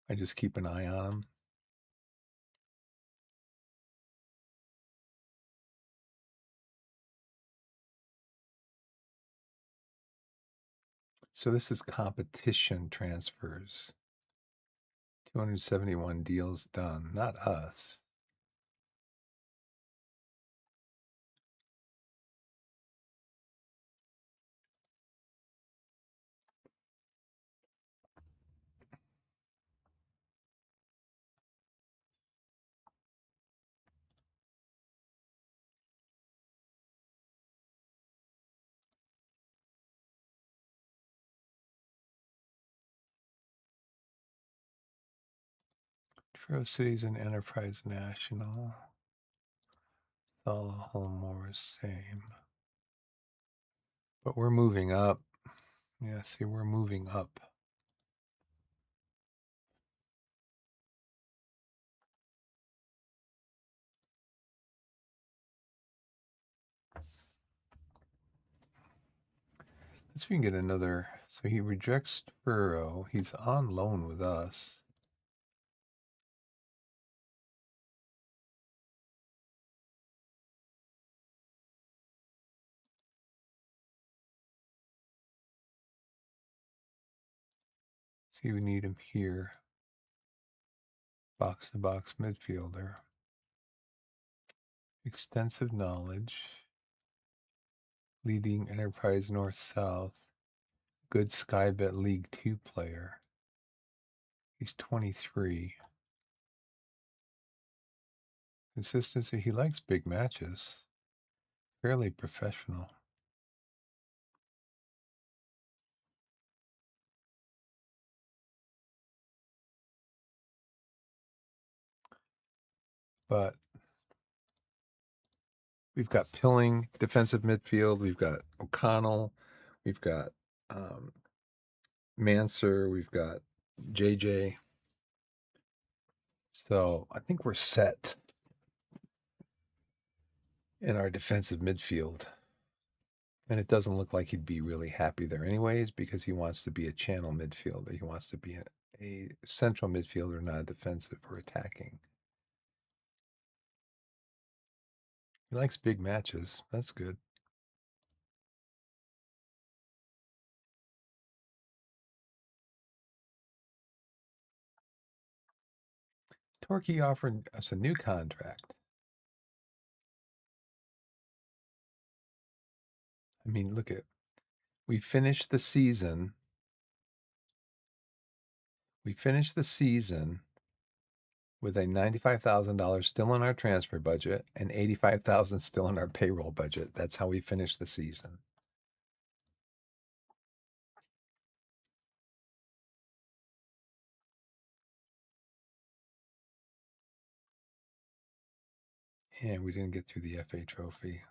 I just keep an eye on them. So this is competition transfers. 271 deals done, not us. True Cities and Enterprise National. Solihull more same. But we're moving up. Yeah, see, we're moving up. Let's see if we can get another. So he rejects Spuro. He's on loan with us. See, we need him here. Box-to-box midfielder. Extensive knowledge. Leading Enterprise North-South. Good Sky Bet League 2 player. He's 23. Consistency. He likes big matches. Fairly professional. But we've got Pilling, defensive midfield. We've got O'Connell. We've got Manser. We've got JJ. So I think we're set in our defensive midfield. And it doesn't look like he'd be really happy there anyways, because he wants to be a channel midfielder. He wants to be a central midfielder, not a defensive or attacking. He likes big matches. That's good. Torquay offered us a new contract. I mean, look at, we finished the season. We finished the season with a $95,000 still in our transfer budget and $85,000 still in our payroll budget. That's how we finished the season. And we didn't get through the FA trophy.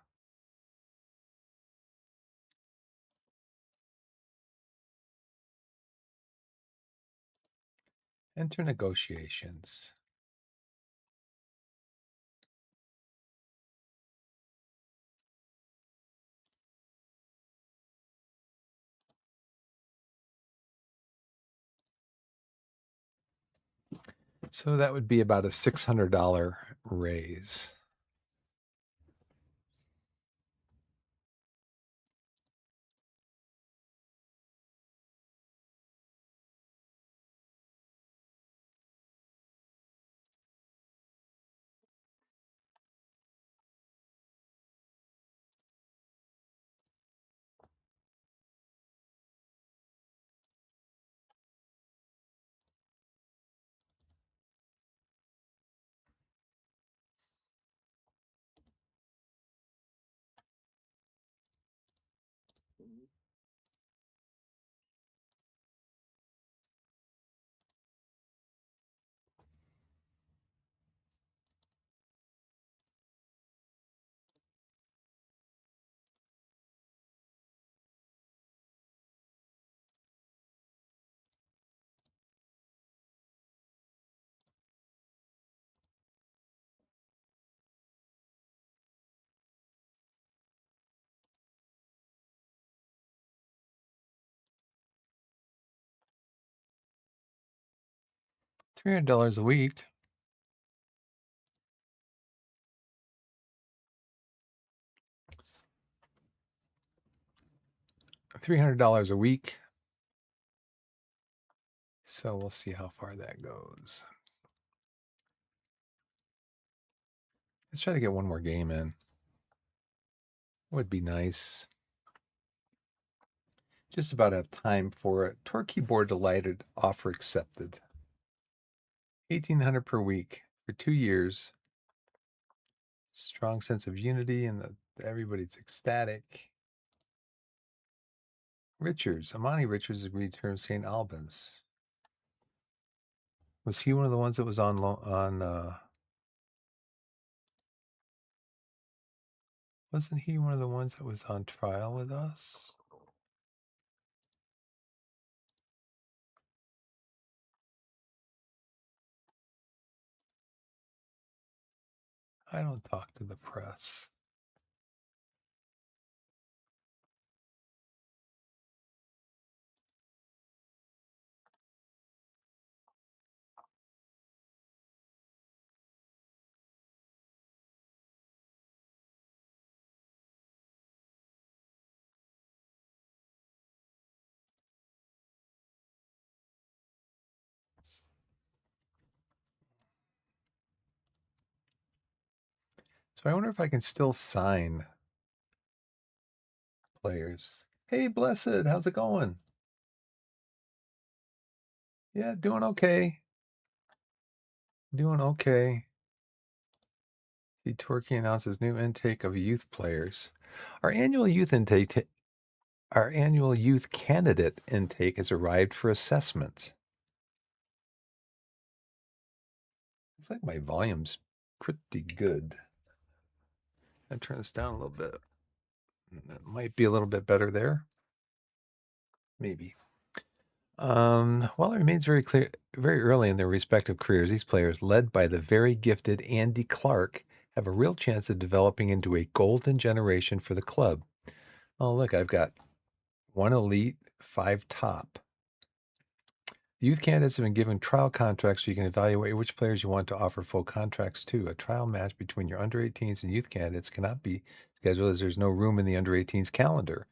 Enter negotiations. So that would be about a $600 raise. $300 a week. $300 a week. So we'll see how far that goes. Let's try to get one more game in. Would be nice. Just about have time for it. Torquay board delighted. Offer accepted. $1,800 per week for 2 years. Strong sense of unity and everybody's ecstatic. Amani Richards agreed to term St. Albans. Was he one of the ones that was on wasn't he one of the ones that was on trial with us? I don't talk to the press. So I wonder if I can still sign players. Hey, Blessed, how's it going? Yeah, doing okay. Doing okay. The Torquay announces new intake of youth players. Our annual youth intake, our annual youth candidate intake has arrived for assessment. It's like my volume's pretty good. I turn this down a little bit. That might be a little bit better there. Maybe. While it remains very clear, very early in their respective careers, these players, led by the very gifted Andy Clark, have a real chance of developing into a golden generation for the club. Oh, look, I've got one elite, five top. Youth candidates have been given trial contracts so you can evaluate which players you want to offer full contracts to. A trial match between your under 18s and youth candidates cannot be scheduled as there's no room in the under 18s calendar.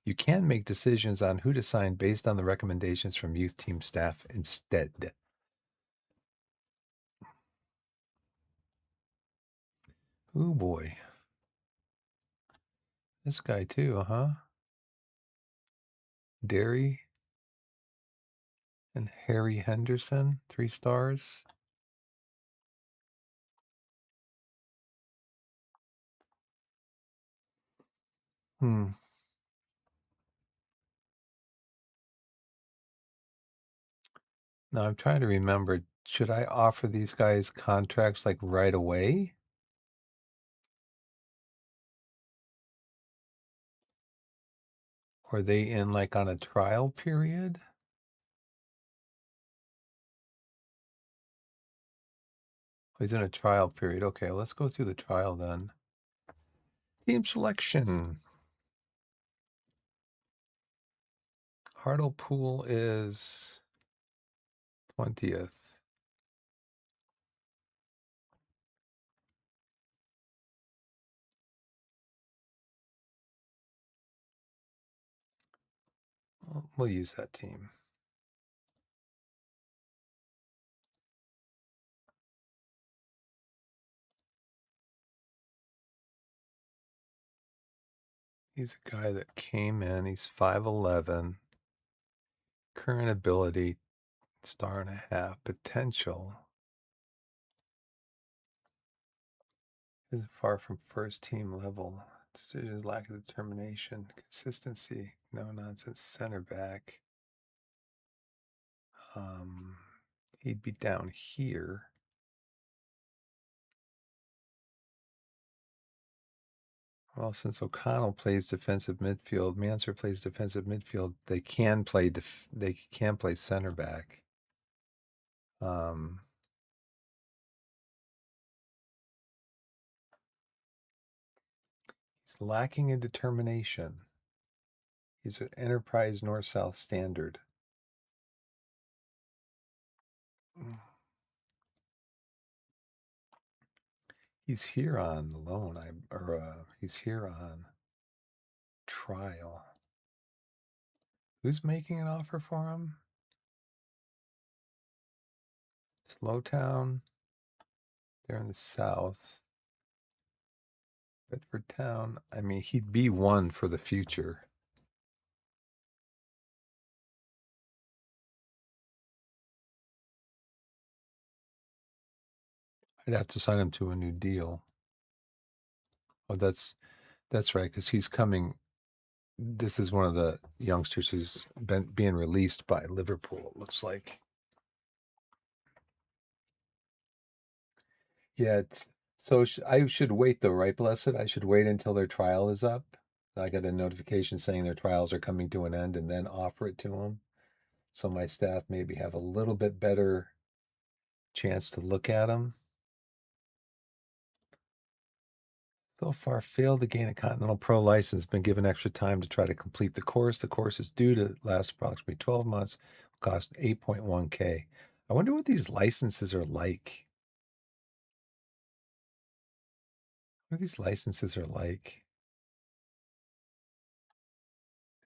You can make decisions on who to sign based on the recommendations from youth team staff instead. Oh boy. This guy too, huh? Derry and Harry Henderson, 3 stars. Hmm. Now I'm trying to remember, should I offer these guys contracts like right away? Or are they in like on a trial period? Oh, he's in a trial period. Okay, let's go through the trial then. Team selection. Hartlepool is 20th. We'll use that team. He's a guy that came in. He's 5'11", current ability, star and a half, potential. Isn't far from first team level. Decisions, lack of determination, consistency, no nonsense center back. He'd be down here. Well, since O'Connell plays defensive midfield, Mansur plays defensive midfield, they can play center back. He's lacking in determination. He's an enterprise north-south standard. He's here on loan, he's here on trial. Who's making an offer for him? Slowtown. They're in the south. Bedford Town. I mean, he'd be one for the future. I'd have to sign him to a new deal. Oh, that's right, because he's coming. This is one of the youngsters who's been being released by Liverpool, it looks like. Yeah, so I should wait though, right, Blessed? I should wait until their trial is up. I got a notification saying their trials are coming to an end and then offer it to them. So my staff maybe have a little bit better chance to look at them. So far, failed to gain a Continental Pro license, been given extra time to try to complete the course. The course is due to last approximately 12 months, cost 8.1K. I wonder what these licenses are like. What these licenses are like.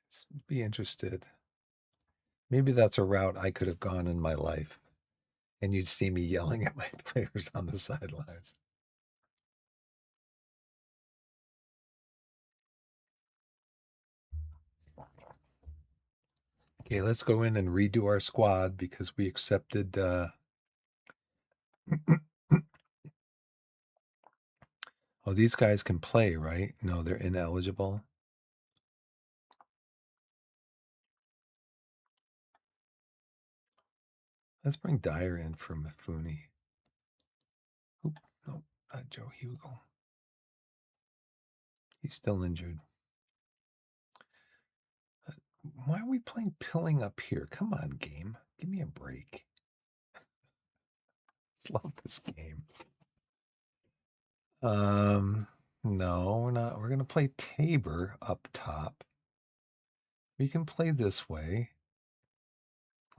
Let's be interested. Maybe that's a route I could have gone in my life. And you'd see me yelling at my players on the sidelines. Okay, let's go in and redo our squad because we accepted oh, these guys can play, right? No, they're ineligible. Let's bring Dyer in for Mifune. Oop, no, not Joe Hugo. He's still injured. Why are we playing Pilling up here? Come on, game. Give me a break. I love this game. No, we're not. We're gonna play Tabor up top. We can play this way.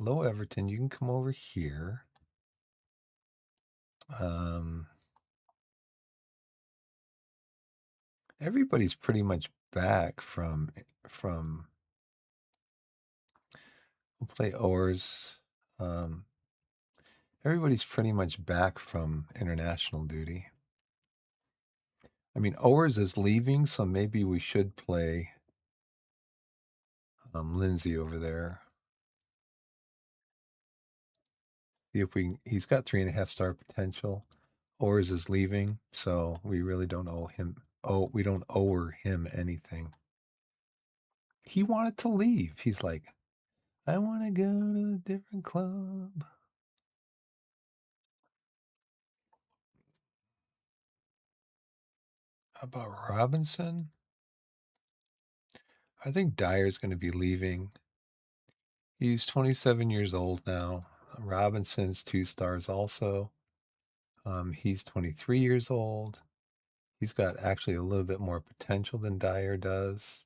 Low Everton, you can come over here. Everybody's pretty much back from we'll play Oars. Everybody's pretty much back from international duty. I mean, Owers is leaving, so maybe we should play Lindsay over there. See if he's got 3.5-star potential. Owers is leaving, so we really don't owe him. Oh, we don't owe him anything. He wanted to leave. He's like, I want to go to a different club. How about Robinson? I think Dyer's going to be leaving. He's 27 years old now. Robinson's 2 stars also. He's 23 years old. He's got actually a little bit more potential than Dyer does.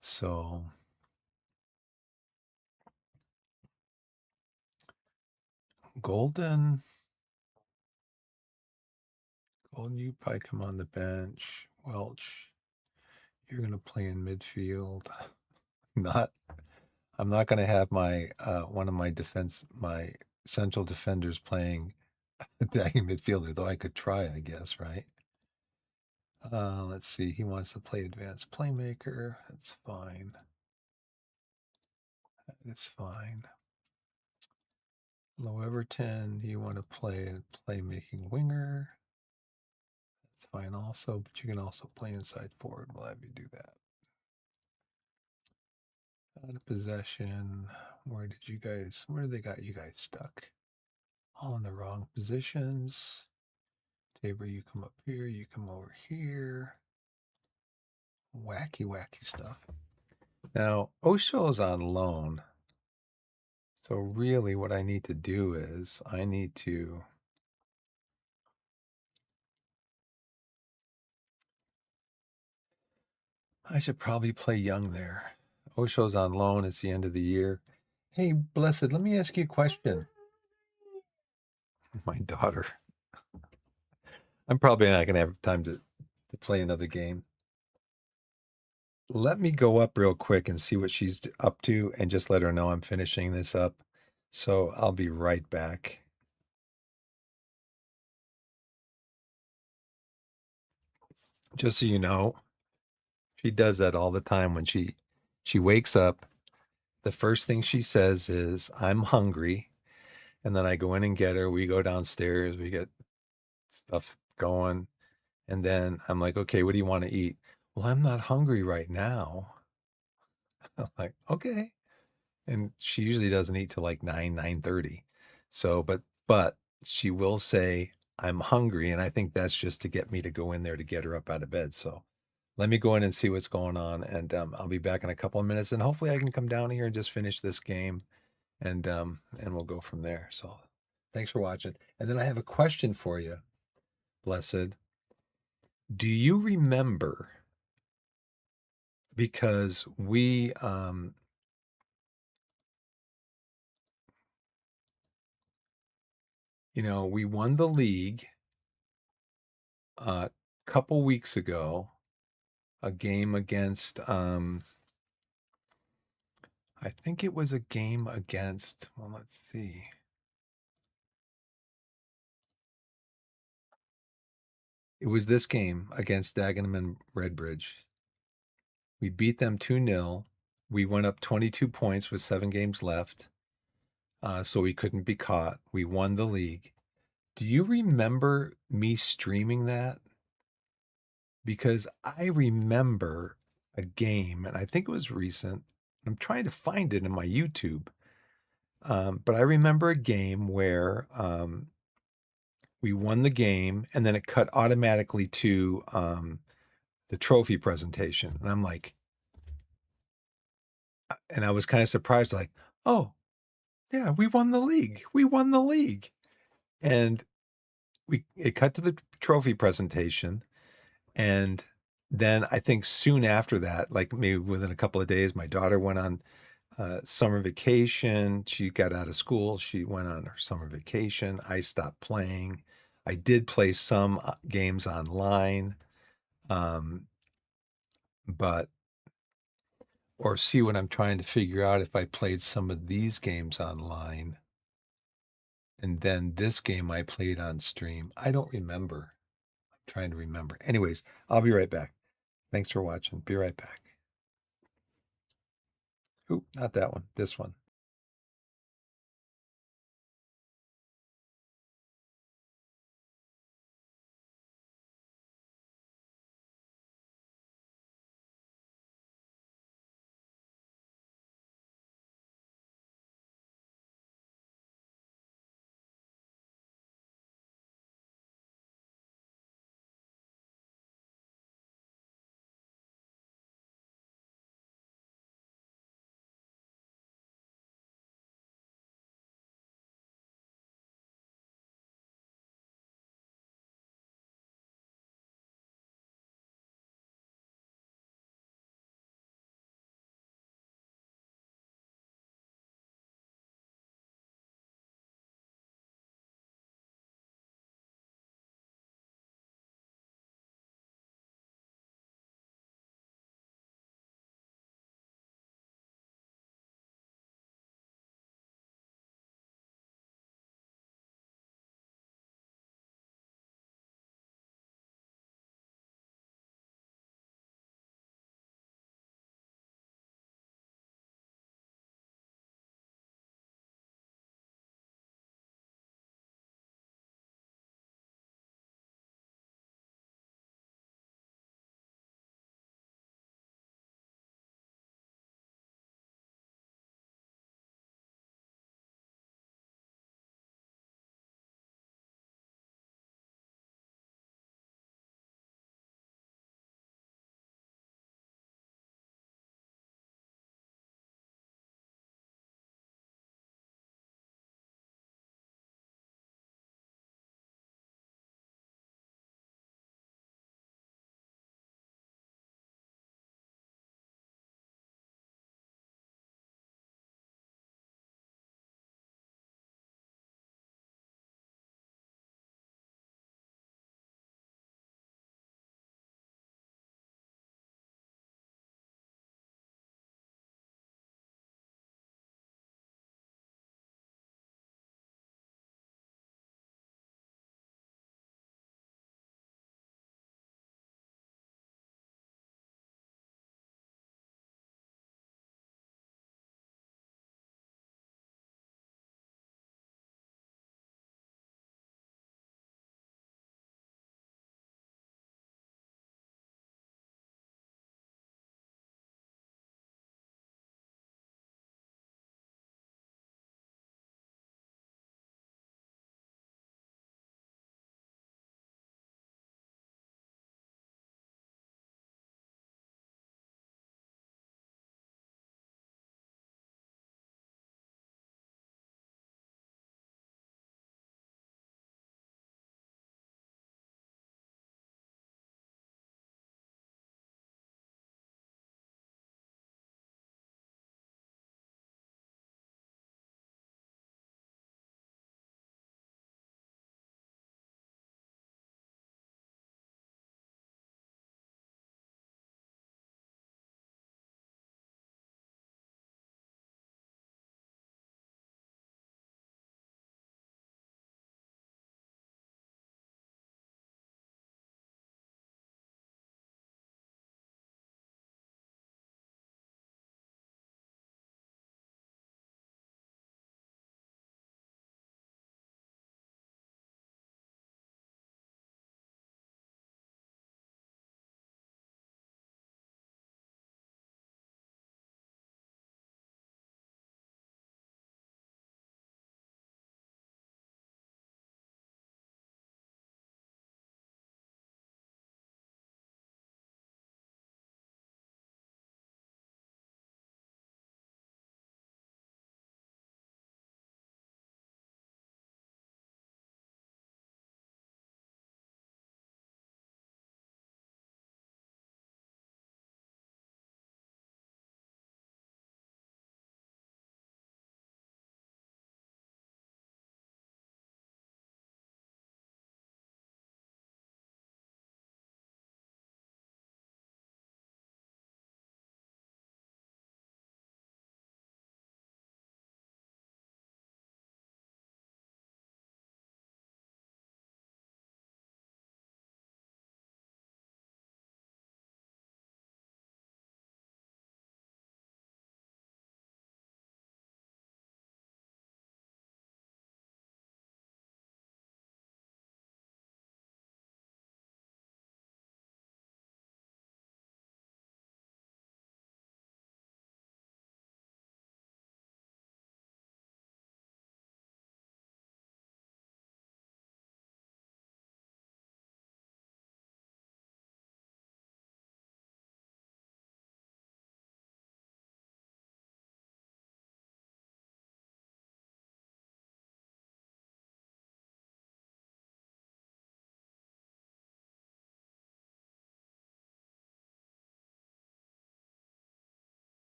So Golden, you probably come on the bench. Welch, you're going to play in midfield. Not, I'm not going to have my one of my central defenders playing attacking midfielder, though I could try, I guess, right? Let's see. He wants to play advanced playmaker. That's fine. That is fine. Low Everton, you want to play a playmaking winger. That's fine also, but you can also play inside forward. We'll have you do that. Out of possession. Where they got you guys stuck? All in the wrong positions. Tabor, you come up here, you come over here. Wacky stuff. Now, Osho's on loan. So really what I need to do is I should probably play Young there. Osho's on loan. It's the end of the year. Hey, Blessed, let me ask you a question. My daughter. I'm probably not going to have time to play another game. Let me go up real quick and see what she's up to and just let her know I'm finishing this up. So I'll be right back. Just so you know, she does that all the time when she wakes up. The first thing she says is, I'm hungry. And then I go in and get her. We go downstairs. We get stuff going. And then I'm like, okay, what do you want to eat? Well, I'm not hungry right now. I'm like, okay. And she usually doesn't eat till like 9:30. So, but she will say, I'm hungry. And I think that's just to get me to go in there to get her up out of bed. So let me go in and see what's going on. And I'll be back in a couple of minutes. And hopefully I can come down here and just finish this game. And we'll go from there. So thanks for watching. And then I have a question for you, Blessed. Do you remember, because we we won the league a couple weeks ago, a game against I think it was a game against, well, let's see. It was this game against Dagenham and Redbridge. We beat them 2-0. We went up 22 points with 7 games left, so we couldn't be caught. We won the league. Do you remember me streaming that? Because I remember a game, and I think it was recent. I'm trying to find it in my YouTube. But I remember a game where we won the game, and then it cut automatically to the trophy presentation. And I'm like, and I was kind of surprised, like, oh, yeah, we won the league. We won the league. And it cut to the trophy presentation. And then I think soon after that, like maybe within a couple of days, my daughter went on summer vacation. She got out of school. She went on her summer vacation. I stopped playing. I did play some games online, um, but, or see what I'm trying to figure out if I played some of these games online and then this game I played on stream. I don't remember. I'm trying to remember. Anyways, I'll be right back. Thanks for watching. Be right back. Oop, not that one. This one.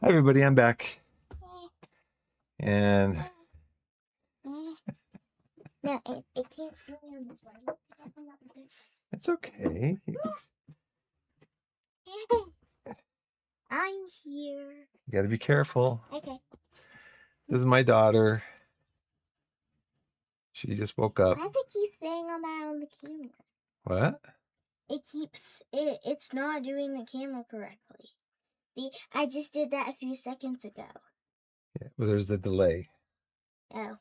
Hi, everybody. I'm back. And No, it can't stay on this one. it's okay. I'm here. You got to be careful. Okay. This is my daughter. She just woke up. Why does it keep saying on that on the camera? What? It's not doing the camera correctly. I just did that a few seconds ago. Yeah, well, there's a delay. Oh.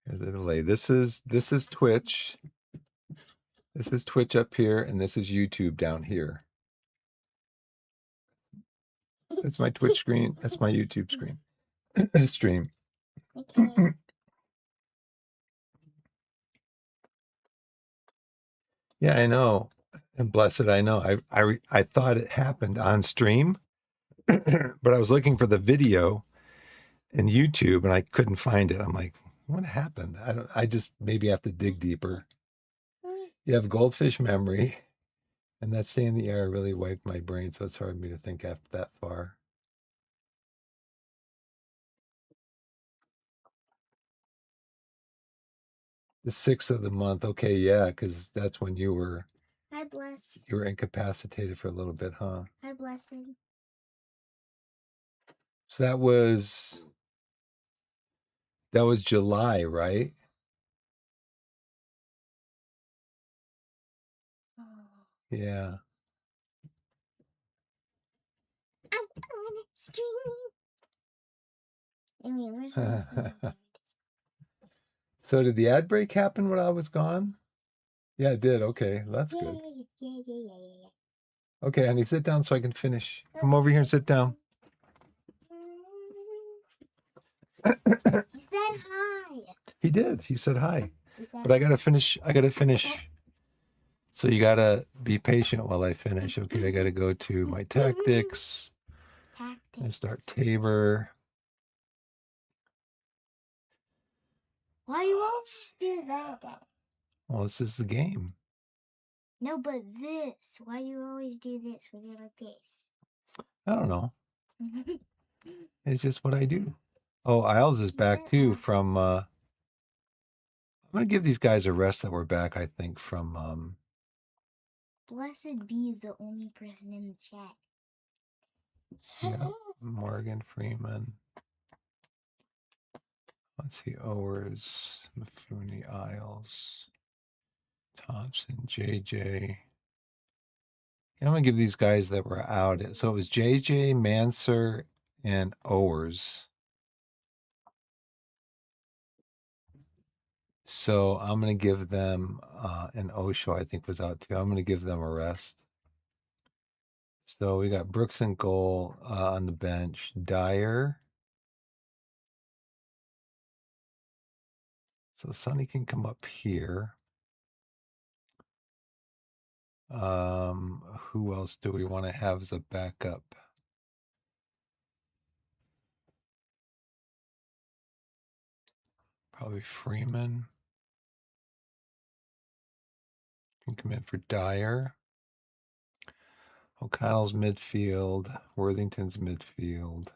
There's a delay. This is Twitch. This is Twitch up here, and this is YouTube down here. That's my Twitch screen. That's my YouTube screen. Stream. Okay. Yeah, I know. And blessed, I know. I thought it happened on stream, but I was looking for the video in YouTube and I couldn't find it. I'm like, what happened? I just maybe have to dig deeper. You have goldfish memory, and that stay in the air really wiped my brain, so it's hard for me to think after that far. The 6th of the month. Okay, yeah, because that's when you were Hi, bless. you were incapacitated for a little bit, huh? Hi, blessed. So that was July, right? Yeah. I'm on a stream. I mean, where's my So did the ad break happen when I was gone? Yeah, it did. Okay, that's good. Yeah. Okay, honey, sit down so I can finish. Come over here and sit down. He said hi. He did. He said hi. Said But I gotta finish. So you gotta be patient while I finish. Okay, I gotta go to my tactics and start Tabor. Why you always do that? Well, this is the game. No, but this. Why you always do this when you're like this? I don't know. It's just what I do. Oh, Isles is back too from I'm gonna give these guys a rest that were back, I think, from Blessed B is the only person in the chat. yeah, Morgan Freeman. Let's see, Owers, Mafuni, Isles, Thompson, JJ. Yeah, I'm gonna give these guys that were out. So it was JJ, Manser, and Owers. So I'm gonna give them and Osho, I think, was out too. I'm gonna give them a rest. So we got Brooks and goal on the bench. Dyer. So Sonny can come up here. Who else do we want to have as a backup? Probably Freeman. Can come in for Dyer. O'Connell's midfield. Worthington's midfield.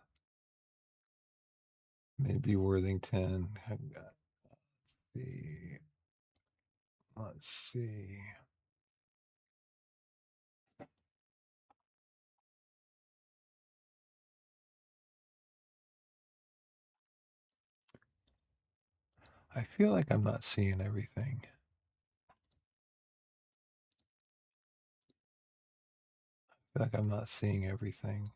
Maybe Worthington. Let's see. I feel like I'm not seeing everything. I feel like I'm not seeing everything.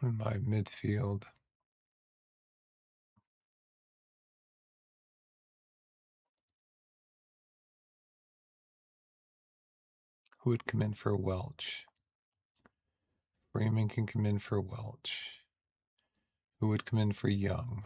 In my midfield. Who would come in for Welch? Freeman can come in for Welch. Who would come in for Young?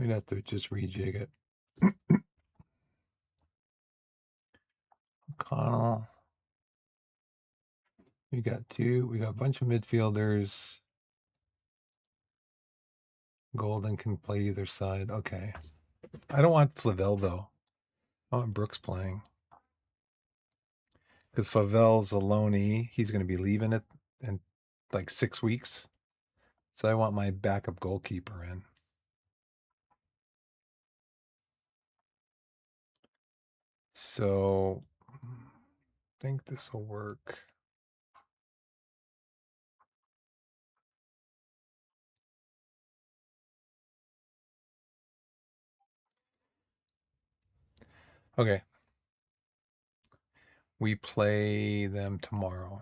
We'd have to just rejig it. O'Connell. We got a bunch of midfielders. Golden can play either side. Okay. I don't want Flavel though. I want Brooks playing. Because Flavel's a loanee. He's going to be leaving it in like 6 weeks. So I want my backup goalkeeper in. So I think this will work. Okay. We play them tomorrow.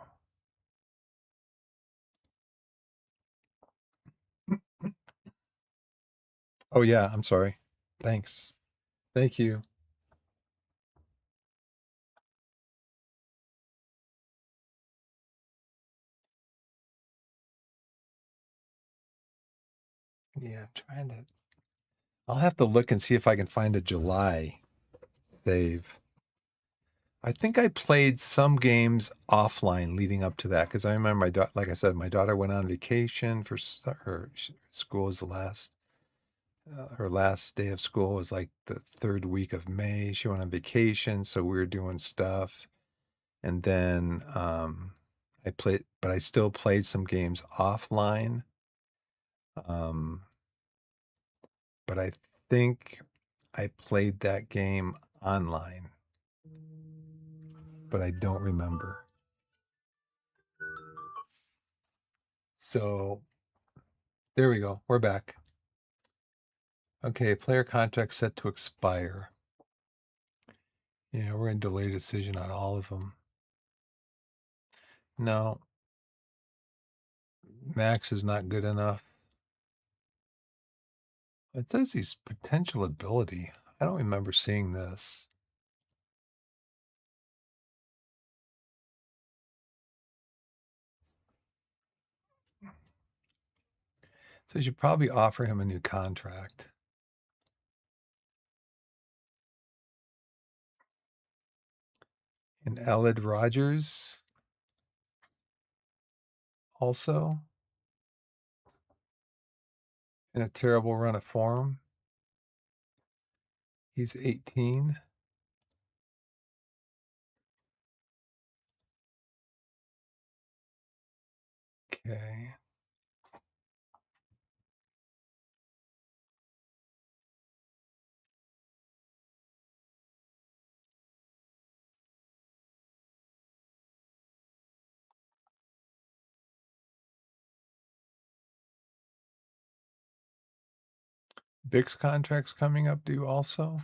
Oh, yeah. I'm sorry. Thanks. Thank you. Yeah, I'm trying to. I'll have to look and see if I can find a July save. I think I played some games offline leading up to that because I remember my daughter, like I said, my daughter went on vacation for her school was the last. Her last day of school was like the third week of May. She went on vacation, so we were doing stuff. And then I played, but I still played some games offline. Um, but I think I played that game online, but I don't remember. So there we go. We're back. Okay, player contract set to expire. Yeah, we're in delay decision on all of them. No, Max is not good enough. It says he's potential ability. I don't remember seeing this. So you should probably offer him a new contract. And Elid Rogers also in a terrible run of form. He's 18. Okay. Vic's contract's coming up due also.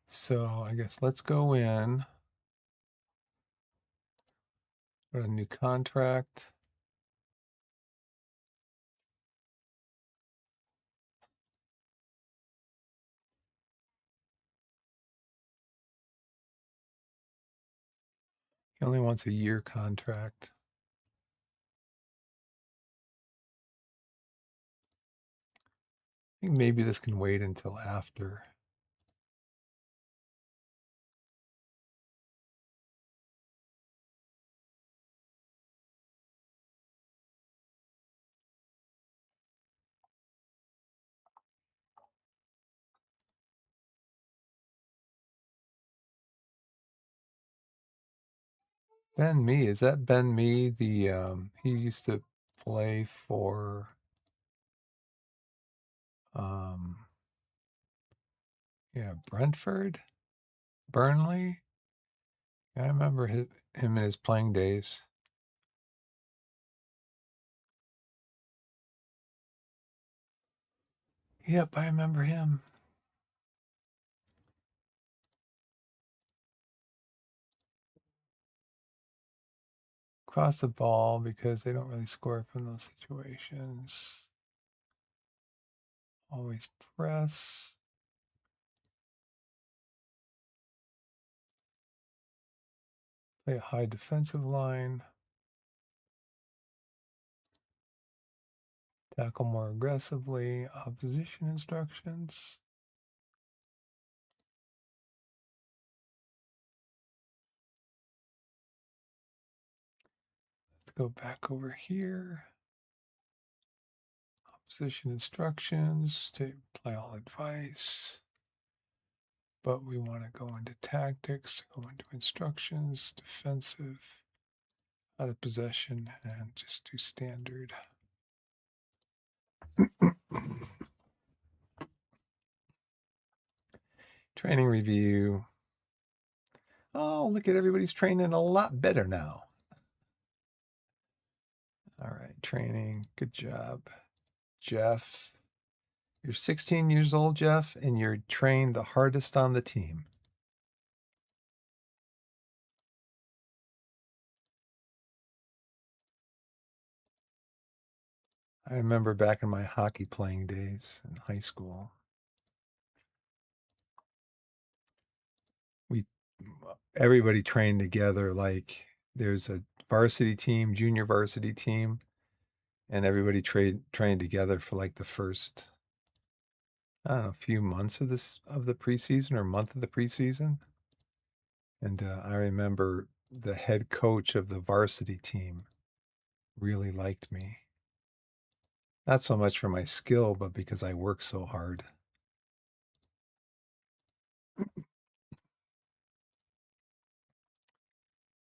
So I guess let's go in. Got a new contract. He only wants a year contract. I think maybe this can wait until after. Ben Mee, is that Ben Mee? He used to play for um yeah, Brentford, Burnley. I remember him in his playing days. Yep, I remember him. Cross the ball because they don't really score from those situations. Always press. Play a high defensive line. Tackle more aggressively. Opposition instructions. Let's go back over here. Opposition instructions. To apply all advice. But we want to go into tactics, go into instructions, defensive, out of possession, and just do standard. Training review. Oh, look at everybody's training a lot better now. All right, training. Good job. Jeff. You're 16 years old, Jeff, and you're trained the hardest on the team. I remember back in my hockey playing days in high school, everybody trained together. Like there's a varsity team, junior varsity team, and everybody trained together for like the first, I don't know, few months of the preseason or month of the preseason. And I remember the head coach of the varsity team really liked me. Not so much for my skill, but because I work so hard.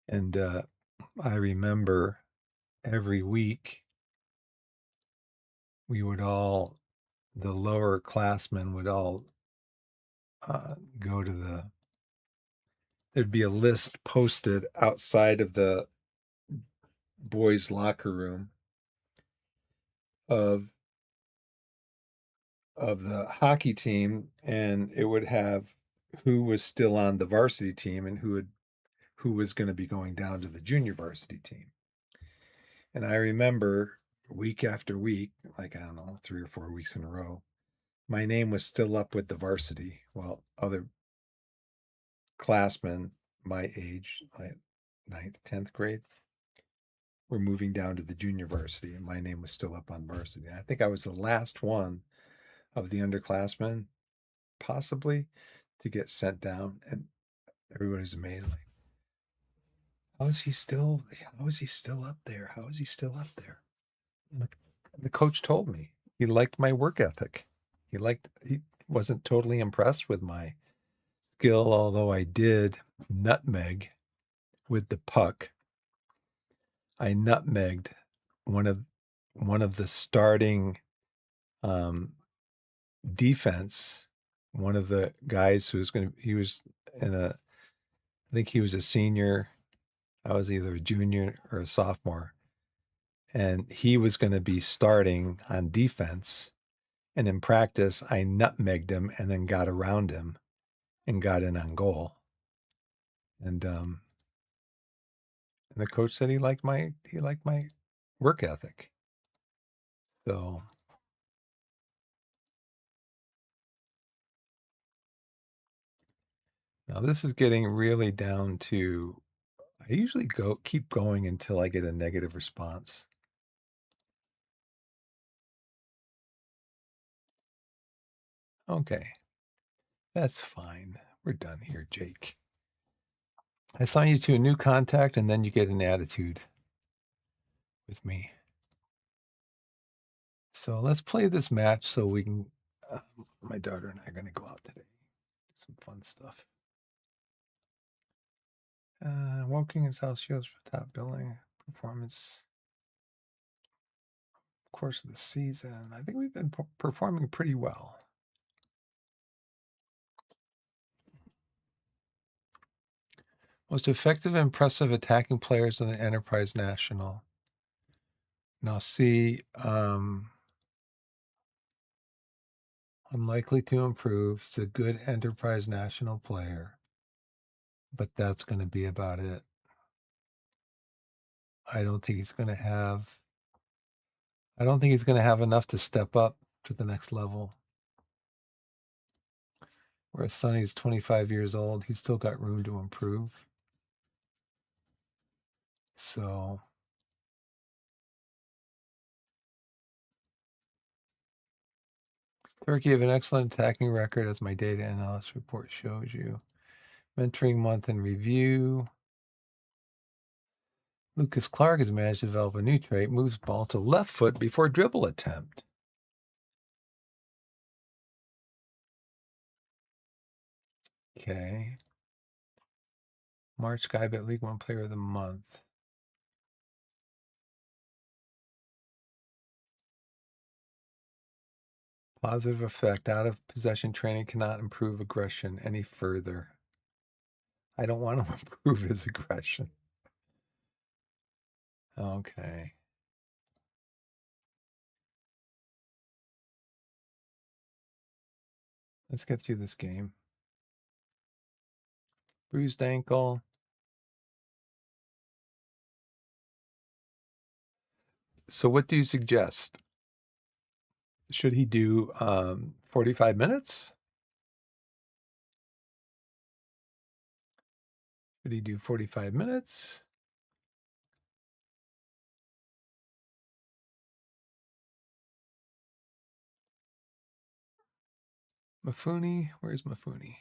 And I remember every week we would all, the lower classmen would all go to there'd be a list posted outside of the boys' locker room of the hockey team, and it would have who was still on the varsity team and who was going to be going down to the junior varsity team. And I remember week after week, like I don't know, 3 or 4 weeks in a row, my name was still up with the varsity while other classmen my age, like 9th, 10th grade, were moving down to the junior varsity, and my name was still up on varsity. I think I was the last one of the underclassmen, possibly, to get sent down, and everybody's amazed. Like, how is he still up there? How is he still up there? And the coach told me he liked my work ethic. He wasn't totally impressed with my skill, although I did nutmeg with the puck. I nutmegged one of the starting defense. One of the guys he was I think he was a senior. I was either a junior or a sophomore. And he was going to be starting on defense. And in practice, I nutmegged him and then got around him and got in on goal. And the coach said he liked my work ethic. So now this is getting really down to, I usually keep going until I get a negative response. Okay. That's fine. We're done here, Jake. I assign you to a new contact and then you get an attitude with me. So let's play this match so we can, my daughter and I are going to go out today. Do some fun stuff. Woking and South Shields for top billing performance. Course of the season. I think we've been performing pretty well. Most effective, impressive attacking players in the Enterprise National. Now see, unlikely to improve. He's a good Enterprise National player, but that's going to be about it. I don't think he's going to have enough to step up to the next level. Whereas Sonny's 25 years old, he's still got room to improve. So Turkey have an excellent attacking record, as my data analysis report shows you. Mentoring month in review. Lucas Clark has managed to develop a new trait, moves ball to left foot before dribble attempt. Okay. March Guy Bet League One Player of the Month. Positive effect. Out of possession training cannot improve aggression any further. I don't want to improve his aggression. Okay. Let's get through this game. Bruised ankle. So what do you suggest? Should he do 45 minutes? Should he do 45 minutes? Mafuni? Where's Mafuni?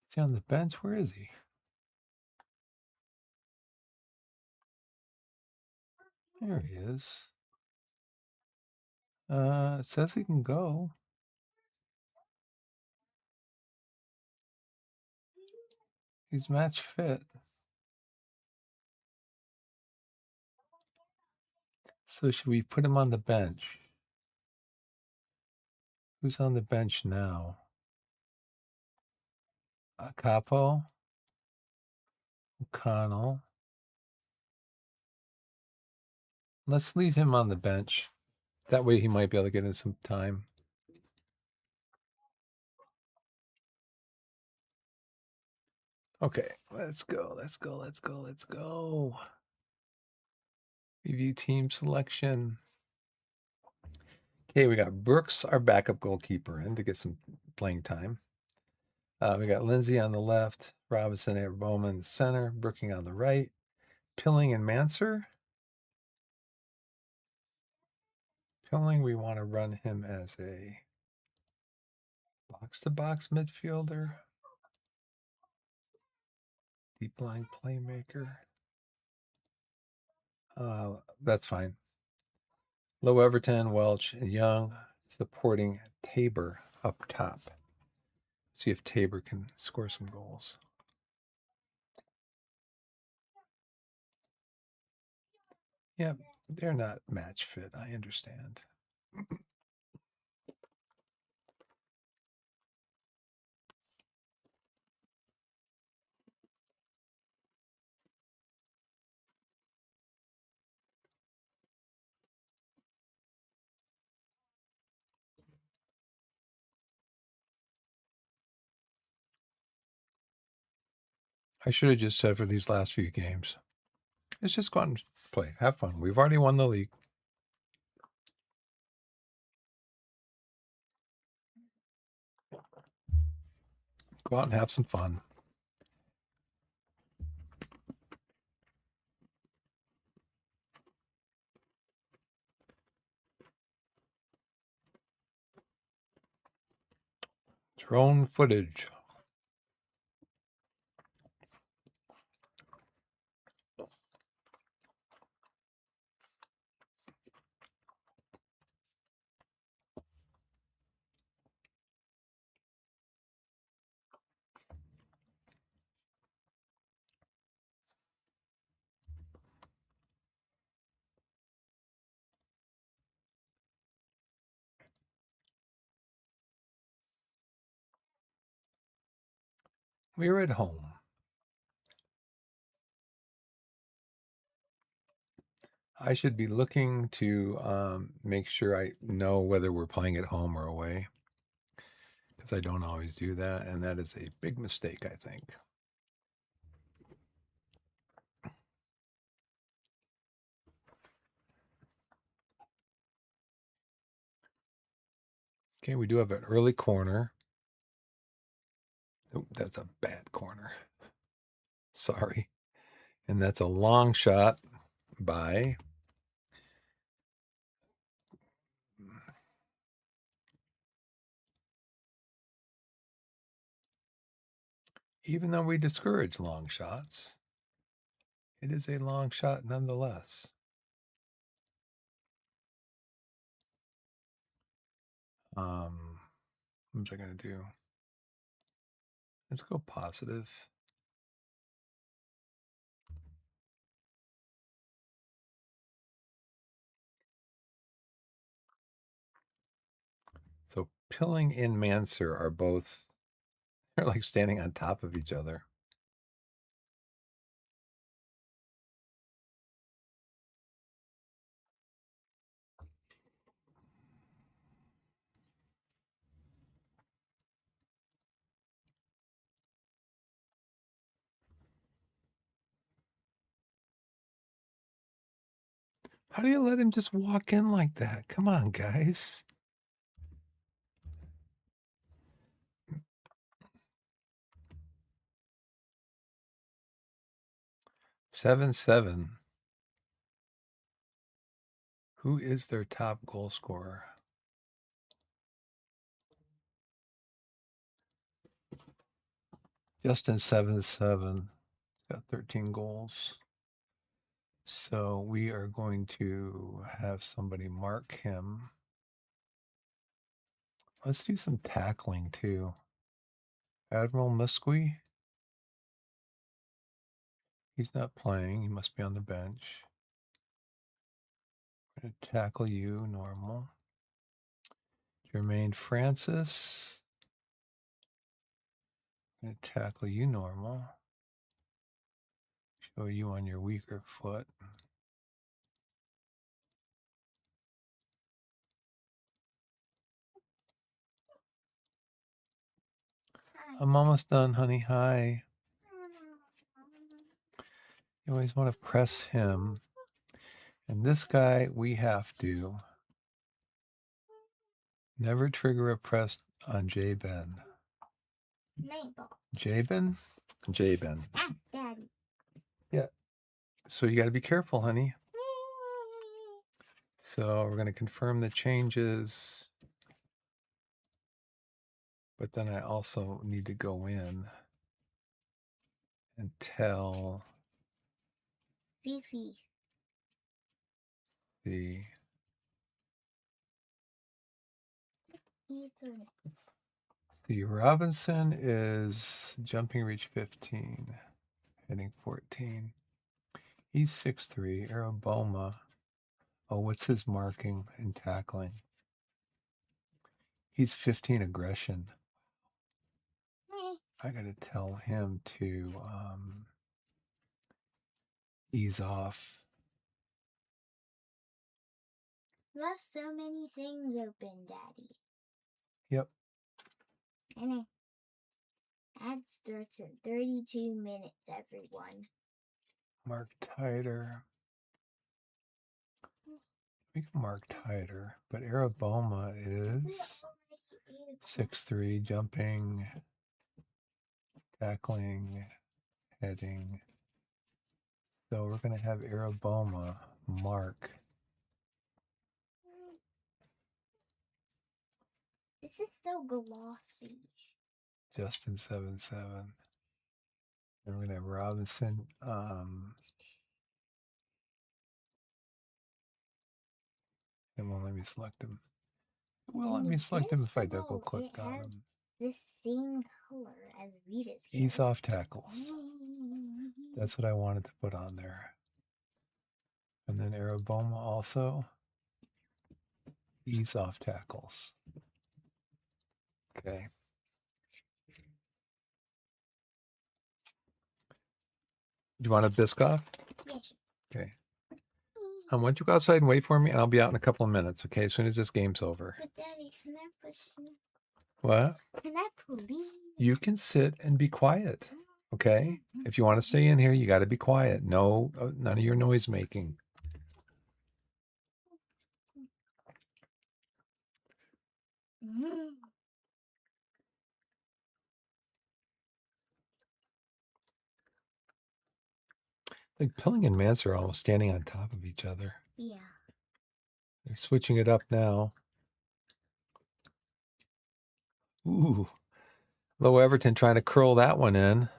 Is he on the bench? Where is he? There he is. It says he can go. He's match fit. So should we put him on the bench? Who's on the bench now? Capo, O'Connell. Let's leave him on the bench. That way he might be able to get in some time. Okay, let's go. Review team selection. Okay, we got Brooks, our backup goalkeeper, in to get some playing time. We got Lindsay on the left, Robinson and Bowman in the center, Brooking on the right, Pilling and Manser. Pilling, we want to run him as a box-to-box midfielder, deep line playmaker. That's fine. Low Everton, Welch, and Young supporting Tabor up top. See if Tabor can score some goals. Yeah, they're not match fit. I understand. I should have just said for these last few games, let's just go out and play. Have fun. We've already won the league. Go out and have some fun. Drone footage. We're at home. I should be looking to make sure I know whether we're playing at home or away, because I don't always do that, and that is a big mistake, I think. Okay, we do have an early corner. Oh, that's a bad corner. Sorry. And that's a long shot by even though we discourage long shots, it is a long shot nonetheless. What was I going to do? Let's go positive. So Pilling and Mansur are both, they're like standing on top of each other. How do you let him just walk in like that? Come on, guys. Seven. Who is their top goal scorer? Justin 7-7. Got 13 goals. So we are going to have somebody mark him. Let's do some tackling too. Admiral Musqui. He's not playing. He must be on the bench. I'm going to tackle you, normal. Jermaine Francis. I'm going to tackle you, normal. Show you on your weaker foot. I'm almost done, honey. Hi. You always want to press him. And this guy, we have to never trigger a press on J-Ben. J-Ben? J-Ben. Ah, Daddy. Yeah. So you got to be careful, honey. So we're going to confirm the changes. But then I also need to go in and tell Fifi. the Robinson is jumping reach 15, heading 14. He's 6'3". Araboma. Oh, what's his marking and tackling? He's 15 aggression. I got to tell him to ease off. Left so many things open, Daddy. Yep. I know. Ad starts in 32 minutes, everyone. Mark tighter. We can mark tighter, but Araboma is 6'3", jumping, tackling, heading. So we're going to have Araboma mark. This is so glossy. Justin 7-7. And we're going to have Robinson. It won't let me select him. It will let me select him if I double click on him. The same color as Rita's. Ease off tackles. That's what I wanted to put on there. And then Araboma also. Ease off tackles. Okay. Do you want a Biscoff? Yes. Okay. Why don't you go outside and wait for me, and I'll be out in a couple of minutes, okay? As soon as this game's over. But Daddy, can I push you? What? Can I please? You can sit and be quiet, okay? If you want to stay in here, you got to be quiet. No, none of your noise making. Like Pilling and Mance are almost standing on top of each other. Yeah. They're switching it up now. Ooh. Low Everton trying to curl that one in.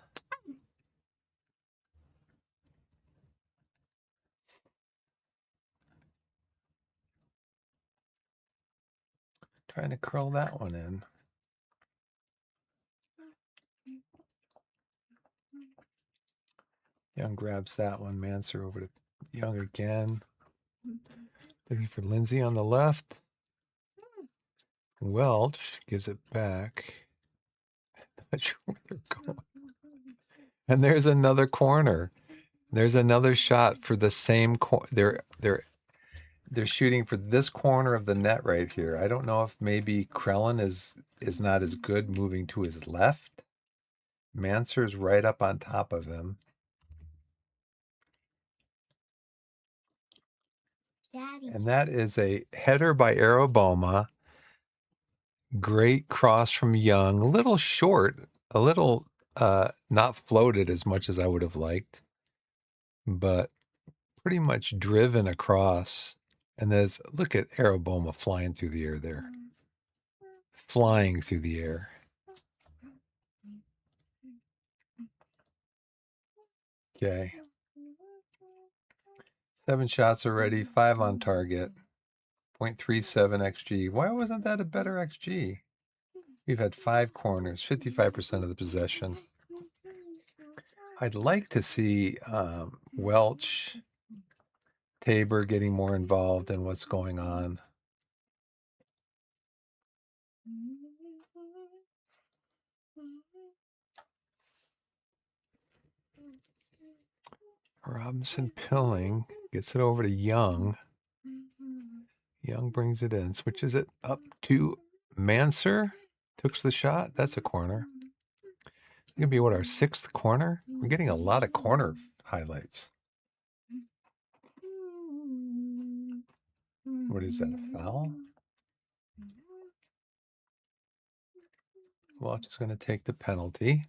Trying to curl that one in. Young grabs that one. Manser over to Young again. Looking for Lindsay on the left. Welch gives it back. Not sure where they're going. And there's another corner. There's another shot for the same corner. They're shooting for this corner of the net right here. I don't know if maybe Krellin is not as good moving to his left. Manser's right up on top of him. Daddy. And that is a header by Araboma. Great cross from Young. A little short, a little not floated as much as I would have liked, but pretty much driven across. And there's, look at Araboma flying through the air there. Flying through the air. Okay. 7 shots already, 5 on target, 0.37 XG. Why wasn't that a better XG? We've had 5 corners, 55% of the possession. I'd like to see Welch, Tabor getting more involved in what's going on. Robinson Pilling gets it over to Young. Young brings it in, switches it up to Manser. Took the shot. That's a corner. It's going to be, what, our 6th corner? We're getting a lot of corner highlights. What is that, a foul? Welch is going to take the penalty.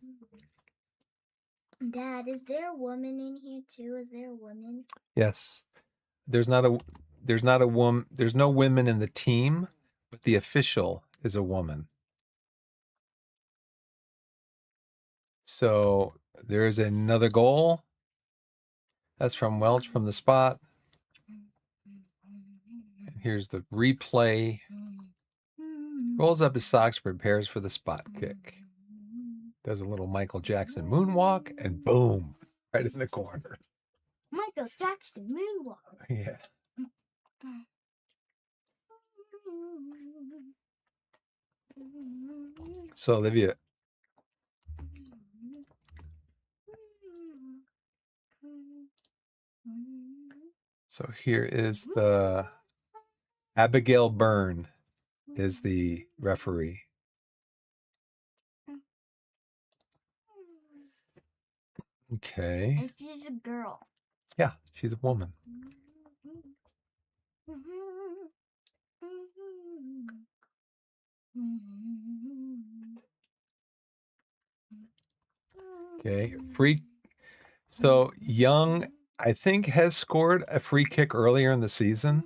Dad, is there a woman in here too? Is there a woman? Yes. There's no women in the team, but the official is a woman. So there is another goal. That's from Welch from the spot. And here's the replay. Rolls up his socks, prepares for the spot kick. Does a little Michael Jackson moonwalk, and boom, right in the corner. Michael Jackson moonwalk. Yeah. So Olivia, so here is the Abigail Byrne is the referee. Okay. And she's a girl. Yeah, she's a woman. Okay, free. So Young, I think, has scored a free kick earlier in the season.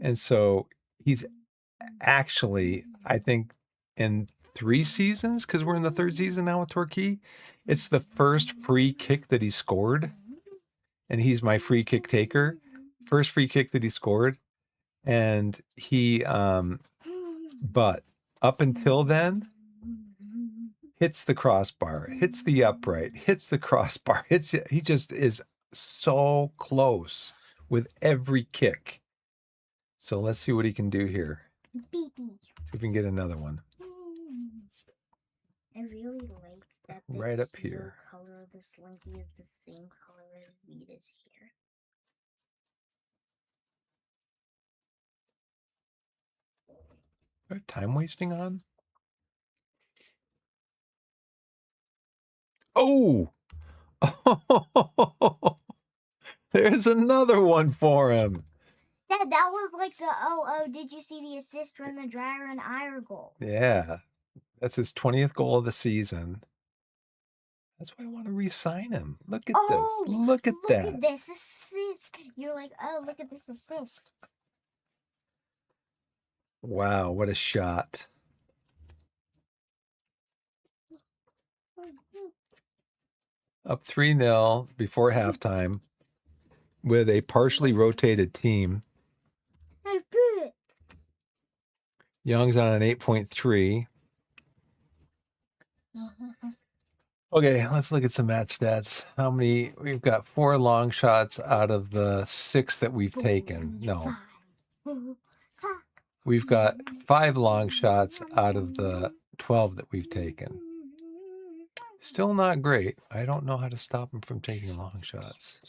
And so he's actually, I think, in 3 seasons, because we're in the 3rd season now with Torquay, it's the first free kick that he scored. And he's my free kick taker. First free kick that he scored. And he, but up until then, hits the crossbar, hits the upright, hits the crossbar. He just is so close with every kick. So let's see what he can do here. See if we can get another one. I really like that the right up here. Color of the slinky is the same color as Vita's hair. Is time wasting on? Oh! Oh! There's another one for him. Dad, that was like the did you see the assist from the Dryer and Iyer goal? Yeah. That's his 20th goal of the season. That's why I want to re-sign him. Look at this. Look at that. Look at this assist. You're like, oh, look at this assist. Wow, what a shot. Up 3-0 before halftime with a partially rotated team. Young's on an 8.3. Okay, let's look at some mat stats. How many? We've got 4 long shots out of the 6 that we've taken. No. We've got 5 long shots out of the 12 that we've taken. Still not great. I don't know how to stop him from taking long shots.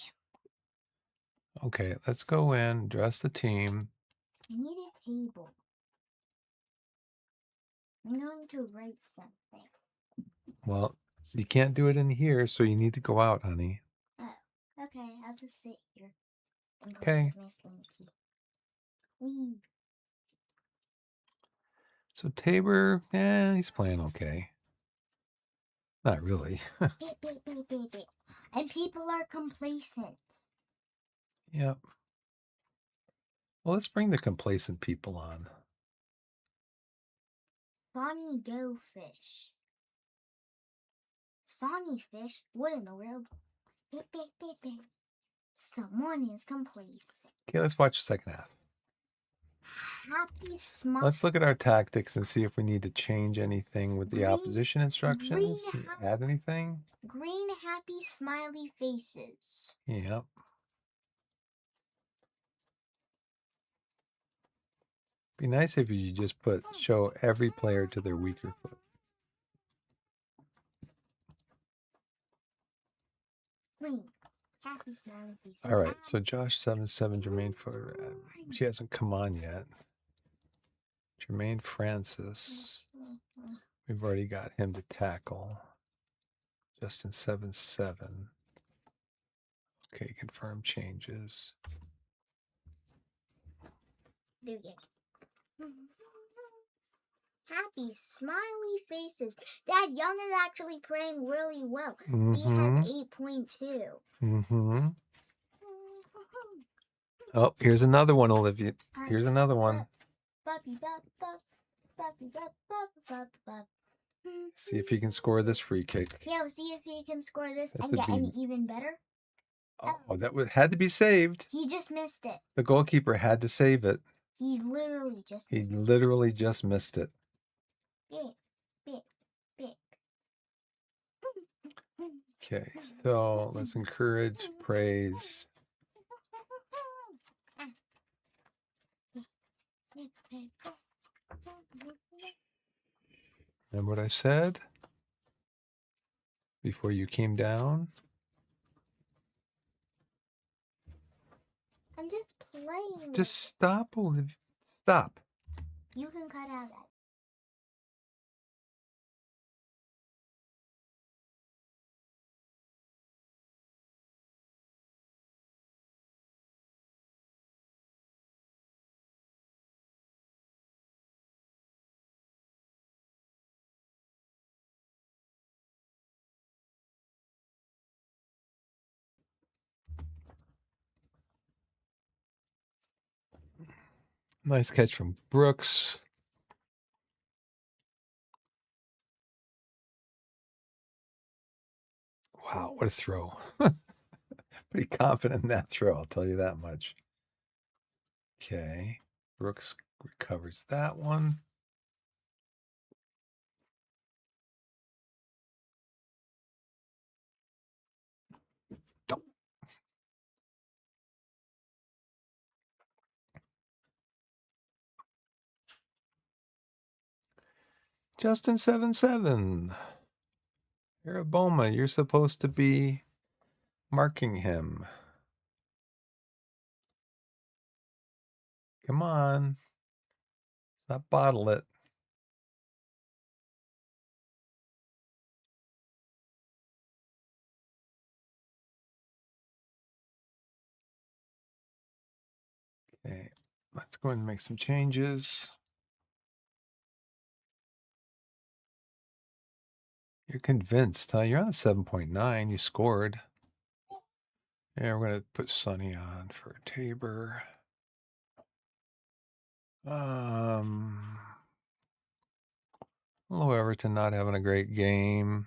Okay, let's go in, dress the team. I need a table. I'm going to write something. Well, you can't do it in here, so you need to go out, honey. Oh, okay. I'll just sit here. Okay. So Tabor, he's playing okay. Not really. And people are complacent. Yep. Well, let's bring the complacent people on. Sonny Go Fish. Sonny Fish? What in the world? Someone is complacent. Okay, let's watch the second half. Happy smile. Let's look at our tactics and see if we need to change anything with the opposition instructions. Add anything? Green happy smiley faces. Yep. Be nice if you just show every player to their weaker foot. Green happy smiley faces. All right, so Josh 7-7, Jermaine Ford. She hasn't come on yet. Jermaine Francis. We've already got him to tackle. Justin 7-7. Okay, confirm changes. There we go. Happy smiley faces. Dad, Young is actually playing really well. We have 8.2. Mm-hmm. Oh, here's another one, Olivia. Here's another one. See if he can score this free kick. Yeah, we'll see if he can score this and get an even better. Oh, that had to be saved. He just missed it. The goalkeeper had to save it. He literally just missed it. He literally just missed it. Big. Okay, so let's encourage, praise. Remember what I said before you came down? I'm just playing. Just stop, Olivia. Stop. You can cut out that. Nice catch from Brooks. Wow, what a throw. Pretty confident in that throw, I'll tell you that much. Okay, Brooks recovers that one. Justin 7-7. Araboma, you're supposed to be marking him. Come on. not bottle it. Okay, let's go ahead and make some changes. You're convinced, huh? You're on a 7.9. You scored. Yeah, we're going to put Sonny on for Tabor. Hello, Everton not having a great game.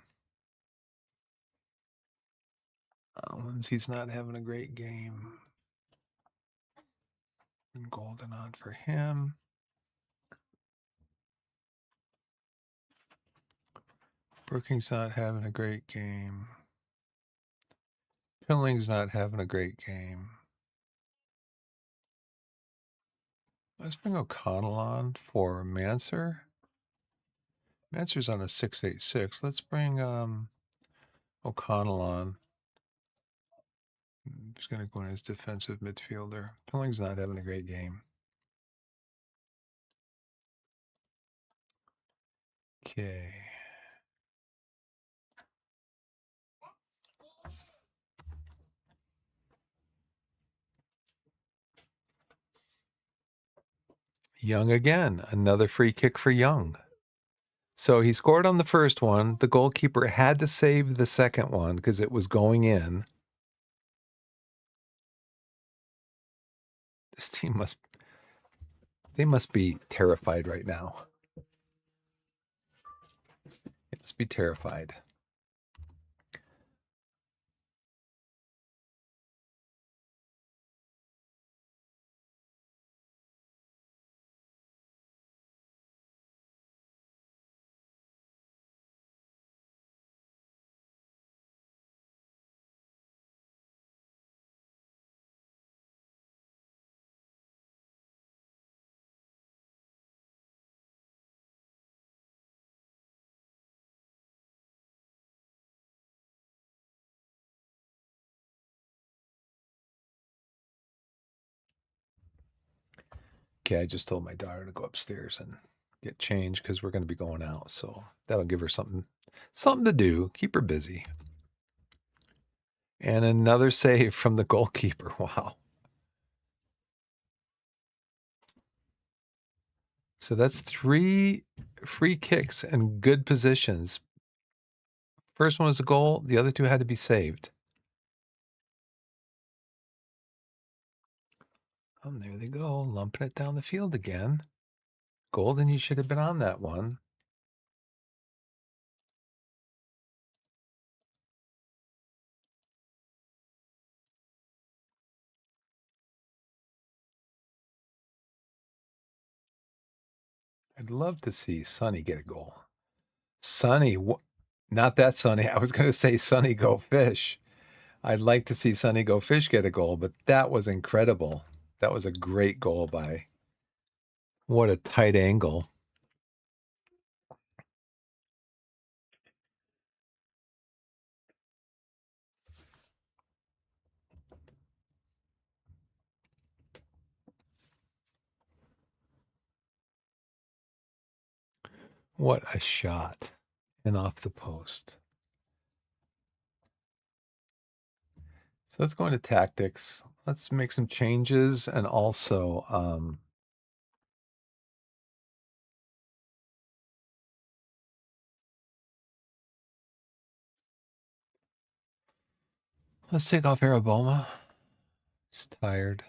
Lindsay's not having a great game. And Golden on for him. Brooking's not having a great game. Pilling's not having a great game. Let's bring O'Connell on for Manser. Manser's on a 6.86. Let's bring O'Connell on. He's going to go in as defensive midfielder. Pilling's not having a great game. Okay. Young again. Another free kick for Young. So he scored on the first one. The goalkeeper had to save the second one because it was going in. This team they must be terrified right now. They must be terrified. Okay, I just told my daughter to go upstairs and get changed because we're going to be going out. So that'll give her something to do, keep her busy. And another save from the goalkeeper. Wow. So that's 3 free kicks and good positions. First one was a goal. The other 2 had to be saved. There they go, lumping it down the field again. Golden, you should have been on that one. I'd love to see Sonny get a goal. Sonny, not that Sonny. I was going to say Sonny go fish. I'd like to see Sonny go fish get a goal, but that was incredible. That was a great goal by. What a tight angle. What a shot. And off the post. So let's go into tactics. Let's make some changes and also let's take off Araboma. He's tired.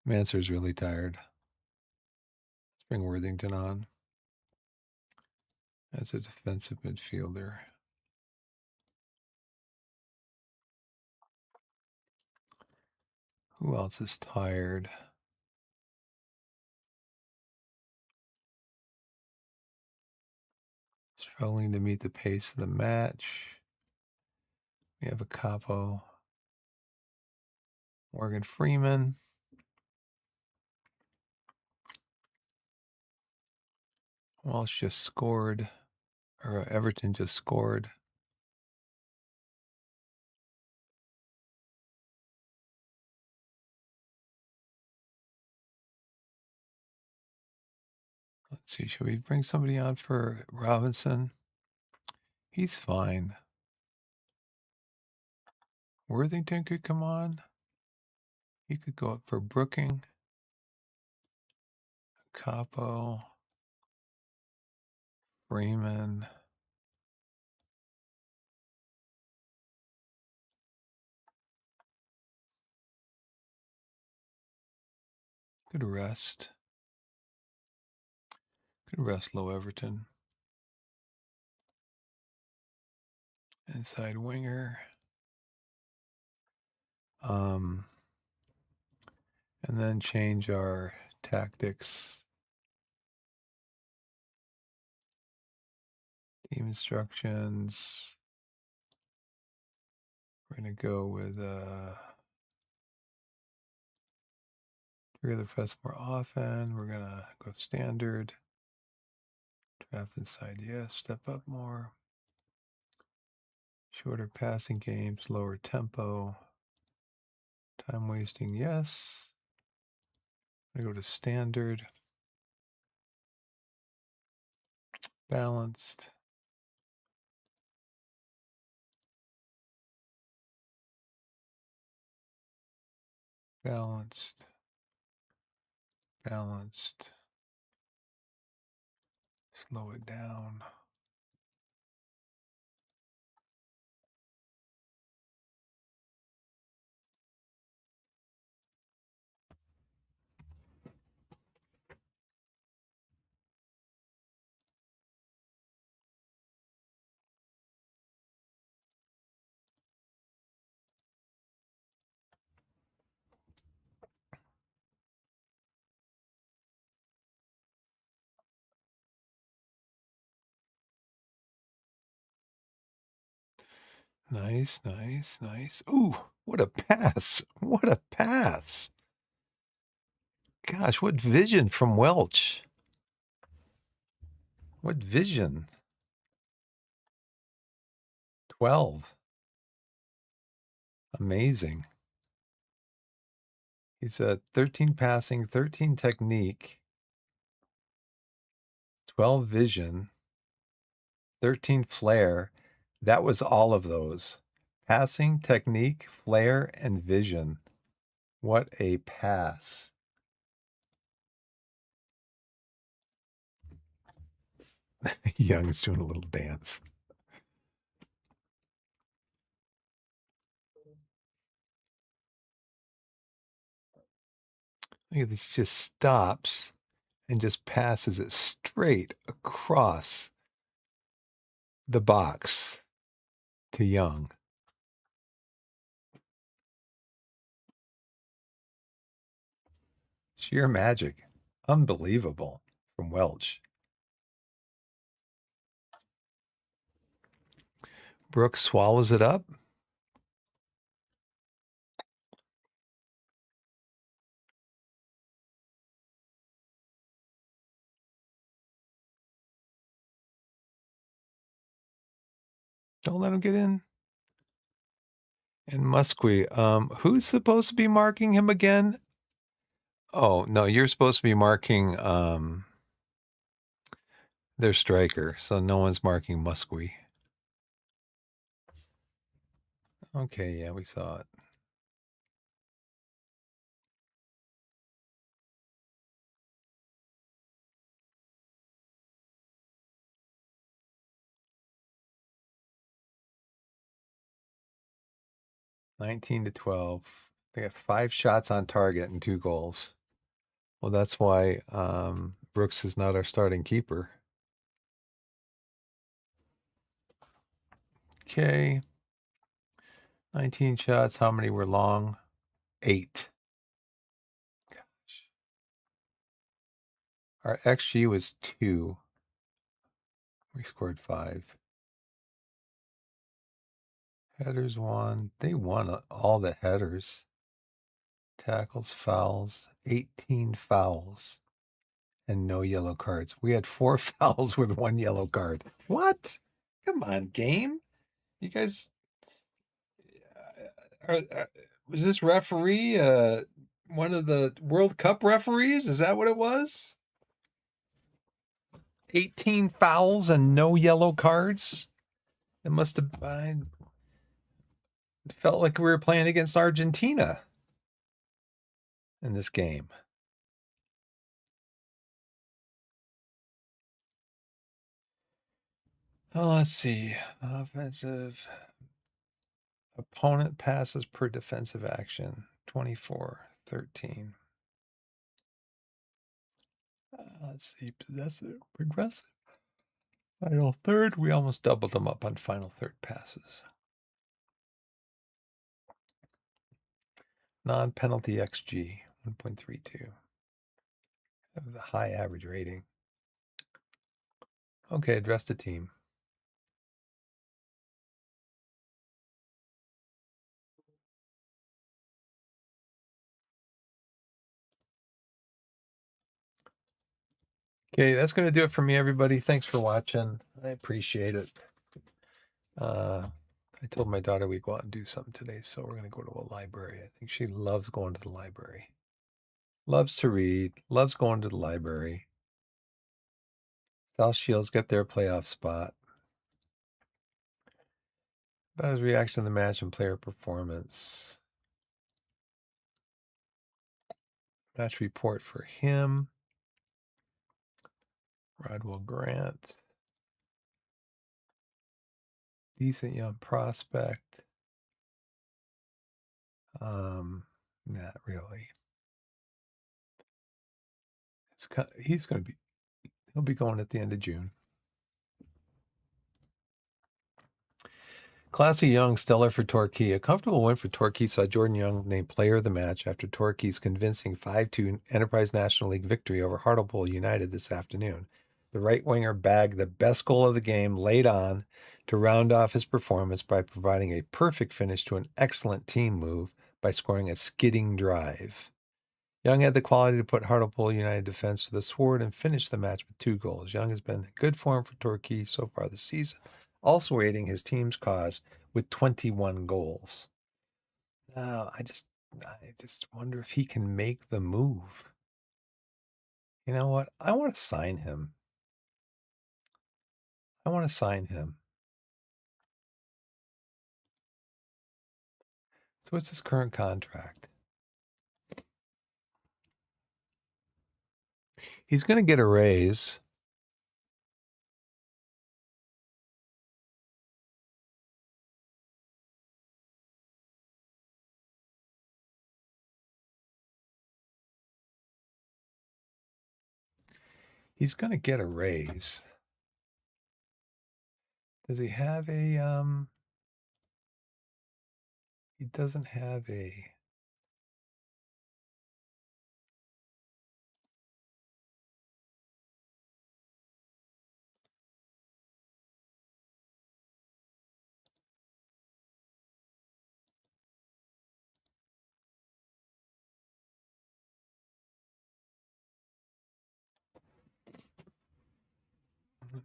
Manser's really tired. Let's bring Worthington on as a defensive midfielder. Who else is tired? Struggling to meet the pace of the match. We have a Capo. Morgan Freeman. Walsh just scored. Or Everton just scored. Let's see. Should we bring somebody on for Robinson? He's fine. Worthington could come on. He could go up for Brooking. Capo. Freeman. Good rest. Good rest, Low Everton. Inside winger. And then change our tactics. Team instructions. We're going to go with trigger the press more often. We're going to go standard. Draft inside, yes. Step up more. Shorter passing games, lower tempo. Time wasting, yes. I go to standard. Balanced. Balanced. Balanced. Slow it down. Nice, nice, nice. Ooh, what a pass. What a pass. Gosh, what vision from Welch. What vision. 12. Amazing. He's a 13 passing, 13 technique, 12 vision, 13 flair. That was all of those. Passing, technique, flair, and vision. What a pass. Young's doing a little dance. Look at this, just stops and just passes it straight across the box to Young. Sheer magic. Unbelievable from Welch. Brooks swallows it up. Don't let him get in. And Muskie, who's supposed to be marking him again? Oh, no, you're supposed to be marking their striker, so no one's marking Muskie. Okay, yeah, we saw it. (19-12). They got 5 shots on target and 2 goals. Well, that's why Brooks is not our starting keeper. Okay. 19 shots. How many were long? 8. Gosh. Our XG was 2. We scored 5. Headers won. They won all the headers. Tackles, fouls, 18 fouls, and no yellow cards. We had 4 fouls with 1 yellow card. What? Come on, game. You guys, was this referee one of the World Cup referees? Is that what it was? 18 fouls and no yellow cards. It must have it felt like we were playing against Argentina in this game. Oh, let's see. Offensive opponent passes per defensive action, 24-13. Let's see. Possessive, progressive. Final third, we almost doubled them up on final third passes. Non-penalty XG, 1.32. Have the high average rating. Okay, address the team. Okay, that's going to do it for me, everybody. Thanks for watching. I appreciate it. I told my daughter we'd go out and do something today, so we're going to go to a library. I think she loves going to the library. Loves to read, loves going to the library. South Shields get their playoff spot. About his reaction to the match and player performance. Match report for him. Rodwell Grant. Decent young prospect. Not really. He'll be going at the end of June. Classy Young, stellar for Torquay. A comfortable win for Torquay saw Jordan Young named player of the match after Torquay's convincing 5-2 Enterprise National League victory over Hartlepool United this afternoon. The right winger bagged the best goal of the game late on to round off his performance by providing a perfect finish to an excellent team move by scoring a skidding drive. Young had the quality to put Hartlepool United defense to the sword and finish the match with 2 goals. Young has been in good form for Torquay so far this season, also aiding his team's cause with 21 goals. Now, I just wonder if he can make the move. You know what? I want to sign him. So what's his current contract? He's going to get a raise. He's going to get a raise. Does he have a he doesn't have a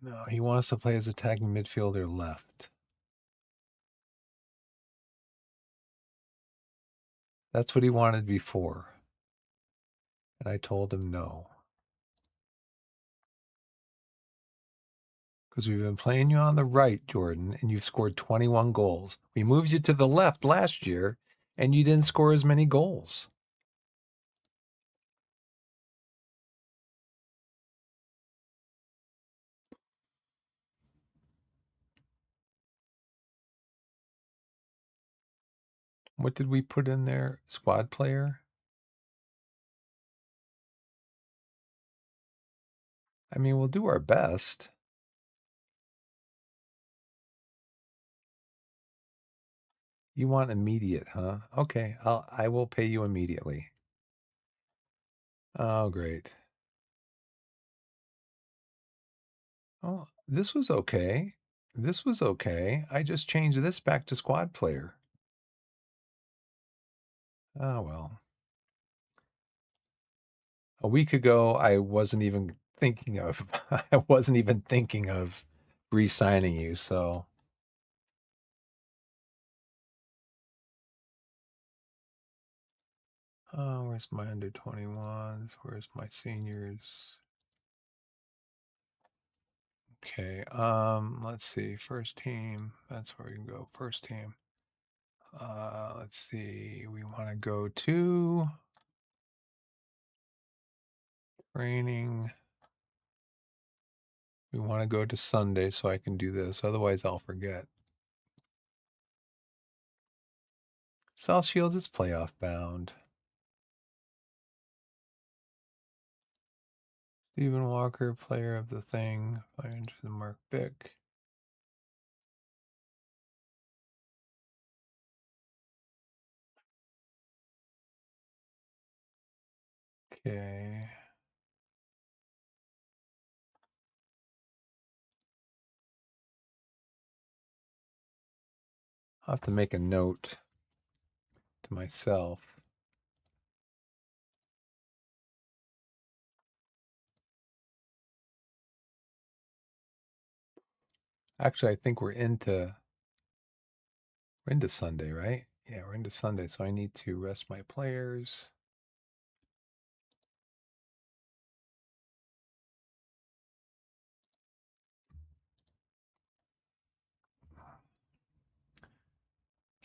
No, he wants to play as attacking midfielder left. That's what he wanted before. And I told him no. Because we've been playing you on the right, Jordan, and you've scored 21 goals. We moved you to the left last year, and you didn't score as many goals. What did we put in there? Squad player? I mean, we'll do our best. You want immediate, huh? Okay, I will pay you immediately. Oh, great. Oh, this was okay. This was okay. I just changed this back to squad player. Oh, well. A week ago, I wasn't even thinking of re-signing you, so oh, where's my under 21s? Where's my seniors? Okay, let's see. First team. That's where we can go. First team. Let's see. We want to go to training. We want to go to Sunday so I can do this. Otherwise, I'll forget. South Shields is playoff bound. Stephen Walker, player of the thing. Mark Bick. Okay. I'll have to make a note to myself. Actually, I think we're into Sunday, right? Yeah, we're into Sunday, so I need to rest my players.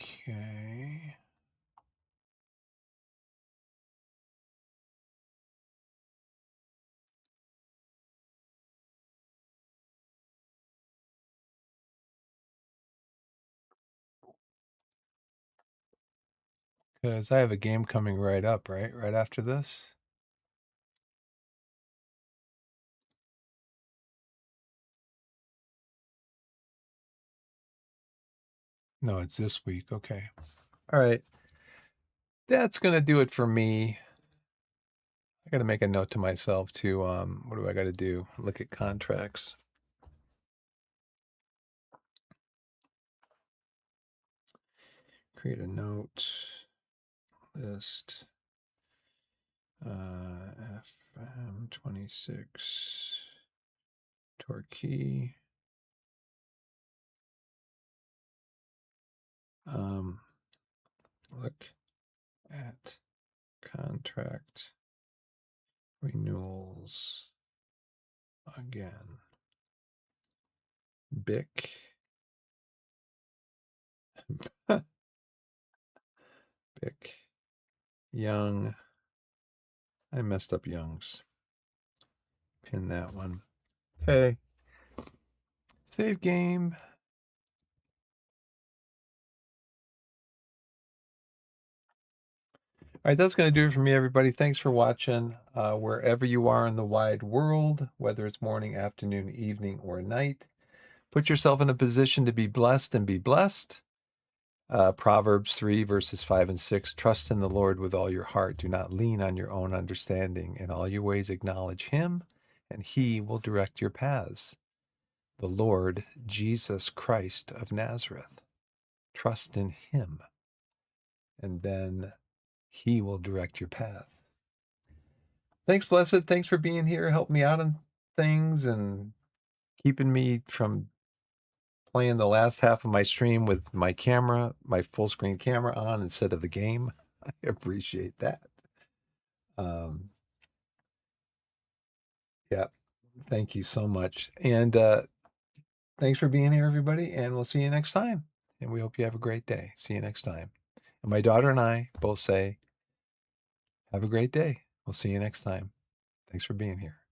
Okay. Because I have a game coming right up, right? Right after this. No, it's this week. Okay. All right. That's going to do it for me. I got to make a note to myself to, what do I got to do? Look at contracts. Create a note. List. FM 26. Torquay. Look at contract renewals again. Bick. Bick. Young. I messed up Young's. Pin that one. Okay. Save game. All right, that's going to do it for me, everybody. Thanks for watching. Wherever you are in the wide world, whether it's morning, afternoon, evening, or night, put yourself in a position to be blessed and be blessed. Proverbs 3, verses 5 and 6. Trust in the Lord with all your heart. Do not lean on your own understanding. In all your ways acknowledge him, and he will direct your paths. The Lord Jesus Christ of Nazareth. Trust in him, and then he will direct your paths. Thanks, Blessed. Thanks for being here. Help me out on things and keeping me from playing the last half of my stream with my camera, my full screen camera on instead of the game. I appreciate that. Yeah, thank you so much. And thanks for being here, everybody. And we'll see you next time. And we hope you have a great day. See you next time. And my daughter and I both say, have a great day. We'll see you next time. Thanks for being here.